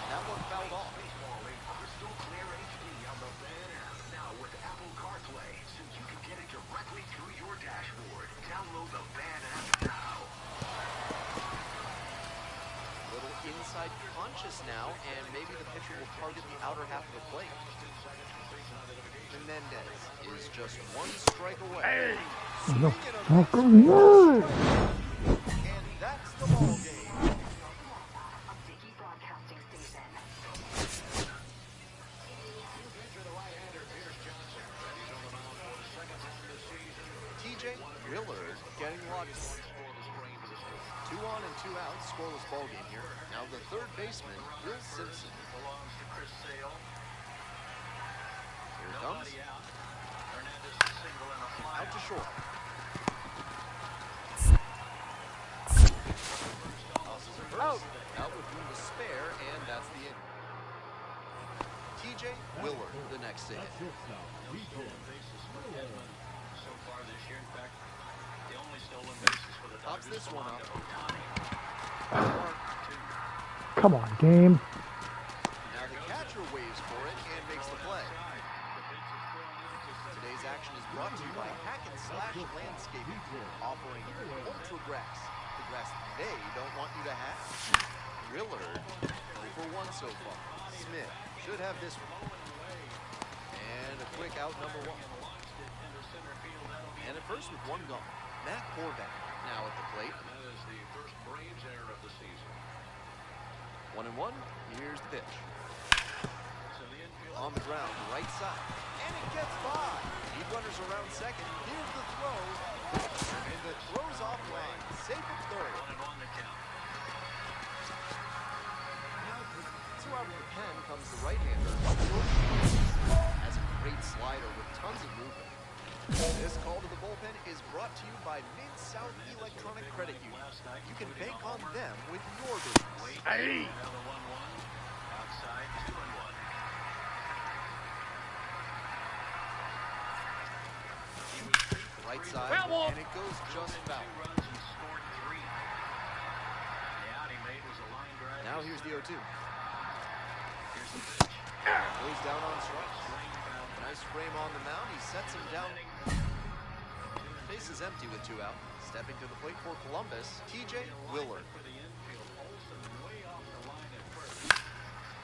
S1: That one fouled off.
S5: Crystal Clear HD on the Van app. Now with Apple CarPlay, so you can get it directly through your dashboard. Download the Van app now.
S1: Little inside conscious now, and maybe the pitcher will target the outer half of the plate. Menendez is just 1 strike away.
S3: No
S1: Swing and a
S3: fucking
S1: miss.
S3: way!
S1: And that's the ball game.
S6: A Dickey Broadcasting Station.
S1: TJ Willard getting locked. 2 on and 2 out, scoreless ball game here. Now the third baseman, Will Simpson.
S2: belongs to Chris Sale.
S1: Here it comes.
S2: Nobody out. Hernandez single and a fly
S1: Out to short.
S8: Out.
S1: Out with room to spare, and that's the inning. TJ Willard, the next to hit.
S2: so far this year. In fact, the only stolen bases for the
S1: Pops
S2: Dodgers
S1: this one
S2: belong
S1: up.
S2: to Ohtani.
S3: Come on, game.
S1: Now the catcher waves for it and makes the play. Today's action is brought to you by Hack and Slash Landscaping, offering ultra grass, the rest they don't want you to have. Willard, 0 for 1 so far. Smith should have this one. And a quick out number 1. And at first with 1 gone, Matt Horvath now at the plate.
S5: And that is the first Braves error of the season.
S1: 1-1, here's the pitch. On the ground, right side, and it gets by. Lead runners around second. Here's the throw, and the throw's offline. Safe at third. So out of the pen comes the right-hander. Has a great slider with tons of movement. This call to the bullpen is brought to you by Mid-South Electronic Credit Union. You can bank on them with your business.
S8: Hey!
S2: Outside, 2-1.
S1: Right side, and it goes just foul. Now here's the 0-2. Goes down on strikes. Nice frame on the mound. He sets him down. Base is empty with 2 out. Stepping to the plate for Columbus, TJ Willard.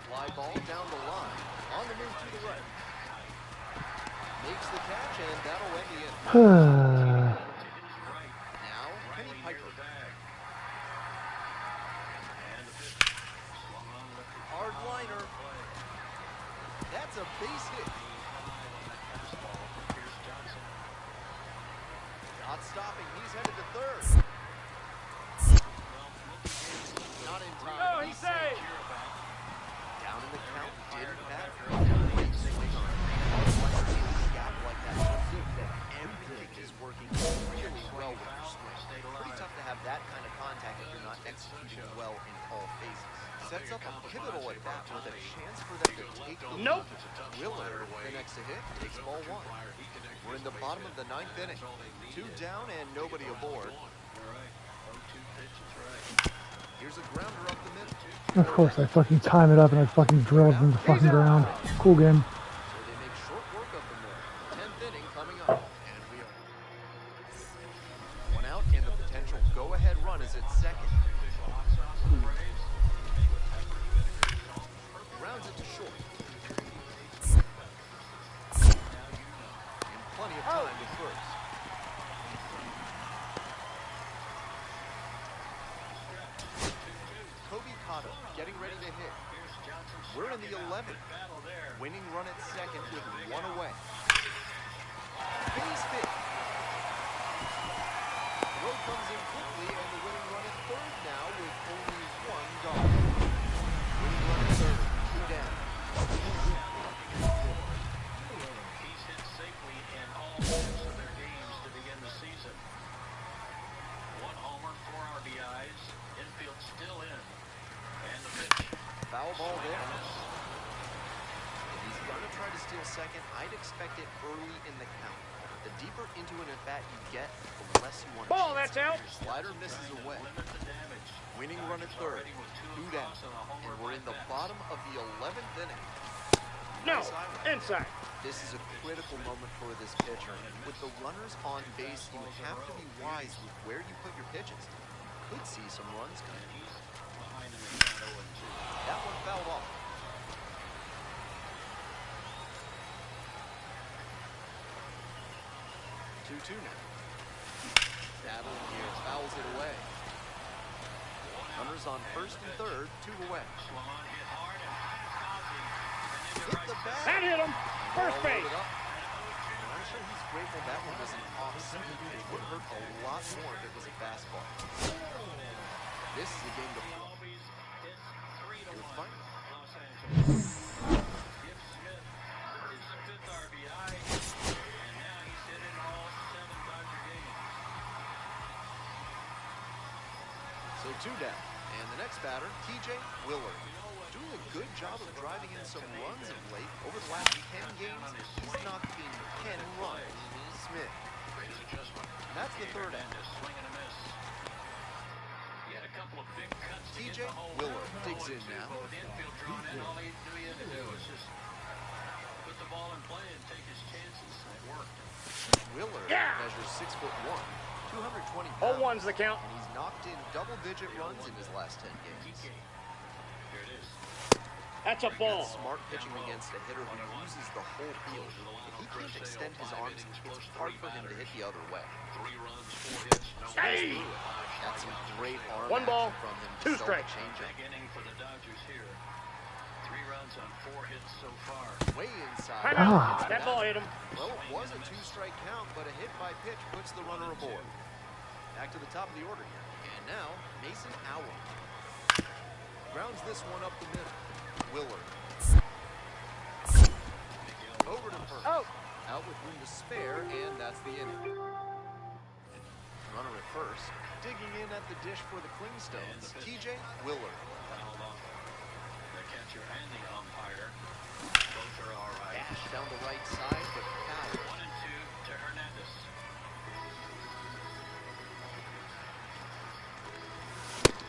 S1: Fly ball down the line. On the move to the right. Makes the catch, and that'll end the inning. Now, Kenny Piper. Hard liner. That's a base hit. Not stopping. He's headed to third. Not in time.
S8: Oh, he's safe.
S1: Down in the count. Didn't matter. Great swing on it. Gap like that. Everything is working really well with your swing. Pretty tough to have that kind of contact if you're not executing well in all phases. Sets up a pivotal at bat with a chance for them to take the lead.
S8: Nope.
S1: Willard, the next to hit, takes ball 1. We're in the bottom of the 9th inning. 2 down and nobody aboard. Here's a grounder up the middle.
S3: Of course, I fucking time it up and I fucking drill it in the fucking ground. Cool game.
S1: So they make short work of the middle. 10th inning coming up. And we are 1 out, and the potential go-ahead run is at second. Rounds it to short. And plenty of time to first. Kobe Cotto getting ready to hit. We're in the 11th. Winning run at second with 1 away. Base hit. Throw comes in quickly, and the winning run at third now with only 1 gone. Winning run at third, 2 down.
S2: He's hit safely in all 6 of their games to begin the season. 1 homer, 4 RBIs. Infield still in. And the pitch.
S1: Foul ball there. If he's going to try to steal second, I'd expect it early in the count. The deeper into an at-bat you get, the less you want to
S8: Ball,
S1: chance
S8: that's out.
S1: your slider misses away. Winning run at third, 2 down. And we're in the bottom of the 11th inning.
S8: No,
S1: Nice highlight.
S8: inside.
S1: This is a critical moment for this pitcher. With the runners on base, you have to be wise with where you put your pitches. Could see some runs coming. That one fouled off. 2-2 now. Battle here, fouls it away. Runners on first and third, 2 away. Hit the bat.
S8: That hit him. First base.
S1: I'm sure he's grateful that one was an off-speed. It would hurt a lot more if it was a fastball. This is a game to play. It was fine. So 2 down. And the next batter, TJ Willard. Doing a good job of driving in some runs of late. Over the last 10 games, he's knocked in 10 runs. Smith. That's the 3rd out. TJ Willard digs in now. Willard measures 6'1". 220 pounds.
S8: 0-1's the count.
S1: And he's knocked in double-digit runs in his last 10 games.
S2: Here it is.
S8: That's a ball.
S1: That's smart pitching against a hitter who uses the whole field. If he can't extend his arms, it's hard for him to hit the other way.
S2: 3 runs, 4 hits, no
S8: Hey!
S1: That's some great arm
S8: 1 ball,
S1: action from him.
S8: 2
S1: to sell the
S8: strikes.
S1: changeup.
S2: Big inning for the Dodgers here. 3 runs on 4 hits so far.
S1: Way inside.
S8: Time
S3: Ah.
S8: out. That ball hit him.
S1: Well, it was a 2-strike count, but a hit by pitch puts the runner aboard. Back to the top of the order here. And now, Mason Owl. Grounds this one up the middle. Willard. Over to first.
S8: Out.
S1: Out with room to spare, and that's the inning. Runner at first. Digging in at the dish for the Clingstones. TJ Willard.
S2: Fouled off the catcher and the umpire. Both are all right.
S1: Dash down the right side, but foul.
S2: 1 and 2 to Hernandez.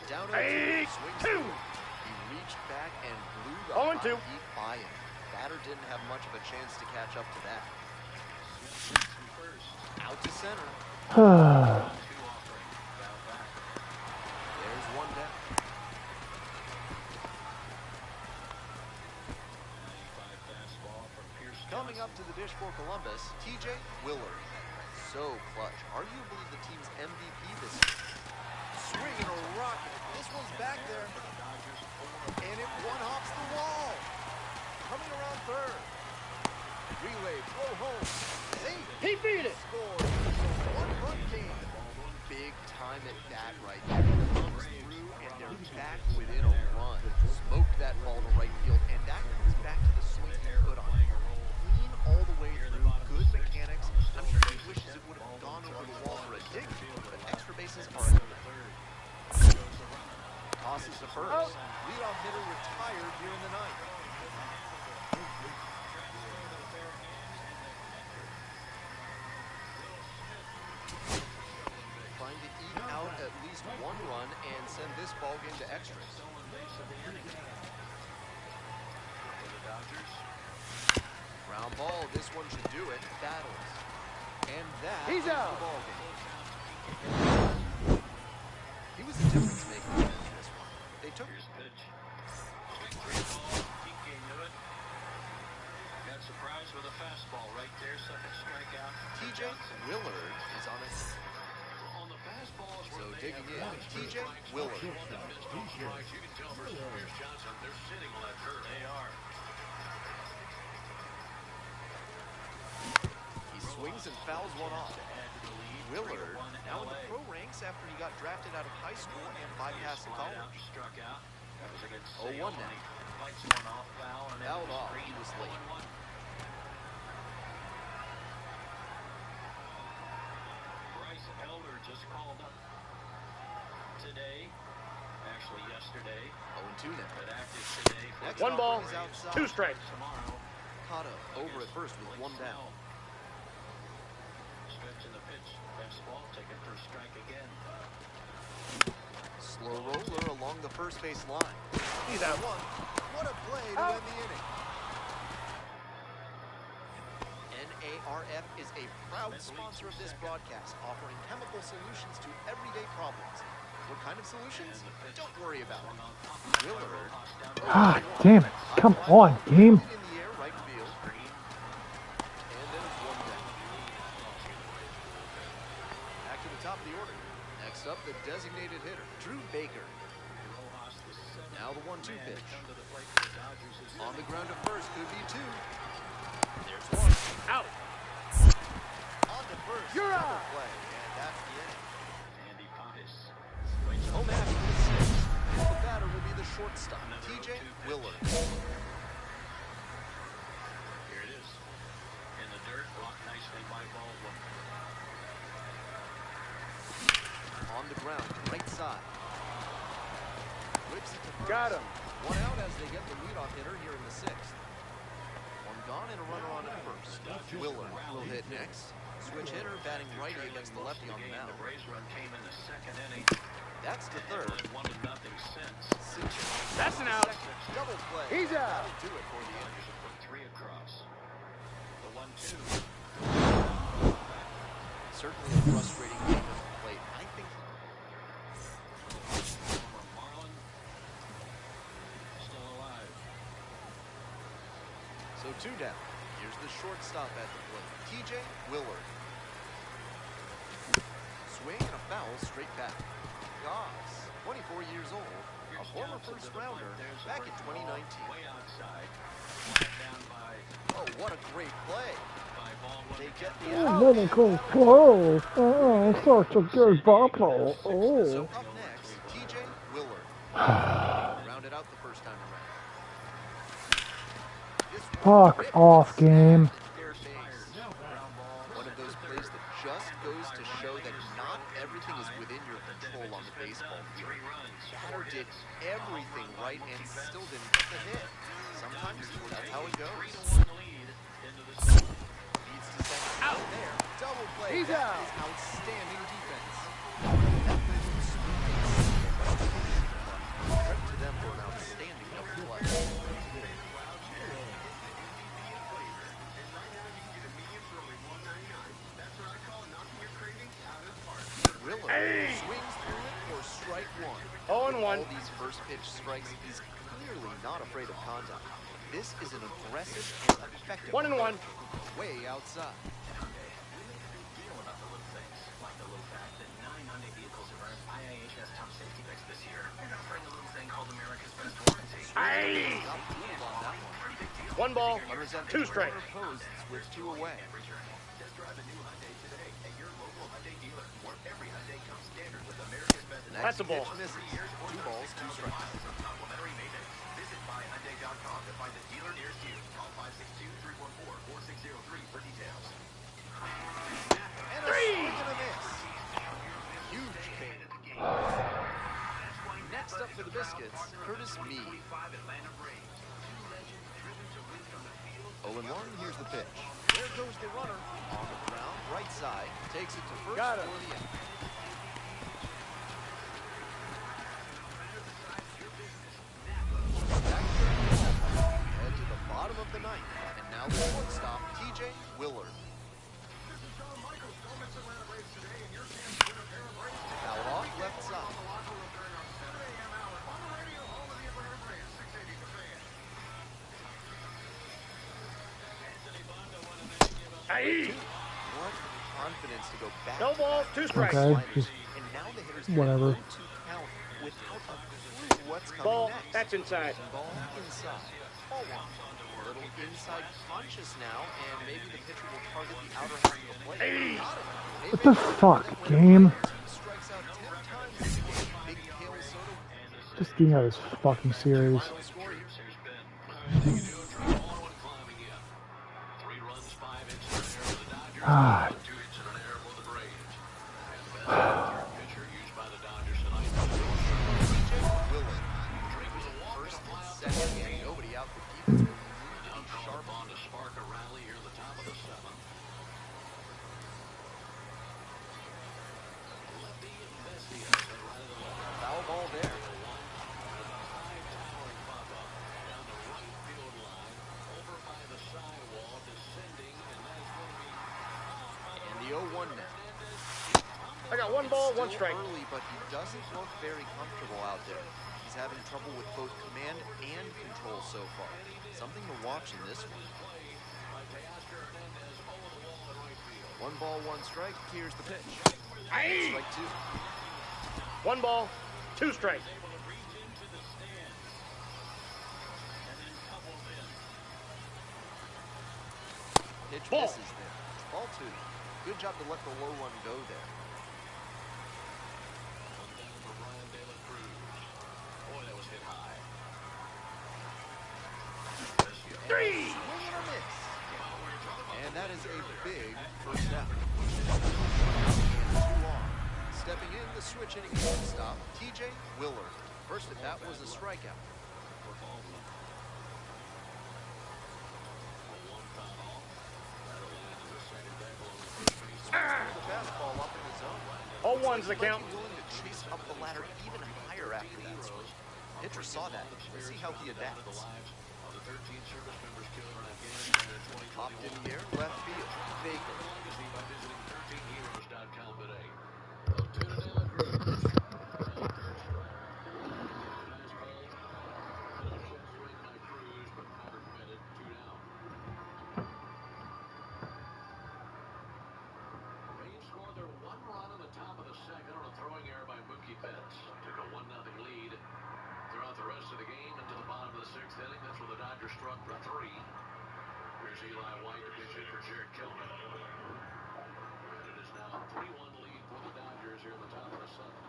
S1: Down
S8: Hey,
S1: 0-2. Swings
S8: 2.
S1: through. He reached back and blew the
S8: 0
S1: high
S8: and 2.
S1: heat by him. Batter didn't have much of a chance to catch up to that.
S2: Smith to first.
S1: Out to center.
S2: 2 offering. Foul back.
S1: There's one down.
S2: 95 fastball from Pierce.
S1: Coming up to the dish for Columbus, TJ Willard. So clutch. Arguably the team's MVP this year. Swinging a rocket. This one's back there. And it one-hops the wall. Coming around third. Relay, throw home. Safe.
S8: He beat it.
S1: Scored. One-run game. Big time at bat right there. Comes through and they're back within a run. Smoked that ball to right field, and that comes back to the swing he put on it. Clean all the way through. Good mechanics. I'm sure he wishes it would have gone over the wall for a dig, but extra bases are a tosses to first. Leadoff hitter retired here in the ninth. Trying to eke out at least 1 run and send this ball game to extras. Ground ball, this one should do it. Battles. And that
S8: He's
S1: is
S8: out.
S1: the ball game. He was the difference maker in this one. They took
S2: Here's pitch. Swing 3 ball. TK knew it. Got surprised with a fastball right there. Second strikeout.
S1: TJ Willard is on it.
S2: On the fastballs.
S1: So digging in, TJ Willard.
S5: You can tell versus Pierce Johnson, they're sitting on that curve.
S2: They are.
S1: He swings and fouls one off. Willard now in the pro ranks after he got drafted out of high school and bypassed college.
S2: Struck out. That was against
S1: 0-1 now.
S2: Fights one off foul and then
S1: Fouled off.
S2: Green
S1: He was late.
S2: 0-1. Bryce Elder just called up today. Actually yesterday.
S1: 0-2 now.
S2: But active today for
S1: Next
S8: 1 ball,
S1: offering is outside.
S8: 2 strikes.
S2: tomorrow.
S1: Cotto over at first with 1 down.
S2: Stretch in the pitch. Fastball taken for a strike again.
S1: Slow roller along the first base line.
S8: He's out.
S1: What a play to
S8: Out.
S1: end the inning. NARF is a proud sponsor of this broadcast, offering chemical solutions to everyday problems. What kind of solutions? Don't worry about it. Willard.
S3: God damn it. Come on, game.
S1: In the air, right field. And there's 1 down. Back to the top of the order. Next up, the designated hitter, Drew Baker. Now the 1-2 pitch. On the ground at first, could be 2. There's 1.
S8: Out.
S1: On to first.
S8: You're
S1: Double
S8: out.
S1: play, and that's the inning.
S2: Andy Pontis.
S1: Home after the 6th. The batter will be the shortstop, TJ Willard.
S2: Here it is. In the dirt, blocked nicely by Baldwin.
S1: On the ground, right side. Whips it to first.
S8: Got him.
S1: 1 out as they get the leadoff hitter here in the 6th. 1 gone and a runner on at first. Willard will hit next. Switch hitter batting righty against the lefty on the mound.
S2: The Braves run came in the second inning.
S1: That's the third.
S2: 1-0 since.
S8: That's an out.
S1: Double play.
S8: He's out.
S1: That'll do it for the inning.
S2: Put 3 across. The 1-2.
S1: Certainly a frustrating game. 2 down. Here's the shortstop at the plate, TJ Willard. Swing and a foul straight back. Goss, 24 years old, a former first rounder back in 2019.
S2: Way outside. Down by
S1: Oh, what a great play. They get the
S3: Oh, what a cool play. Oh, such a good bopper.
S1: So
S3: Oh.
S1: up next, TJ Willard. Rounded out the first time around. This
S3: Fuck
S1: ripped
S3: off,
S1: snap
S3: game.
S1: in fair face. One of those plays that just goes to show that not everything is within your control on the baseball field. Batter did everything right and still didn't get the hit. Sometimes that's how it goes. Leads to second out there. Double play.
S8: He's
S1: That
S8: out.
S1: is outstanding defense. That move was credit to them for an outstanding double play. Willard swings through it for strike one.
S8: 0-1.
S1: All these first pitch strikes, he's clearly not afraid of contact. This is an aggressive and effective
S8: 1-1.
S1: approach. Way outside.
S6: Like the little fact that 9 Hyundai vehicles have earned IIHS top safety picks this year. They're offering a little thing called America's Best Warranty.
S8: Aye.
S1: Got the move on that one.
S8: 1 ball,
S1: Runners at
S8: 2 strikes.
S1: Post with 2 away.
S6: Just drive a new Hyundai today at your local Hyundai dealer, where every Hyundai comes standard with America's Best
S1: The
S8: That's
S1: next
S8: a ball.
S1: pitch misses. 2 balls, 2 strikes.
S6: complimentary maintenance. Visit buyhyundai.com to find a dealer nearest you. Call 562-314-4603 for details.
S1: And a swing and a miss. Huge K. Next up for the Biscuits, Curtis Mead. 0-1, here's the pitch. There goes the runner. On the ground, right side. Takes it to first
S8: Got it.
S1: for the out. Head to the bottom of the ninth. And now the shortstop, TJ Willard. Foul off left side.
S8: Aye.
S1: What confidence to go back.
S8: No
S1: to
S8: balls,
S1: back
S8: 2
S1: with
S8: strikes.
S3: Okay,
S1: sliders.
S3: just
S1: And now the hitter's
S3: whatever.
S1: getting 0-2 count without a clue what's coming
S8: Ball,
S1: next.
S8: that's inside.
S1: Ball inside. Ball one. A little inside conscious now, and maybe the pitcher will target the outer half of the plate.
S8: Hey.
S1: Got it.
S3: What the fuck, game?
S1: Strikes out 10 times this game. Big Kale Soto.
S3: Just getting out of this fucking series.
S1: Final score here.
S3: God.
S1: Willard. First and second, and nobody out for defense. Sharp on to spark a rally here at the top of the seventh. Foul ball there. And the 0-1 now.
S8: I got 1 ball, 1
S1: Still
S8: strike.
S1: early, but he doesn't look very comfortable out there. He's having trouble with both command and control so far. Something to watch in this one. 1 ball, 1 strike. Here's the pitch.
S8: Aye.
S1: Strike 2.
S8: 1 ball, 2 strikes.
S1: Pitch
S8: Ball.
S1: misses there. Ball 2. Good job to let the low one go there.
S8: Three.
S1: Swing and a miss. And that is a big first down. 2 on. Stepping in, the switch hitting shortstop, TJ Willard. First at that was a strikeout. The fastball up in the zone.
S8: 0-1's the count.
S1: Might be willing to chase up the ladder even higher after that switch. Pitcher saw that. Let's see how he adapts. Popped in the air, left field. Baker.
S5: Eli White to pitch in for Jared Kelman. And it is now a 3-1 lead for the Dodgers here in the top of the 7th.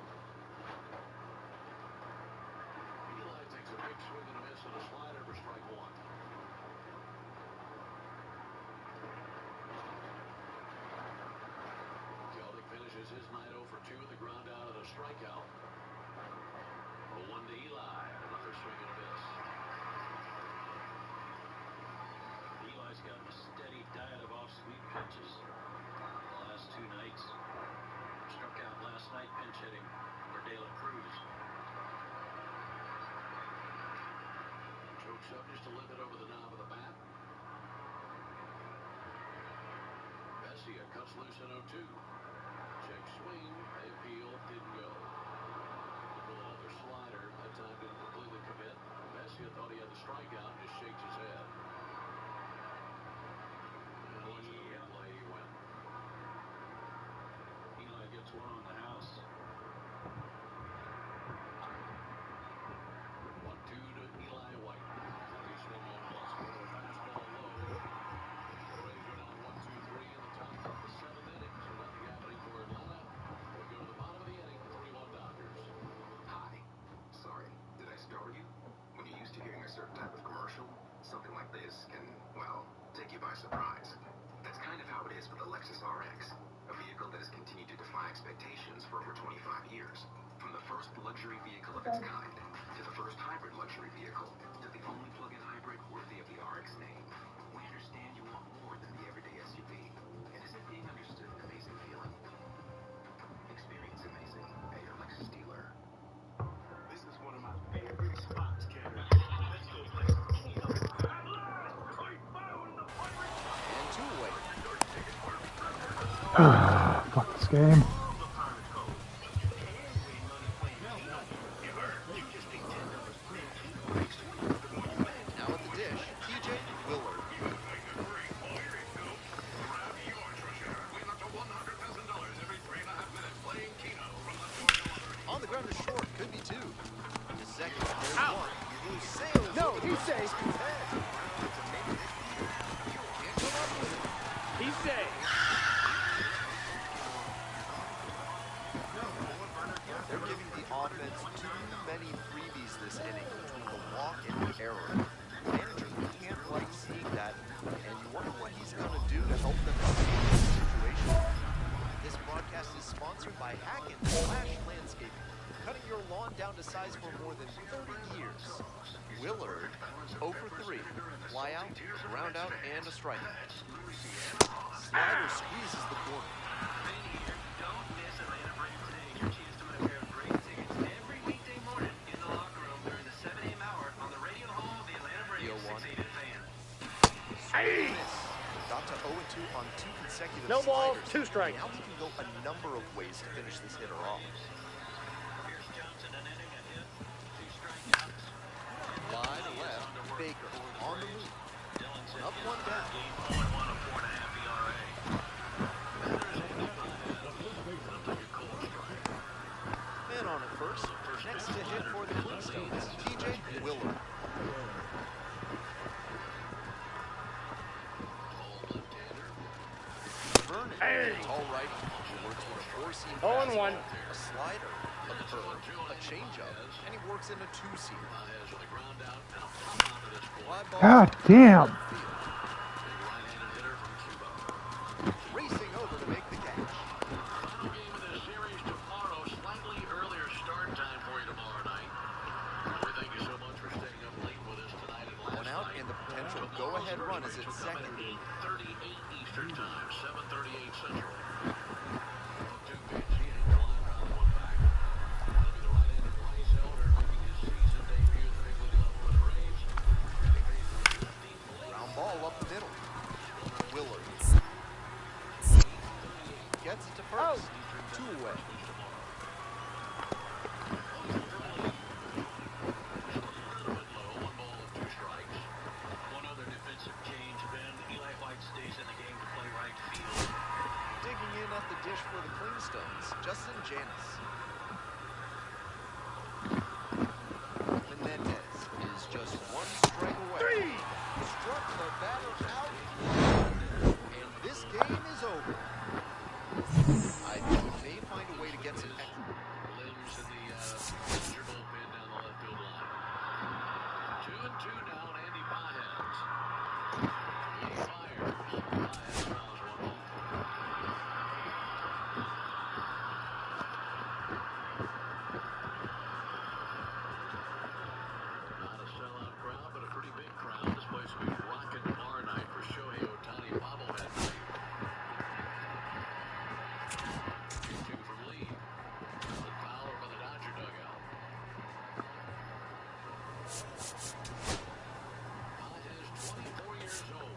S5: Eli takes a big swing and a miss and a slider for strike 1. Celtic finishes his night 0 for 2 with the ground out and a strikeout. 0-1 to Eli. Another swing and a miss.
S2: Eli's got a steady diet of off-speed pitches the last 2 nights. Struck out last night pinch hitting for De La Cruz.
S5: Chokes up just a little bit over the knob of the bat. Bessia cuts loose in 0-2. Check swing. They appeal. Didn't go. With another slider. That time didn't completely commit. Bessia thought he had the strikeout and just shakes his head. And watching the replay, he went.
S2: Eli gets one on the house.
S5: 1-2 to Eli White. He swung on once with a fastball low. The Rays are now 1-2-3 in the top of the 7th inning. So nothing happening for Atlanta. We go to the bottom of the inning. 3-1 Dodgers.
S10: Hi. Sorry, did I startle you? When you're used to hearing a certain type of commercial, something like this can, well, take you by surprise. That's kind of how it is with the Lexus RX, a vehicle that has continued to defy expectations for over 25 years. From the first luxury vehicle of its kind, to the first hybrid luxury vehicle, to the only plug-in hybrid worthy of the RX name, we understand you want more than the everyday SUV. And isn't being understood an amazing feeling? Experience amazing at your Lexus dealer. This is one of my favorite spots, Kevin. Let's go play Keno.
S1: And 2 away.
S3: Fuck this game.
S1: Now at the dish, TJ Willard. On the ground to short, could be 2. To second, there's 1. Who sails
S8: No,
S1: over the
S8: he's
S1: first
S8: safe.
S1: baseman's head. To make it. Can't come up with it.
S8: He's safe.
S1: They're giving the offense too many freebies this inning between the walk and the error. The manager can't like seeing that, and you wonder what he's going to do to help them escape this situation. This broadcast is sponsored by Hacken Slash Landscaping, cutting your lawn down to size for more than 30 years. Willard, 0 for 3, fly out, ground out, and a strikeout. Slider squeezes the corner.
S6: Don't miss Atlanta Braves today. Your chance to win a pair of great tickets every weekday morning in the locker room during the 7 a.m. hour on the radio home of the Atlanta Braves 680 fan.
S1: Swing and miss. Got to 0-2 on 2 consecutive
S8: No balls,
S1: sliders.
S8: 2 strikes.
S1: Now he can go a number of ways to finish this hitter off.
S2: Here's Johnson, an inning, a hit, 2 strikeouts.
S1: Line left, Baker on the move. Up 1 down. Man on at first. Next to hit for the Flintstones, TJ Willard. Vernon, tall righty, works with a 4-seam
S8: 0-1.
S1: a slider, a curve, a changeup, and he works in a 2-seam. Fly ball
S3: God damn.
S1: racing over to make the catch.
S5: Final game of this series tomorrow. Slightly earlier start time for you tomorrow night. We thank you so much for staying up late with us tonight and last
S1: One out,
S5: night.
S1: and the potential go-ahead run is at second.
S5: 8:38 Eastern time, 7:38 Central.
S1: Ground ball up the middle. Willard gets it to first. 2 away.
S2: One other defensive change, Ben.
S5: Paez, 24 years old.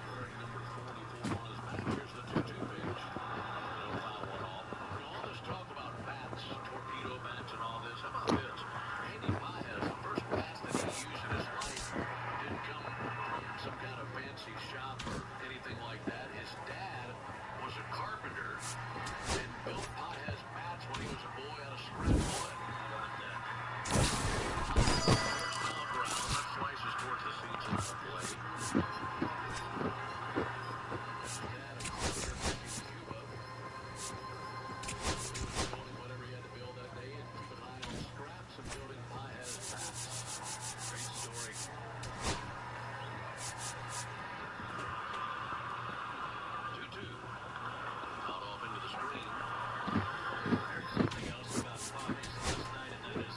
S5: Wearing number 44 on his back. Here's the 2-2 pitch. He'll foul one off. You know, all this talk about bats, torpedo bats and all this. How about this? Andy Paez, the first bats that he used in his life didn't come from some kind of fancy shop or anything like that. His dad was a carpenter and built Paez bats when he was a boy out of scrap wood. Foul ground. That slices towards the seats of the play. Dad, a carpenter back in Cuba. Building whatever he had to build that day and keep an eye on scraps and building Paez bats. Great story. 2-2. Out off into the screen.
S2: Heard something else about Paez last night, and that is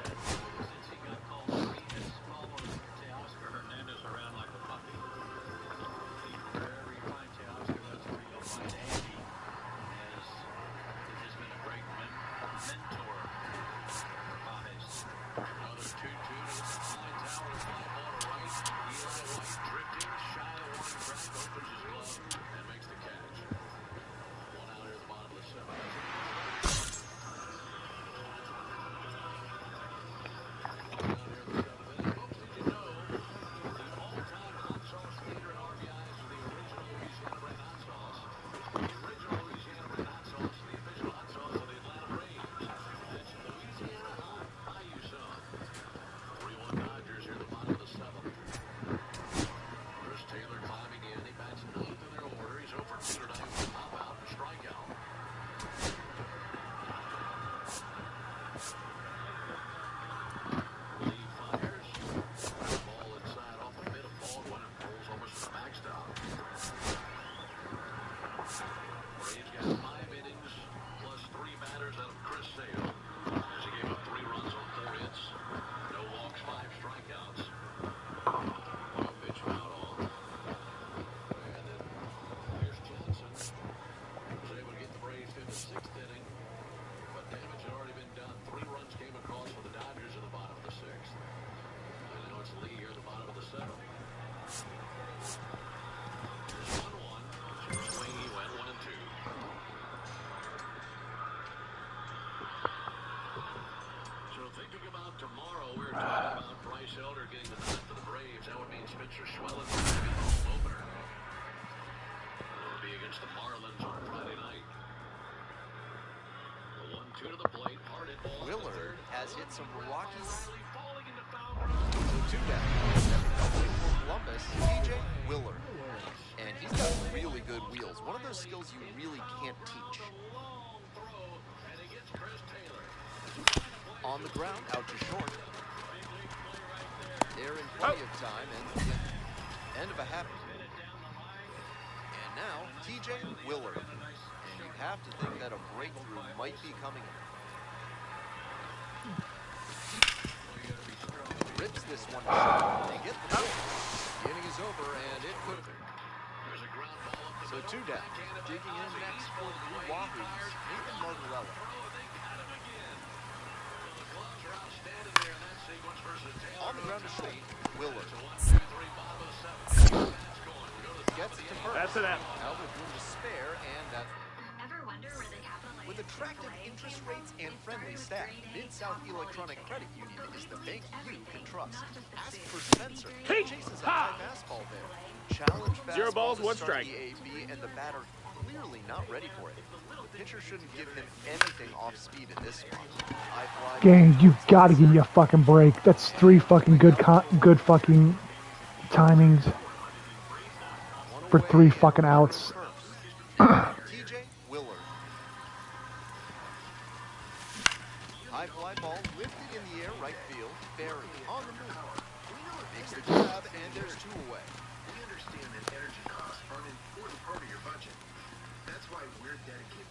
S2: that since he got called up, he has followed Teoscar Hernandez around like a puppy. Wherever you find Teoscar, that's where you'll find Andy, as he has been a great mentor for Paez.
S5: Another 2-2 to the high tower. Fly ball to right. Eli White drifting shy of one track. Opens his glove and makes the catch. One out here at the bottom of the seventh. One out here at the seventh inning. Folks, did you know the all-time hot sauce leader in RBIs is the original Louisiana Red Hot Sauce? The original Louisiana Red Hot Sauce is the official hot sauce of the Atlanta Braves. That's Louisiana Hot. Buy you some. 3-1 Dodgers here at the bottom of the seventh. Chris Taylor climbing in. He bats ninth in their order. He's over 2 tonight with a pop out and strikeout. Lee fires. Ball inside off the mid of Baldwin and pulls almost to the backstop. Braves got 5 innings plus 3 batters out of Chris Sale as he gave up 3 runs on 4 hits. No walks, 5 strikeouts. One pitch foul off. And then here's Johnson. Was able to get the Braves to the 6th inning, but damage had already been done. 3 runs came across for the Dodgers in the bottom of the 6th. And now it's Lee here at the bottom of the 7th. There's 1-1. Swing, he went 1-2. So thinking about tomorrow, we were talking about Bryce Elder getting the nod for the Braves. That would mean Spencer Schwellen would be the home opener. It would be against the Marlins on Friday night. The 1-2 to the plate. Hard hit ball.
S1: Willard has hit some rocky.
S5: Riley falling into foul ground.
S1: So 2 down. Playing for Columbus, TJ Willard. And he's got really good wheels. One of those skills you really can't teach.
S5: Long throw, and he gets Chris Taylor.
S1: On the ground, out to short. They're in plenty of time and end of a happy. And now, TJ Willard. And you have to think that a breakthrough might be coming. Rips this one to short. They get the pitch. The inning is over, and it could have been.
S5: There's a ground ball up the
S1: 2 down. Digging in next for the Blue Wahoos, Nathan Margarella. On the ground to short, Willard. Gets it to first.
S8: That's it out.
S1: Now with room to spare, and that's
S11: Ever wonder where they capitalize?
S1: with attractive interest rates and friendly staff. Mid-South Electronic Credit Union is the bank you can trust. Ask for Spencer.
S8: Hey!
S1: Chases a
S8: Ha!
S1: high fastball there. Challenge fastball
S8: 0 balls,
S1: to
S8: 1
S1: start
S8: strike.
S1: the AB, and the batter clearly not ready for it. The pitcher shouldn't give him anything off speed in this spot. High fly.
S3: Gang, you gotta give me a fucking break. That's 3 fucking good fucking timings for 3 fucking outs.
S1: TJ Willard. High fly ball lifted in the air, right field. Barry on the move. Makes the grab, and there's 2 away.
S10: We understand that energy costs are an important part of your budget. That's why we're dedicated.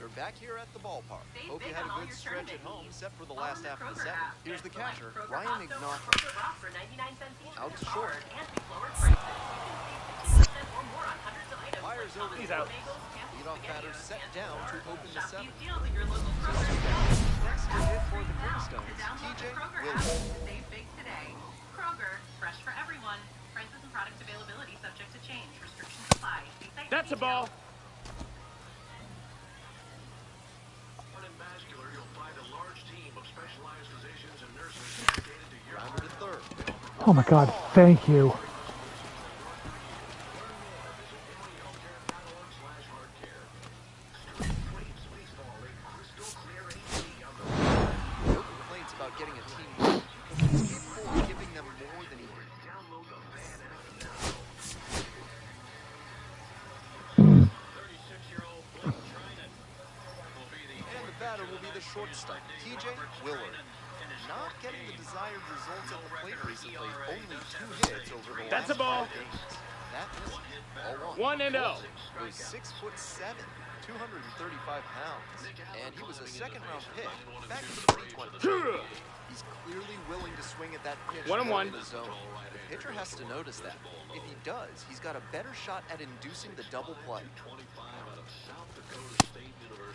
S1: We're back here at the ballpark.
S4: Save
S1: Hope you
S4: big
S1: had
S4: on
S1: a
S4: all
S1: good
S4: your
S1: stretch at
S4: tournament
S1: home,
S4: needs.
S1: except for the
S4: All
S1: last
S4: in the
S1: half of the
S4: Kroger
S1: 7th.
S4: app.
S1: Here's the
S4: Get select
S1: catcher,
S4: Kroger
S1: Ryan
S4: Hot Stove or
S1: Ignoff.
S4: Kroger Rock for 99 cents each
S1: Out
S4: at
S1: to
S4: the
S1: short.
S4: card and these lower prices. You can save 50% or more on hundreds of items
S1: Fires
S4: like
S1: over.
S8: He's out.
S4: bagels, Campbell's
S1: Leadoff batter set down to open the
S4: Shop these
S1: seventh.
S4: deals at your local
S1: So
S4: Kroger.
S1: two down. Next to hit for the
S4: Now,
S1: Cornerstones,
S4: to download
S1: TJ
S4: the Kroger app
S1: Willard.
S4: to save big today. Kroger, fresh for everyone. Prices and product availability subject to change. Restrictions apply. See site for
S8: That's a
S4: details.
S8: ball.
S5: In vascular, you'll find a large team of specialized physicians and nurses dedicated to your
S1: Grounder to third.
S3: Oh my God, thank you.
S1: No complaints about getting a team win. He's capable of giving them more than he needs. And the batter will be the shortstop, TJ Willard. Not getting the desired results at the plate recently. Only 2 hits over the
S8: That's
S1: last
S8: a ball.
S1: 5 games. That misses. Ball
S8: 1 and 0.
S1: Was 6'7", 235 pounds, and he was a second-round pick back in 2020. He's clearly willing to swing at that pitch
S8: 1 and 1.
S1: in the zone. The pitcher has to notice that. If he does, he's got a better shot at inducing the double play.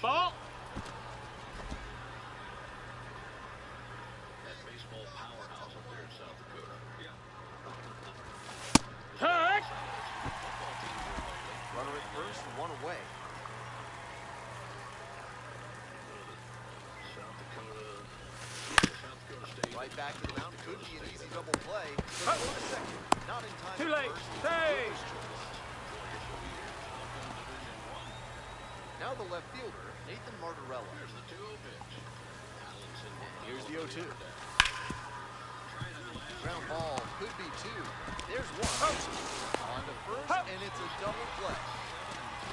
S8: Ball. Heck.
S1: Runner at first, 1 away. Right back to the mound, could be an easy double play. But go to second, not in time.
S8: Too
S1: for
S8: late.
S1: first.
S8: Hey.
S1: Now the left fielder, Nathan Martorella. And here's the 0-2. Ground ball, could be 2. There's 1. On to first, and it's a double play.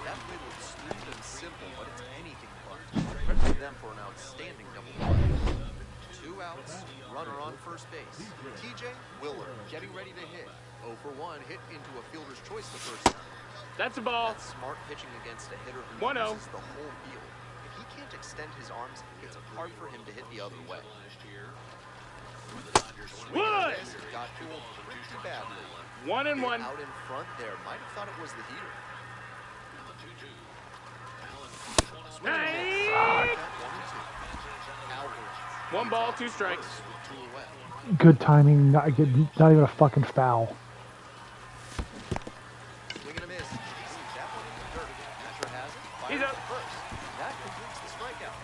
S1: That play looks smooth and simple, but it's anything but. Credit to them for an outstanding double play. 2 outs, runner on first base. TJ Willard getting ready to hit. 0 for 1, hit into a fielder's choice the first time.
S8: That's a ball.
S1: That's smart pitching against a hitter who
S8: 1-0.
S1: uses the whole field. If he can't extend his arms, it's hard for him to hit the other way. Swing and a miss, got pulled pretty badly.
S8: 1 and 1.
S1: Out in front there, might have thought it was the heater. Swing and a miss.
S8: Hey.
S1: That 1-2. Alvarez.
S8: 1 ball, 2 strikes.
S1: With 2 away.
S3: Good timing, not even a fucking foul.
S1: Swing and a miss. Leaves that one in the dirt. Catcher has it.
S8: He's
S1: Fires
S8: up.
S1: to first. That completes the strikeout.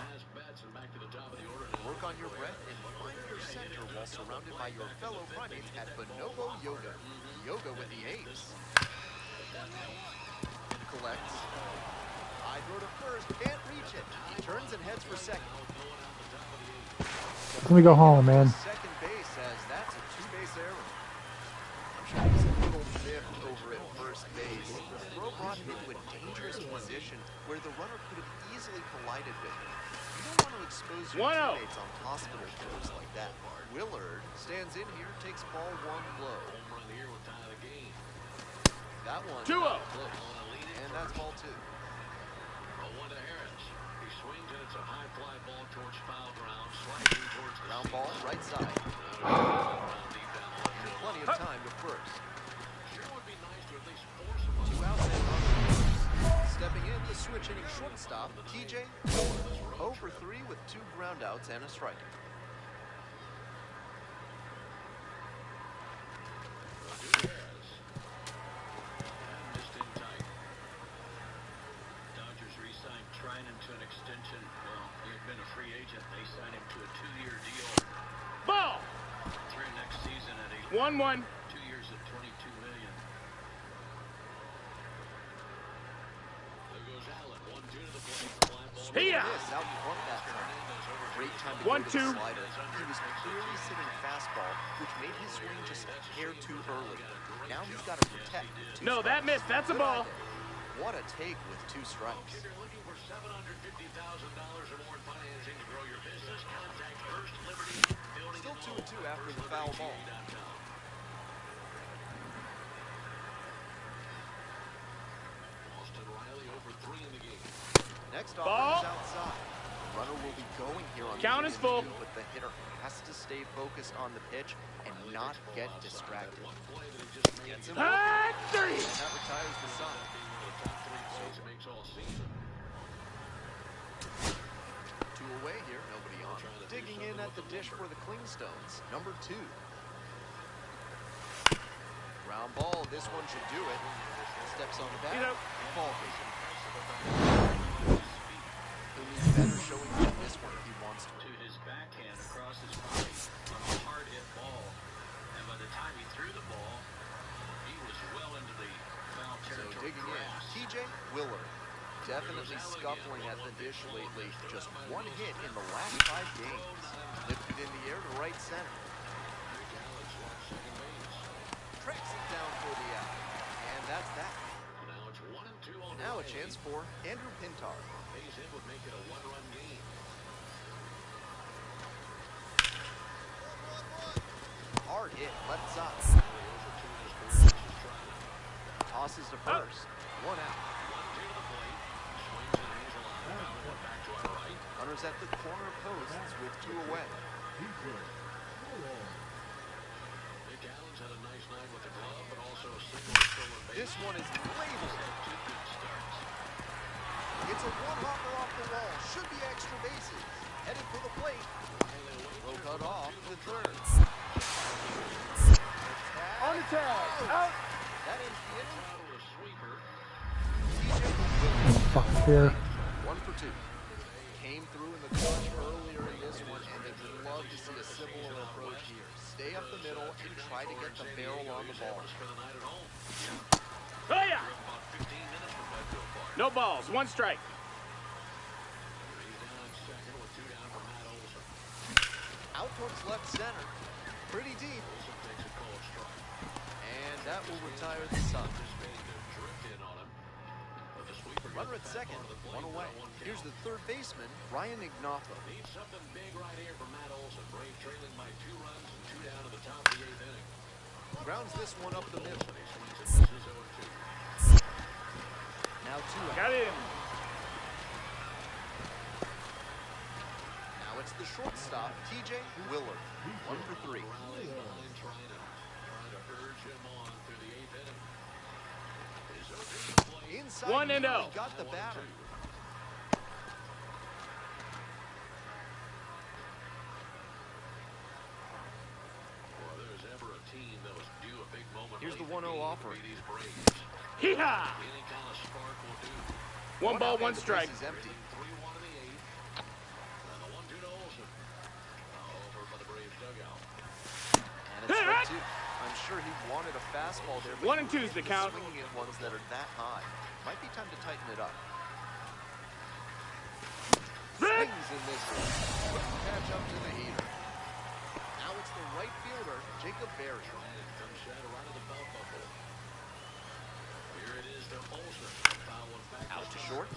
S1: Work on your breath and find your center while surrounded by your fellow primates at Bonobo Yoga. Yoga with the A's. Collects. High throw to first. Can't reach it. He turns and heads for second.
S3: Let me go home, man.
S1: Second base says that's a 2-base error. I'm sure he's a little miffed over at first base. The throw brought him into a dangerous position where the runner could have easily collided with him. You don't want to expose your
S8: 1-0.
S1: teammates on hospital throws like that. Willard stands in here, takes ball 1 low. That one
S8: 2-0.
S1: close. And that's ball 2. Ground ball, right side. Plenty of time to first. 2 outs and runners. Stepping in, the switch hitting shortstop, TJ Willard. 0 for 3 with 2 groundouts and a strike.
S2: Dodgers re-signed Trinan to an extension. Well, he had been a free agent. They signed him to a 2-year deal.
S8: Ball.
S2: Through next season at
S8: 1-1.
S2: 2 years at $22 million. There goes Allen. 1-2 to the plate.
S1: Swing and
S8: Here.
S1: miss out in front that time. Great time to
S8: 1-2.
S1: go to the slider. He was clearly sitting fastball, which made his swing just a hair too early. Now he's got to protect with 2
S8: No,
S1: strikes.
S8: that missed. That's a
S1: Good
S8: ball.
S1: eye there. What a take with 2 strikes.
S5: If you're looking for $750,000 or more in financing to grow your business, contact First Liberty Building
S1: Still
S5: and
S1: 2-2
S5: Loan.
S1: after the foul ball.
S5: Austin Riley over 3 in the game.
S1: Next
S8: Ball.
S1: offense outside. The runner will be going here on
S8: Count
S1: 3
S8: is
S1: and
S8: full.
S1: 2, but the hitter has to stay focused on the pitch and not get distracted. Gets him open.
S8: Hot 3.
S1: And that retires the side.
S5: Makes all season.
S1: the dish for the Clingstones, number 2. Ground ball, this one should do it. Steps on the bat, ball taken. He'll need better showing on this one if he wants to.
S2: To his backhand across his body on a hard hit ball. And by the time he threw the ball, he was well into the foul
S1: So
S2: territory.
S1: digging in, TJ Willard. Definitely scuffling at the dish lately. Just one hit in the last 5 games. Lifted in the air to right center. Tracks it down for the out. And that's that.
S5: Now it's 1-2 on
S1: Now a
S5: the way.
S1: chance for Andrew Pintar.
S5: Base hit would make it a 1-run game.
S1: Hard hit, left side. Tosses to first. 1 out. Runners at the corner posts with 2 away.
S5: Nick Allen's had a nice night with the glove, but also a single stolen base.
S1: This one is labeled.
S5: Two good starts.
S1: It's a one-hopper off the wall. Should be extra bases. Headed for the plate. Throw cut off to third.
S8: On the tag. Out.
S1: That ends the inning.
S5: Throttle a sweeper.
S3: Fuck here.
S1: 1 for 2. Came through in the clutch earlier in this one, and they'd love to see a similar approach here. Stay up the middle and try to get the barrel on the ball.
S5: For the night at home.
S8: Oh, yeah.
S5: About 15 minutes from Medco Park.
S8: No balls. 1 strike.
S5: He's down on second with 2 down for Matt Olson.
S1: Out towards left center. Pretty deep.
S5: Olson takes a cold strike.
S1: And that will retire the Suns.
S5: Anticipating to drift in on him. But the sweeper gets
S1: Runner
S5: the
S1: at
S5: back
S1: second.
S5: part of the plate
S1: 1 away.
S5: with a 1 count.
S1: Here's the third baseman, Ryan Ignato.
S5: Needs something big right here from Matt Olson. Brave trailing by 2 runs and 2 down to the top of the 8th inning.
S1: Grounds this one up the middle.
S5: Olson, he swings and misses 0-2.
S1: Now 2 out.
S8: Got him.
S1: Now it's the shortstop, TJ Willard. 1 for 3.
S5: Rallying behind Trinan, trying to urge him on through the 8th inning. He's open to the plate.
S1: Inside
S8: 1 and
S1: he
S8: 0.
S1: got the batter.
S5: Well, there's ever a team that was due a big moment.
S1: Here's the
S5: late in
S1: 1-0
S5: game,
S1: offer.
S5: it'll be these Braves.
S8: Hee-haw.
S5: Any kind of spark will do.
S8: 1 ball,
S1: out
S8: 1
S1: and the
S8: strike.
S1: base is empty.
S5: 3-1 in the 8th. And the 1-2 to Olson. Over by the Braves dugout.
S1: And it's strike 2. I'm sure he wanted a fastball there. but
S8: 1 and 2's the count.
S1: Swinging at ones that are that high. Might be time to tighten it up. Swings and misses. Couldn't catch up to the heater. Now it's the right fielder, Jacob Berry.
S5: And it comes shadow right of the belt buckle. Here it is to Olson. Foul one back.
S1: Out to short.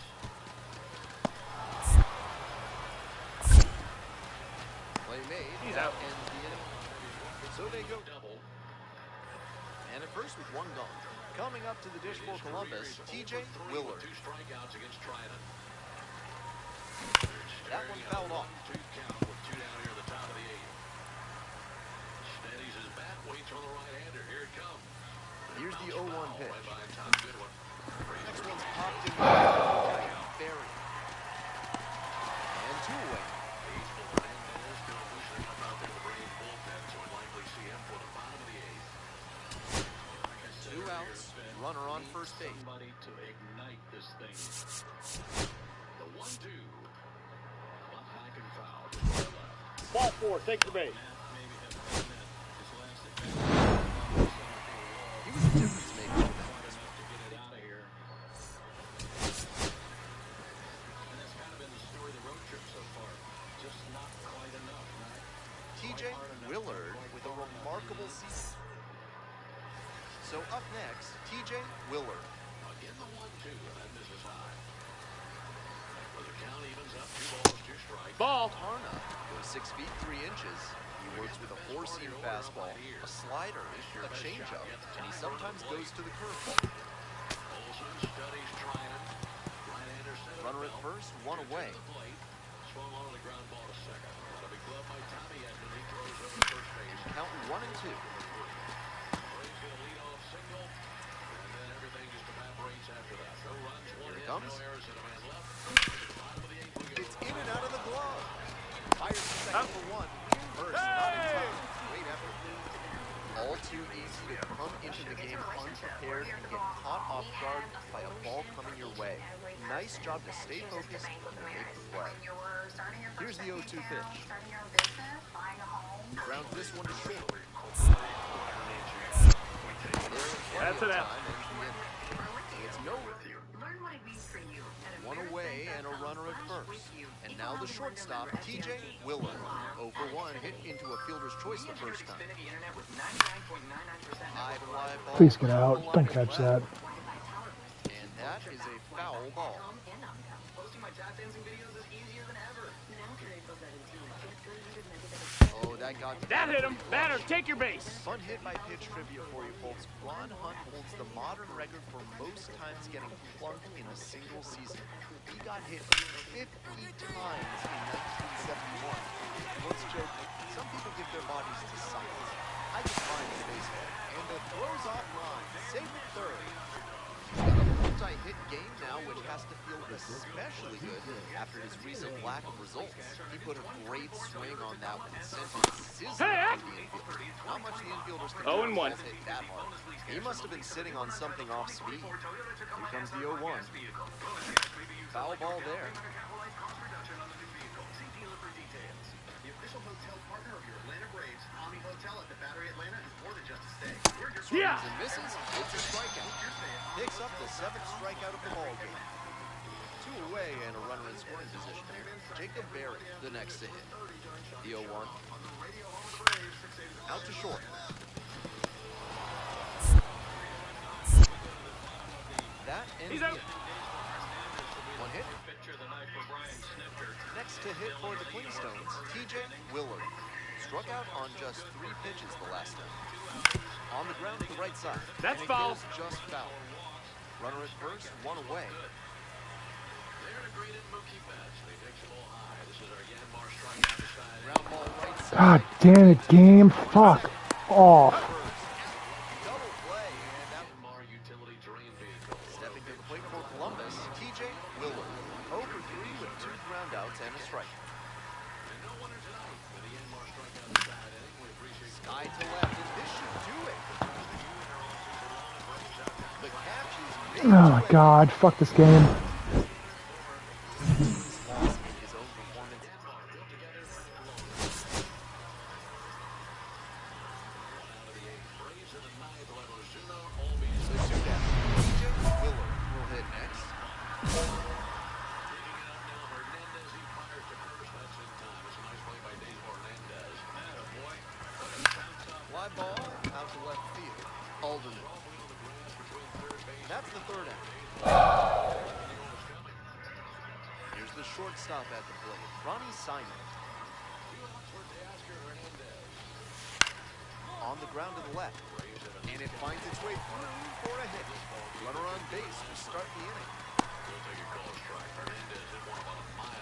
S1: Play made.
S8: He's
S1: That
S8: out.
S1: ends the inning. So they go
S5: Double.
S1: And at first with 1 gone. Coming up to the dish for Columbus, TJ Willard.
S5: 2 strikeouts against Trinan.
S1: That one fouled off.
S5: 1-2 count with 2 down here at the top of the 8th. Steadies his bat, waits on the right-hander. Here it comes.
S1: Here's the 0-1
S5: Foul
S1: pitch.
S5: right by Tom Goodwin.
S1: Next one's popped in Berry. And 2 away.
S5: Baseball Mendoza still loosening up out there in the Braves bullpen, so we'll likely see him for the bottom of the 8th. Like I said
S1: 2
S5: earlier,
S1: outs,
S5: Ben,
S1: runner on
S2: Need
S1: first base.
S2: Somebody to ignite this thing.
S5: The 1-2. One high and foul. Just to the left.
S8: Ball 4. Take the base.
S2: Matt maybe have done that his last at bat.
S1: He was a difference maker.
S2: Quite enough to get it out of here. And that's kind of been the story of the road trip so far. Just not quite enough. Not
S1: TJ
S2: quite hard enough,
S1: Willard
S2: not quite
S1: with a
S2: far enough.
S1: remarkable season. So up next, TJ Willard.
S5: Again, the 1-2, and that misses high. Well, the count evens up. 2 balls, 2 strikes.
S8: Ball.
S1: Tarna goes 6 feet 3 inches. He works with a 4-seam fastball, a slider, a changeup, and he sometimes goes to the curveball.
S5: Olson studies Trinan. Right-hander center
S1: Runner at
S5: field.
S1: first, 1 away.
S5: To the plate. Swung on the ground ball to second. A big glove by Tommy Edman. He throws over first base.
S1: Count 1 and 2.
S5: Braves get a leadoff single, and then everything just evaporates after that. No runs, 1
S1: Here it
S5: hit,
S1: comes.
S5: no errors, and a man left. To the bottom of the 8th we go.
S1: It's in and out of the glove. Fires to second for 1. off guard by a ball coming your way. Nice job to stay focused and make the play. Here's the 0-2 pitch. Grounds this one to short.
S8: That's it out.
S1: It's no. One away and a runner at first. And now the shortstop, TJ Willard. 0 for 1, hit into a fielder's choice the first time. High fly ball.
S3: Please get out. Don't catch that.
S1: And that is a foul ball. Oh, that got
S8: That hit him. Batter, take your base.
S1: Fun hit by pitch trivia for you folks. Ron Hunt holds the modern record for most times getting plunked in a single season. He got hit 50 times in 1971. Let's joke, some people give their bodies to science. I just find in baseball. And the throws off line. Safe at third. Got a multi-hit game now, which has to feel especially good after his recent lack of results. He put a great swing on that one, sent it sizzling to the infield. Not much the infielders can do when hit that hard. He must have been sitting on something off speed. Here comes the 0-1. Foul ball there.
S8: Yeah.
S1: And misses. It's a strikeout. Picks up the 7th strikeout of the ball game. 2 away and a runner in scoring position. Jacob Berry, the next to hit. The 0-1. Out to short. That ends
S8: He's
S1: the
S8: out.
S1: inning. 1 hit. Next to hit for the Clingstones, TJ Willard. Struck out on just 3 pitches the last time. On the ground to the right side.
S8: That's
S1: and it
S8: foul.
S1: goes just foul. Runner at first, 1 away. Ground ball right side.
S3: God damn it, game. Fuck off.
S1: Double play, and that stepping to the plate for Columbus, TJ Willard. 0 for 3 with 2 groundouts and a strike. Sky to left, and this should do it. The catch is made.
S3: Oh my god. Fuck this game.
S1: He's lost in his own performance. The 2 down. TJ Willard will hit next. Fly ball out to left field. Alderman. That's the 3rd out. Here's the shortstop at the plate, Ronnie Simon. On the ground to the left, and it finds its way through for a hit. Runner on base to start the inning.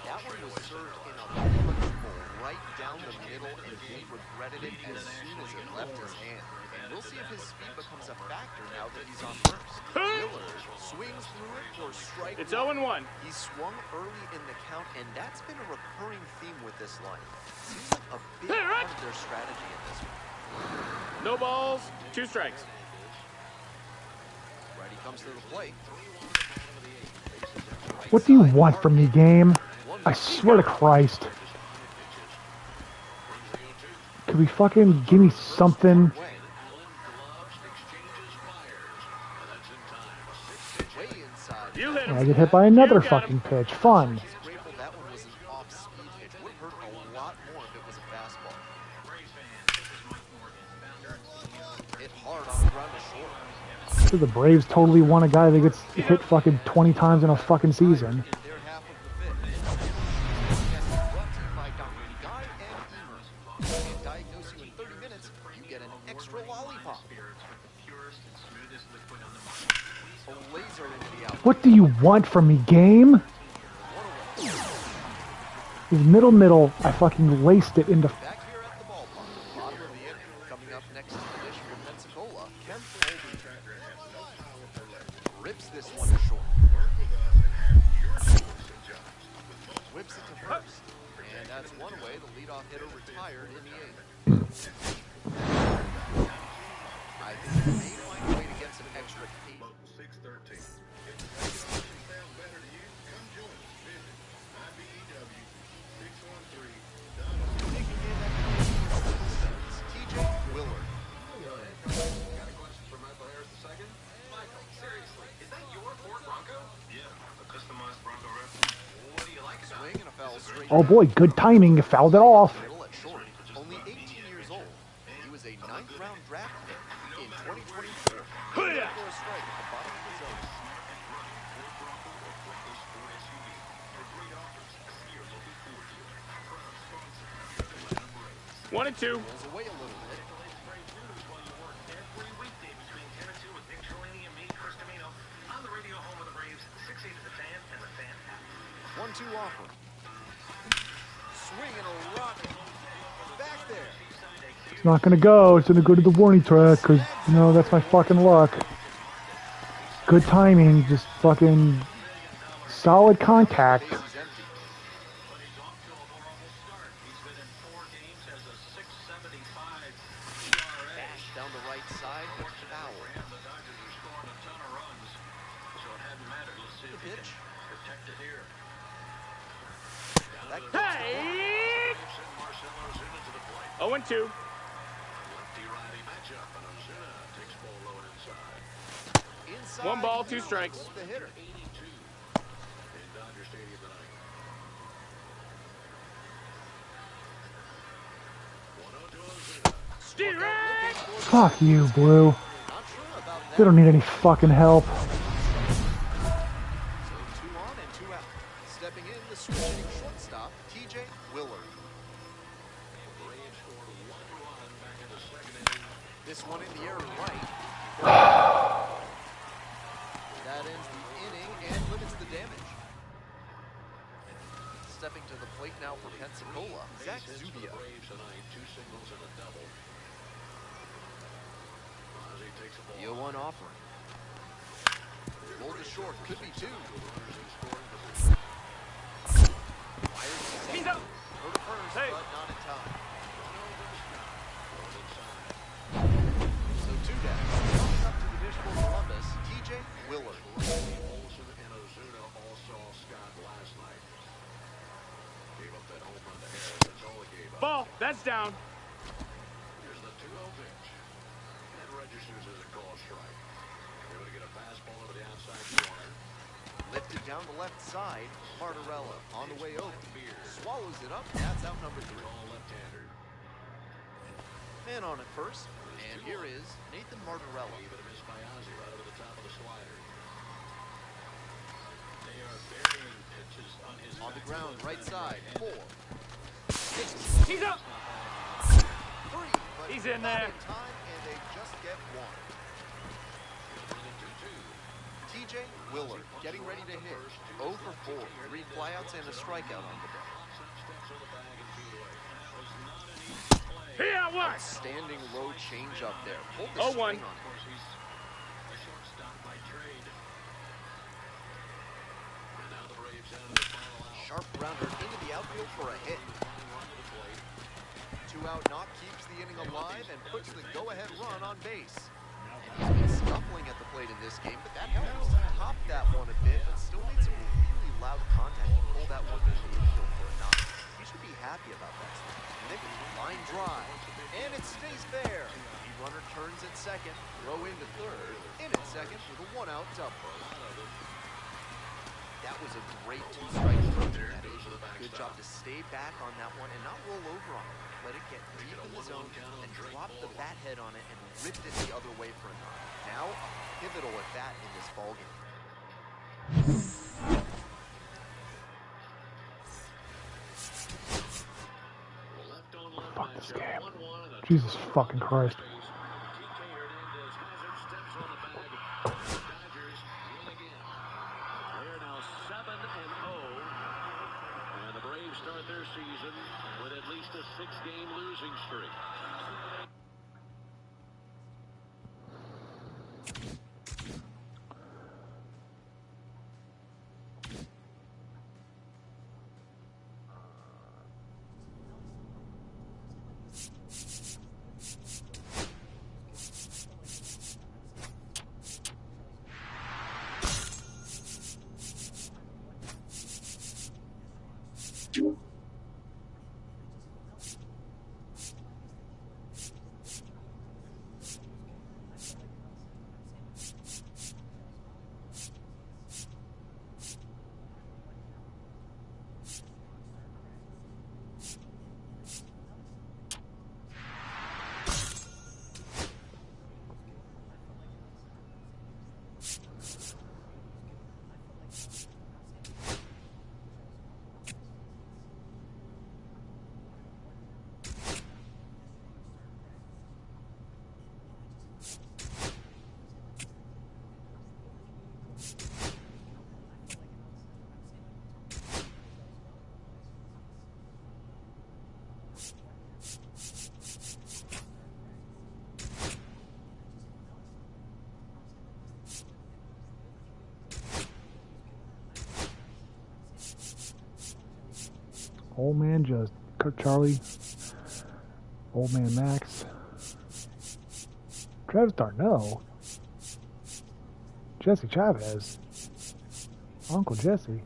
S1: That one was served in a punch bowl right down the middle, and he regretted it as soon as it left his hand. And we'll see if his speed becomes a factor now that he's on first. Willard swings through it for strike
S8: It's
S1: 1.
S8: 0-1.
S1: He swung early in the count, and that's been a recurring theme with this line. Seems like a big part of their strategy in this one.
S8: No balls, 2 strikes.
S1: Righty comes to the plate.
S3: What do you want from me, game? I swear to Christ. Could we fucking give me something?
S1: Way inside.
S8: You hit
S3: And
S8: him.
S3: I get hit by another
S8: You got
S3: fucking pitch. Fun.
S1: He's grateful that one was an off-speed pitch. Would hurt a lot more if it was a fastball. Hit hard on the ground to short.
S3: So the Braves totally want a guy that gets hit fucking 20 times in a fucking season.
S1: In their half of the 5th. Podcast is brought to you by Dr. Guy and Emer. And diagnose you in 30 minutes, you get an extra lollipop. A laser into the out.
S3: What do you want from me, game? His middle, I fucking laced it into...
S1: Back here at the ballpark, bottom of the inning. Coming up next to the dish from Pensacola, Kemp Holden. Rips this one to short. Whips it to first. And that's 1 away. The leadoff hitter retired in the 8th. I think they may find a way to get some extra 8.
S10: 613. If the second option sounds better to you, come join us. Visit IBEW613.com.
S1: TJ Willard.
S10: Got a question for Michael Harris II?
S2: Michael, seriously, is that your Ford Bronco?
S6: Yeah, a customized Bronco rep.
S2: What do you like about
S1: Swing and a foul straight.
S3: Oh boy, good timing. You fouled it off.
S1: Middle at short. Only 18 years old. He was a 9th-round draft pick in 2024. For a strike at the bottom of the zone.
S8: 1 and 2.
S1: Pulls away a little bit.
S6: Every weekday between 10 and 2 with Nick Trelawney and me, Chris Domino, on the radio home of the Braves, 680 The Fan and The Fan app.
S1: 1-2 offer. Swing and a rocket. Back there.
S3: It's not gonna go. It's gonna go to the warning track because, you know, that's my fucking luck. Good timing. Just fucking solid contact.
S1: Base is empty.
S2: But he's off to a horrible start. He's been in 4 games, has a 6.75 ERA.
S1: Bash down the right side, but foul.
S2: For him, the Dodgers are scoring a ton of runs, so it hadn't mattered. Let's see if he
S1: Pitch.
S2: can protect it here.
S1: That
S8: Hey!
S5: Marcelo's into the plate.
S8: 0 and 2.
S5: Lefty-righty matchup, and Ozuna takes ball low and inside.
S1: inside.
S8: 1 ball, 2 strikes.
S1: The hitter.
S5: 82 in Dodger Stadium tonight. 1-0 to Ozuna.
S8: Steer it!
S3: Fuck you, Blue.
S1: Not sure about that.
S3: They don't need any fucking help.
S1: So 2 on and 2 out. Stepping in, the switching shortstop, TJ Willard.
S5: Braves scored 1 run back in the second inning.
S1: This one in the air to right. That ends the inning and limits the damage. Stepping to the plate now for Pensacola, Zach
S5: Base hits for the
S1: Zubia.
S5: Braves tonight, 2 singles and a double. Ozzy takes a ball.
S1: 0-1 offering. Roll to short, could be 2.
S5: With runners in scoring position.
S1: Fires to
S8: He's
S1: second.
S8: up.
S1: Go to first,
S8: Hey.
S1: but not in time.
S5: Going inside.
S1: So 2 down. Coming up to the dish for Columbus, TJ Willard.
S5: Olsen and Ozuna all saw Scott last night. Gave up that home run to Harris. That's all he gave up.
S8: Ball. That's down.
S5: Here's the 2-0 pitch. That registers as a called strike. Able to get a fastball over the outside corner.
S1: Lifted down the left side, Martorella on the way over. Swallows it up, that's out number 3.
S5: All left-hander.
S1: Man on at first, and here is Nathan Martorella.
S5: Even a miss by Ozzy right over the top of the slider. They are burying pitches on his
S1: On the
S5: back
S1: ground,
S5: foot.
S1: right side, 4, 6,
S8: He's up.
S1: 3, but
S8: He's in
S1: not
S8: there.
S1: in time, and they just get 1.
S5: Bring it 2-2.
S1: TJ Willard getting ready to hit. 0 for 4, 3 flyouts and a strikeout on the day.
S5: Steps on the bag and 2 away.
S2: That was not an easy play.
S8: He out west.
S1: Outstanding low change up there. Pulled the
S8: 0-1.
S1: string on
S2: Of course, he's a shortstop by trade.
S5: And now the Braves down to the final out.
S1: Sharp grounder into the outfield for a hit.
S5: Final run to the plate.
S1: 2 out knock keeps the inning alive and puts the go-ahead run on base. And he's been scuffling at the plate in this game, but that helps top that one a bit, but still made some really loud contact to pull that one into the infield for a knock. He should be happy about that. Nick, line drive, and it stays there. The runner turns at second, throw into third, in at second with a 1-out double. That was a great 2-strike throw to that inning. Good job to stay back on that one and not roll over on it. Let it get deep in the zone and drop the bat head on it and ripped it the other way for a knock. Now, a pivotal at bat in this ballgame.
S5: Left on left
S3: Fuck this
S5: matchup.
S3: game.
S5: 1-1 and a
S3: Jesus fucking Christ.
S5: TK Hernandez hazard steps on the bag. The Dodgers win again. They're now 7-0. And the Braves start their season with at least a 6-game losing streak.
S3: Old man just Charlie. Old man Max. Travis Darno. Jesse Chavez. Uncle Jesse.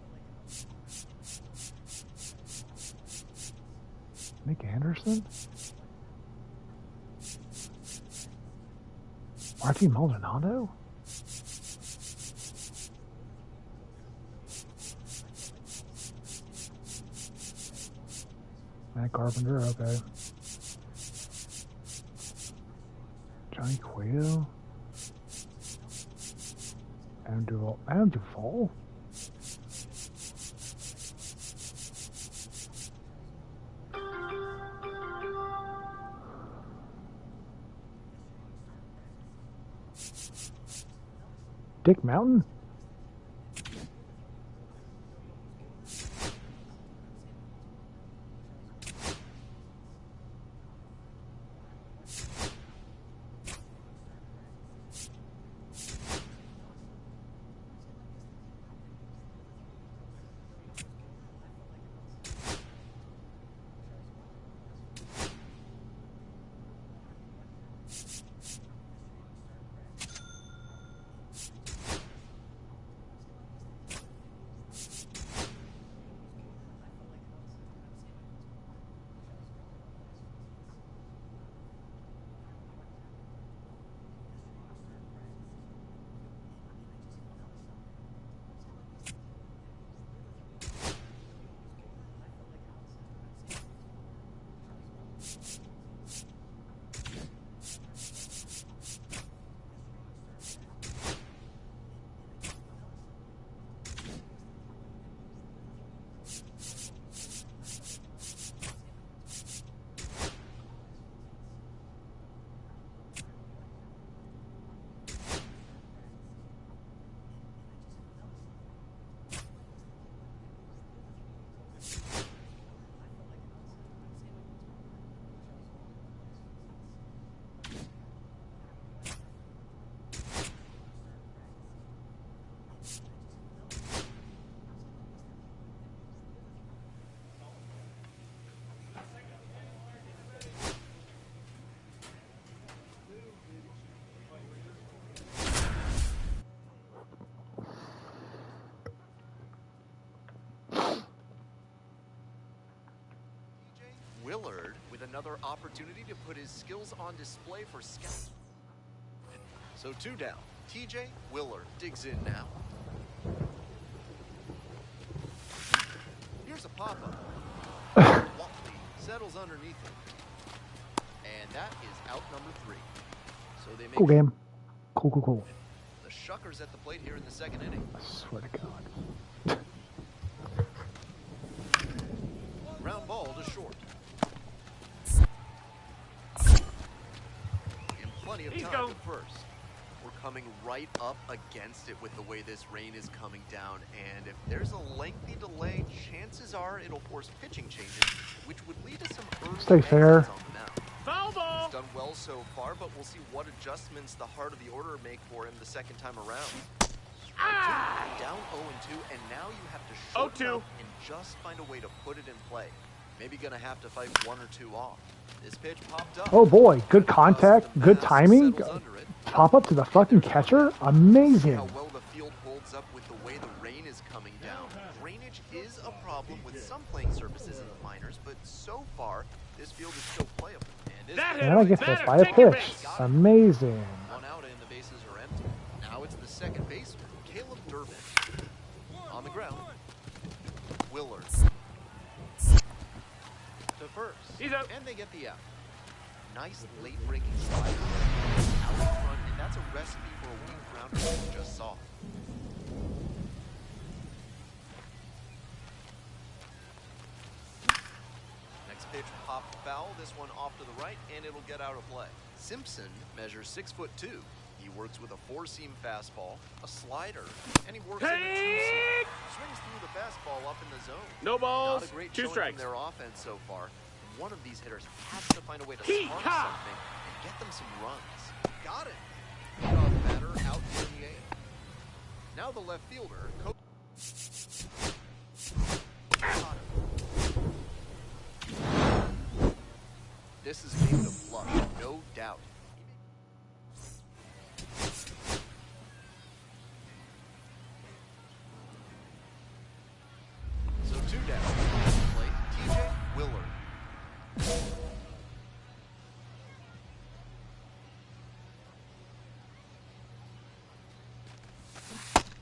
S3: Nick Anderson. Martin Maldonado. Matt Carpenter, okay. Johnny Cueto. Adam Duvall. Adam Duvall? Dick Mountain?
S1: Willard with another opportunity to put his skills on display for scouts. So 2 down. TJ Willard digs in now. Here's a pop-up. Watley settles underneath him. And that is out number 3. So they make
S3: Cool game. Cool.
S1: the Shuckers at the plate here in the 2nd inning.
S3: I swear to God.
S1: Ground ball to short. And plenty of time at first. We're coming right up against it with the way this rain is coming down, and if there's a lengthy delay, chances are it'll force pitching changes, which would lead to some early
S3: Stay fair.
S1: exits on the mound.
S8: Foul ball!
S1: He's done well so far, but we'll see what adjustments the heart of the order make for him the second time around. Down 0-2, and now you have to shorten up and just find a way to put it in play. Maybe gonna have to fight 1 or 2 off. This pitch popped up.
S3: Oh boy, good contact, good timing. Pop up to the fucking catcher. Amazing.
S1: How well the field holds heads up with the way the rain is coming down. Drainage is a problem with some playing surfaces in the minors, but so far, this field is still playable. And this
S3: And I get hit by a pitch. Amazing.
S1: One out and the bases are empty. Now it's the second baseman, Caleb Durbin. On the ground, Willard. To first.
S8: He's out.
S1: And they get the out. Nice late-breaking slide out in front, and that's a recipe for a weak grounder that we just saw. Next pitch popped foul, this one off to the right, and it'll get out of play. Simpson measures 6'2". He works with a four-seam fastball, a slider, and he works in a two-seam. Swings through the fastball up in the zone.
S8: No balls,
S1: Not a great
S8: 2
S1: showing
S8: strikes.
S1: from their offense so far. One of these hitters has to find a way to spark something and get them some runs. Got it. Leadoff batter out near the eighth. Now the left fielder. This is a game to flush, no doubt. So 2 down. Plate TJ Willard.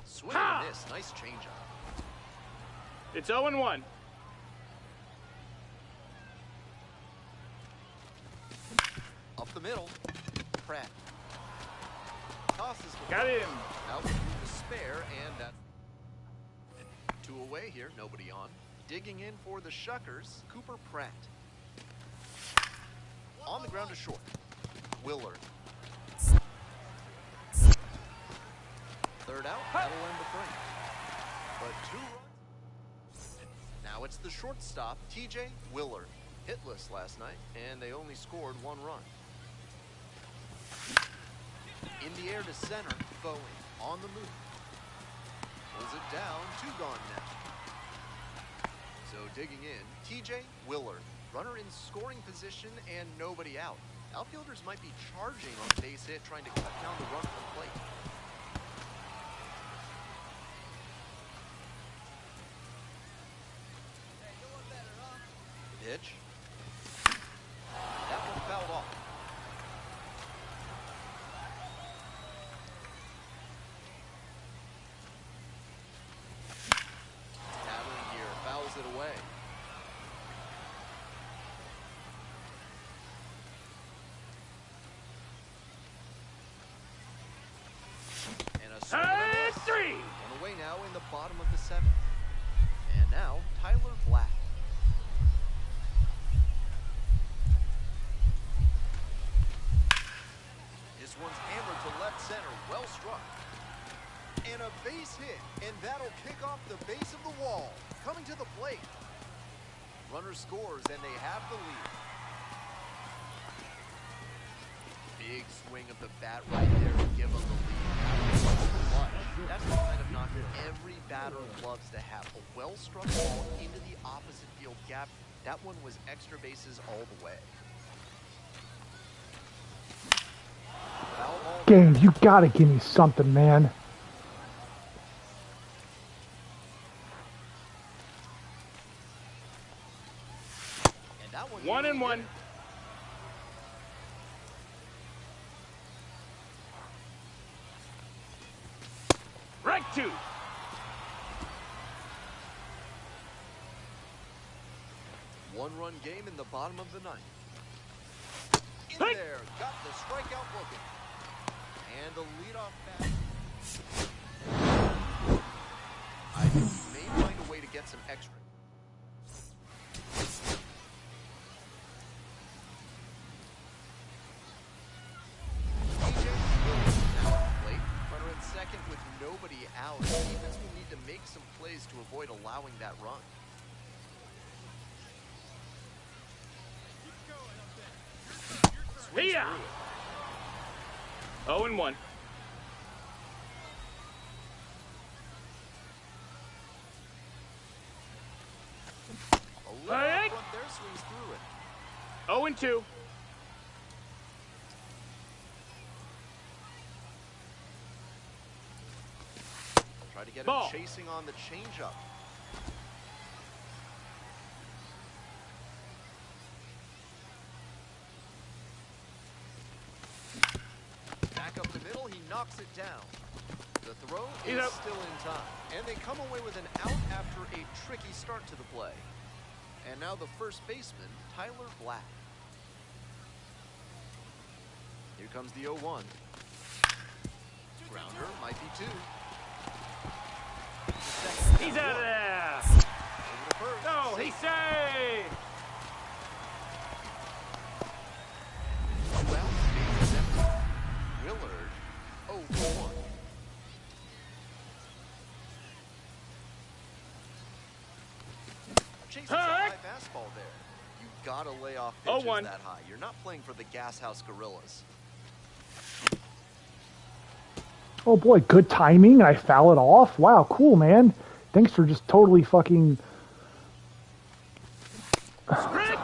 S1: Swing and miss. Nice changeup.
S8: It's 0-1.
S1: Up the middle. Pratt. Tosses.
S8: Got him.
S1: Out through the spare, and that's 2 away here. Nobody on. Digging in for the Shuckers, Cooper Pratt. On the ground to short. Willard. Third out. That'll end the frame. But 2 runs. Now it's the shortstop, TJ Willard. Hitless last night, and they only scored 1 run. In the air to center, Bowen on the move. Pulls it down, 2 gone now. So digging in, TJ Willard. Runner in scoring position and nobody out. Outfielders might be charging on the base hit, trying to cut down the run from the plate. Pitch. That one fouled off. Battling here, fouls it away. And a swing and a miss.
S8: 3.
S1: On away now in the bottom of the 7th. And now Tyler Black. This one's hammered to left center, well struck. And a base hit, and that'll kick off the base of the wall. Coming to the plate. Runner scores, and they have the lead. Big swing of the bat right there to give them the lead. That's the kind of knock every batter loves to have. A well-struck ball into the opposite field gap. That one was extra bases all the way.
S3: Game, you gotta give me something, man.
S1: And that one
S8: 1-1. Right 2.
S1: One-run game in the bottom of the 9th. In
S8: Hey.
S1: there, got the strikeout looking. And the leadoff bat. I think he may find a way to get some extra. TJ Williams now at the plate. Runner in second with nobody out. The defense will need to make some plays to avoid allowing that run.
S8: See ya. 0-1.
S1: A little out front there, swings through it.
S8: 0-2.
S1: Try get him
S8: Ball.
S1: chasing on the changeup. Back up the middle, he knocks it down. The throw
S8: He's
S1: is
S8: up.
S1: still in time. And they come away with an out after a tricky start to the play. And now the first baseman, Tyler Black. Here comes the 0-1. Grounder might be 2.
S8: He's out of there.
S1: Over to first.
S8: No, he's safe.
S1: Well, base is empty. Willard, 0-1. Chases a high fastball there. You gotta lay off pitches
S8: 0-1.
S1: that high. You're not playing for the Gas House Gorillas.
S3: Oh boy, good timing. I foul it off. Wow, cool, man. Thanks for just totally fucking...
S8: Strike.